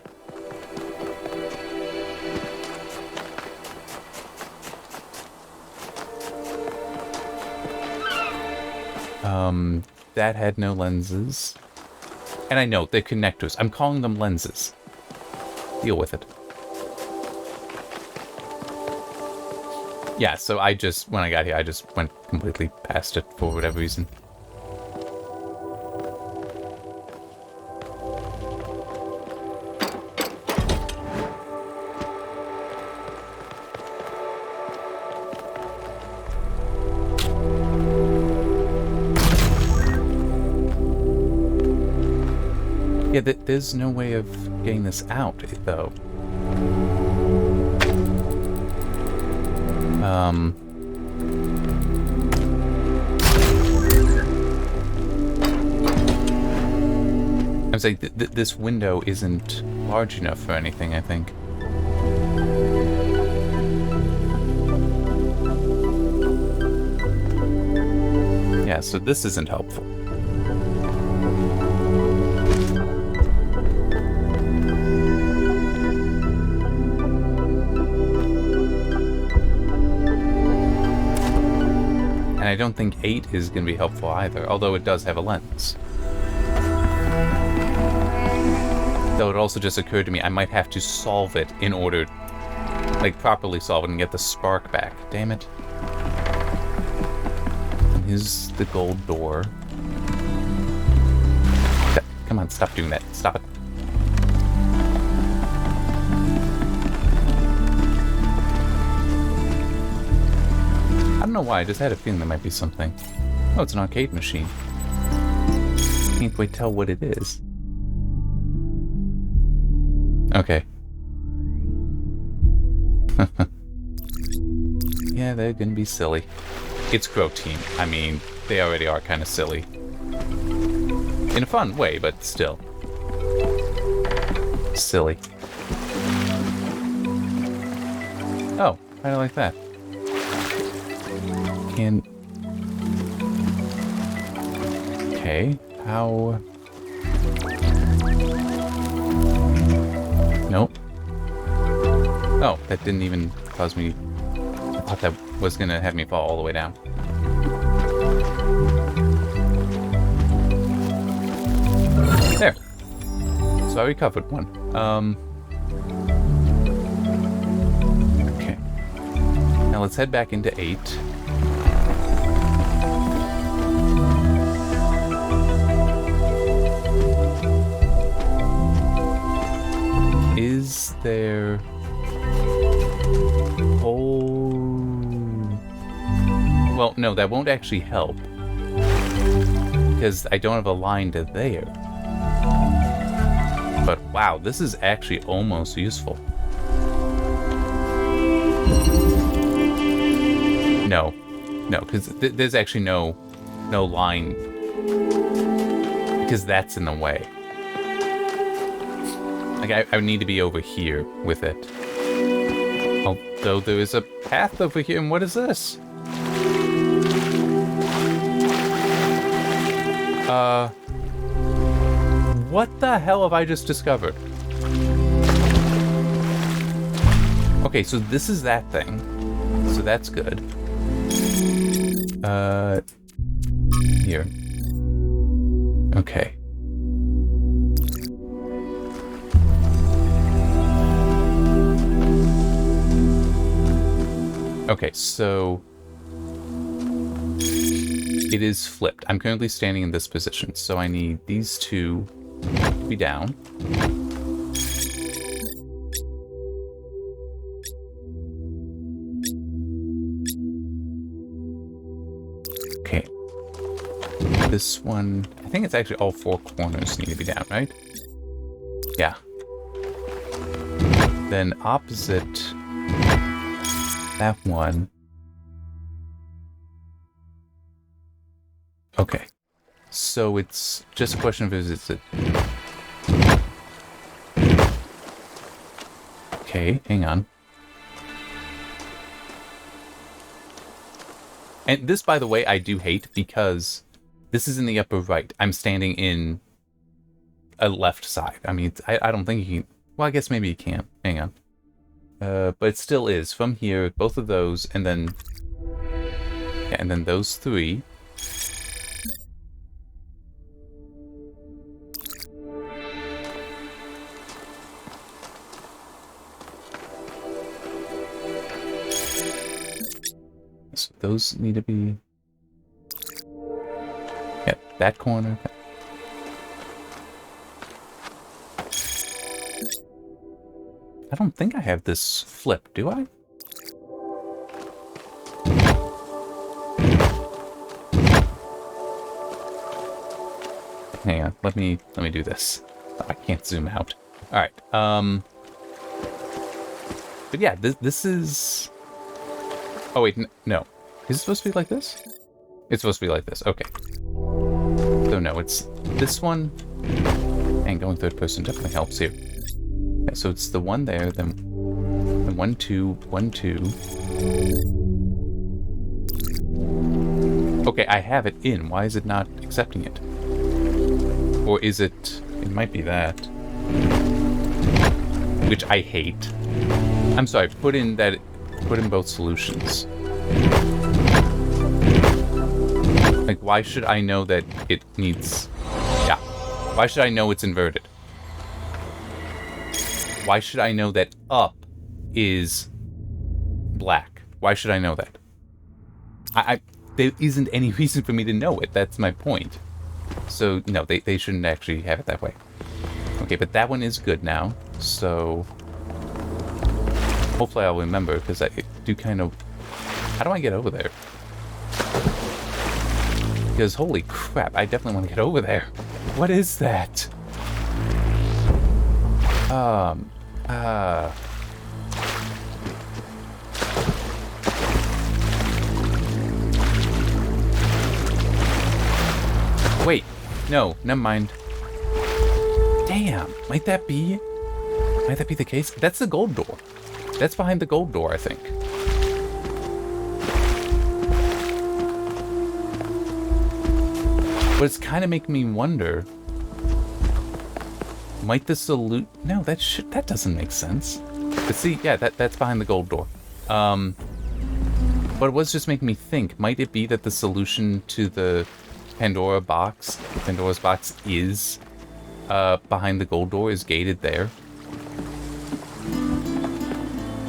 That had no lenses. And I know, they're connectors. I'm calling them lenses. Deal with it. Yeah, so when I got here, I just went completely past it for whatever reason. Yeah, there's no way of getting this out, though. I'm saying this window isn't large enough for anything, I think. Yeah, so this isn't helpful. And I don't think 8 is going to be helpful either, although it does have a lens. Though it also just occurred to me I might have to solve it in order, like, properly solve it and get the spark back. Damn it. And here's the gold door. Come on, stop doing that. Stop it. I don't know why, I just had a feeling there might be something. Oh, it's an arcade machine. Can't quite tell what it is. Okay. Yeah, they're gonna be silly. It's Crow Team. I mean, they already are kind of silly. In a fun way, but still. Silly. Oh, I like that. Okay, how... Nope. Oh, that didn't even cause me... I thought that was gonna have me fall all the way down. There. So I recovered one. Okay. Now let's head back into 8. Is there... Oh... Well, no, that won't actually help. Because I don't have a line to there. But wow, this is actually almost useful. No. No, because there's actually no line. Because that's in the way. Like, I would need to be over here with it. Although there is a path over here, and what is this? What the hell have I just discovered? Okay, so this is that thing. So that's good. Here. Okay. Okay, so it is flipped. I'm currently standing in this position, so I need these two to be down. This one, I think it's actually all 4 corners need to be down, right? Yeah. Then opposite that one. Okay. So it's just a question of is it... Okay, hang on. And this, by the way, I do hate because this is in the upper right. I'm standing in a left side. I mean, I don't think you can... Well, I guess maybe you can. Hang on. But it still is. From here, both of those, and then... Yeah, and then those 3. So those need to be... Yeah, that corner. I don't think I have this flipped, do I? Hang on, let me do this. Oh, I can't zoom out. All right. But yeah, this is... Oh wait, no. Is it supposed to be like this? It's supposed to be like this. Okay. So no, it's this one. And going third person definitely helps here. Yeah, so it's the one there, then 1, 2, 1, 2. Okay, I have it in. Why is it not accepting it? Or is it... It might be that. Which I hate. I'm sorry, put in both solutions. Like, why should I know that it needs... Yeah. Why should I know it's inverted? Why should I know that up is black? Why should I know that? There isn't any reason for me to know it. That's my point. So, no, they shouldn't actually have it that way. Okay, but that one is good now. So, hopefully I'll remember, because I do kind of... How do I get over there? Because, holy crap, I definitely want to get over there. What is that? Wait, no, never mind. Damn, might that be the case? That's the gold door. That's behind the gold door, I think. But it's kind of making me wonder. Might the salute? No, that doesn't make sense. But see, yeah, that's behind the gold door. But it was just making me think. Might it be that the solution to the Pandora's box is behind the gold door, is gated there?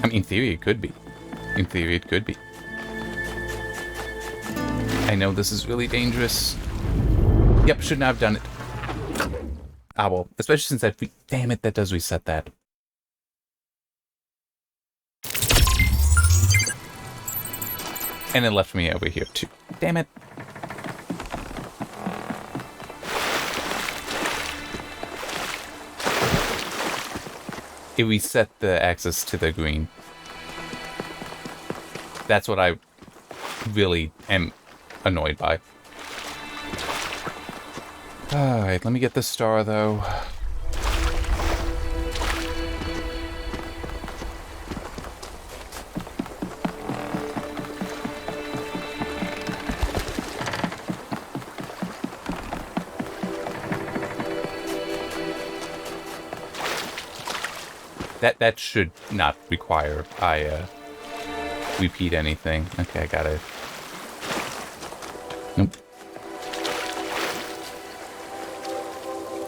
I mean, in theory, it could be. In theory, it could be. I know this is really dangerous. Yep, should not have done it. Ah, well, especially since that... Damn it, that does reset that. And it left me over here, too. Damn it. It reset the access to the green. That's what I really am annoyed by. Alright, let me get the star, though. That should not require I repeat anything. Okay, I got it. Nope.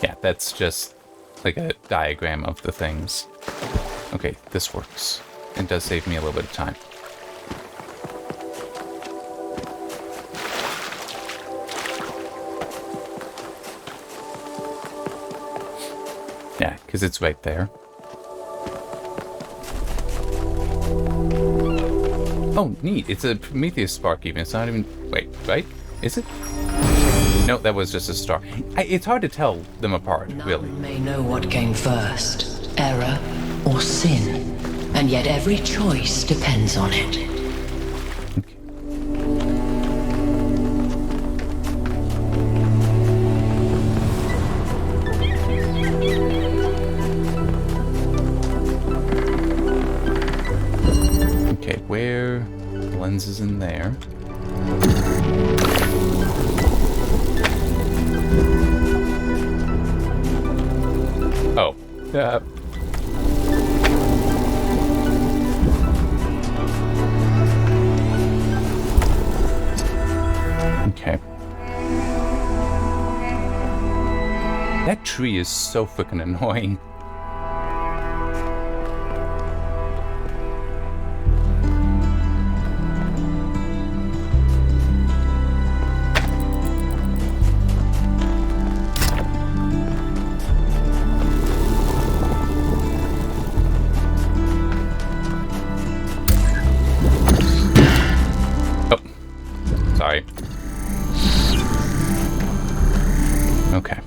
Yeah, that's just like a diagram of the things. Okay, this works. It does save me a little bit of time. Yeah, because it's right there. Oh, neat. It's a Prometheus spark even. It's not even... Wait, right? Is it? No, that was just a star. It's hard to tell them apart, really. None may know what came first, error or sin, and yet every choice depends on it. Okay, where? The lens is in there. Oh. Okay. That tree is so freaking annoying. Sorry. Okay.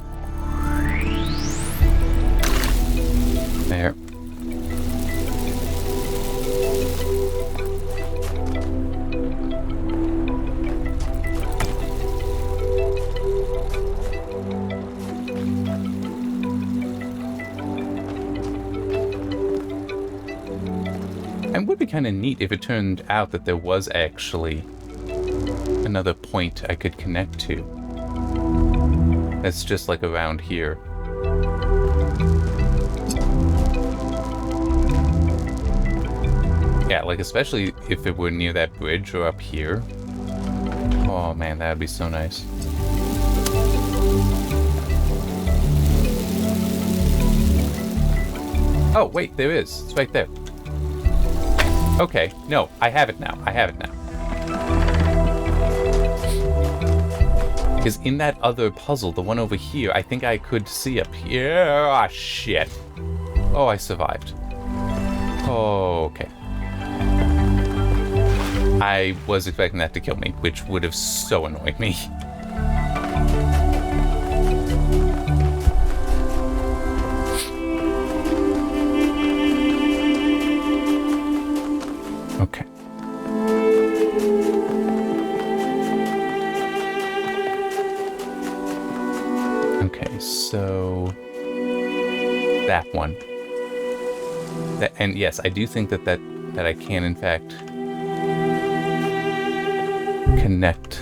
There. It would be kind of neat if it turned out that there was actually another point I could connect to. That's just like around here. Yeah, like especially if it were near that bridge or up here. Oh man, that would be so nice. Oh wait, there is. It's right there. Okay, no, I have it now. I have it now. Because in that other puzzle, the one over here, I think I could see up here. Ah, shit. Oh, I survived. Oh, okay. I was expecting that to kill me, which would have so annoyed me. Okay. Okay, so that one. That, and yes, I do think that I can in fact connect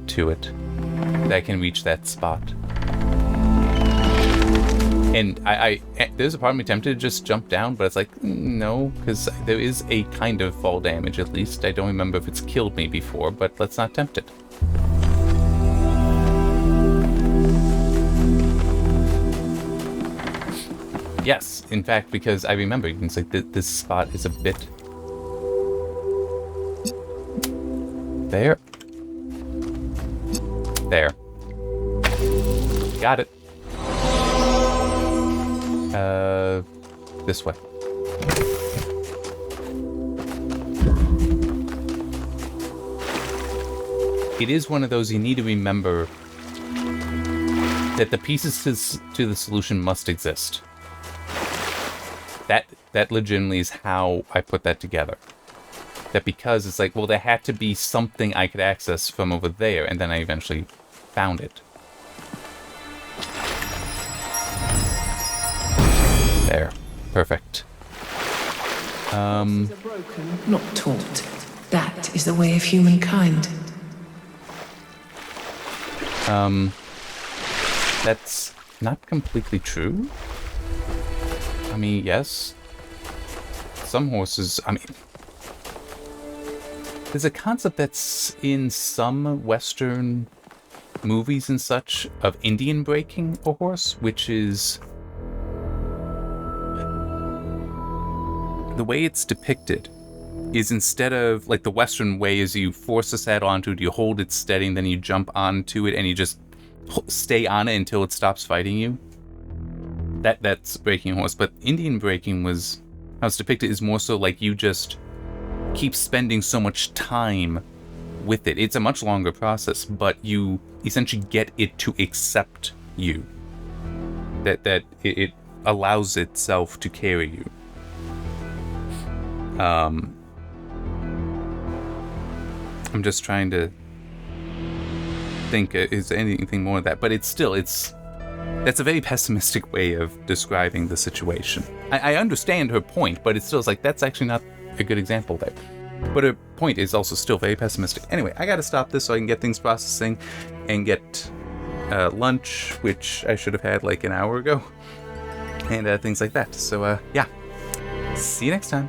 to it. That I can reach that spot. And there's a part of me tempted to just jump down, but it's like, no, because there is a kind of fall damage at least. I don't remember if it's killed me before, but let's not tempt it. Yes, in fact, because I remember, it's like this spot is a bit... There. There. Got it. This way. It is one of those you need to remember that the pieces to the solution must exist. That legitimately is how I put that together. That because it's like, well, there had to be something I could access from over there, and then I eventually found it. There. Perfect. Are broken, not taught. That is the way of humankind. That's not completely true. I mean, yes. Some horses, I mean... There's a concept that's in some Western movies and such of Indian breaking a horse, which is... The way it's depicted is instead of, like, the Western way is you force the saddle onto it, you hold it steady, and then you jump onto it, and you just stay on it until it stops fighting you. That's breaking a horse. But Indian breaking was... How it's depicted is more so like you just keep spending so much time with it. It's a much longer process, but you essentially get it to accept you. That it allows itself to carry you. I'm just trying to think, is anything more of that? But that's a very pessimistic way of describing the situation. I understand her point, but it's still like, that's actually not a good example there. But her point is also still very pessimistic. Anyway, I gotta stop this so I can get things processing and get lunch, which I should have had like an hour ago, and things like that. So, yeah. See you next time.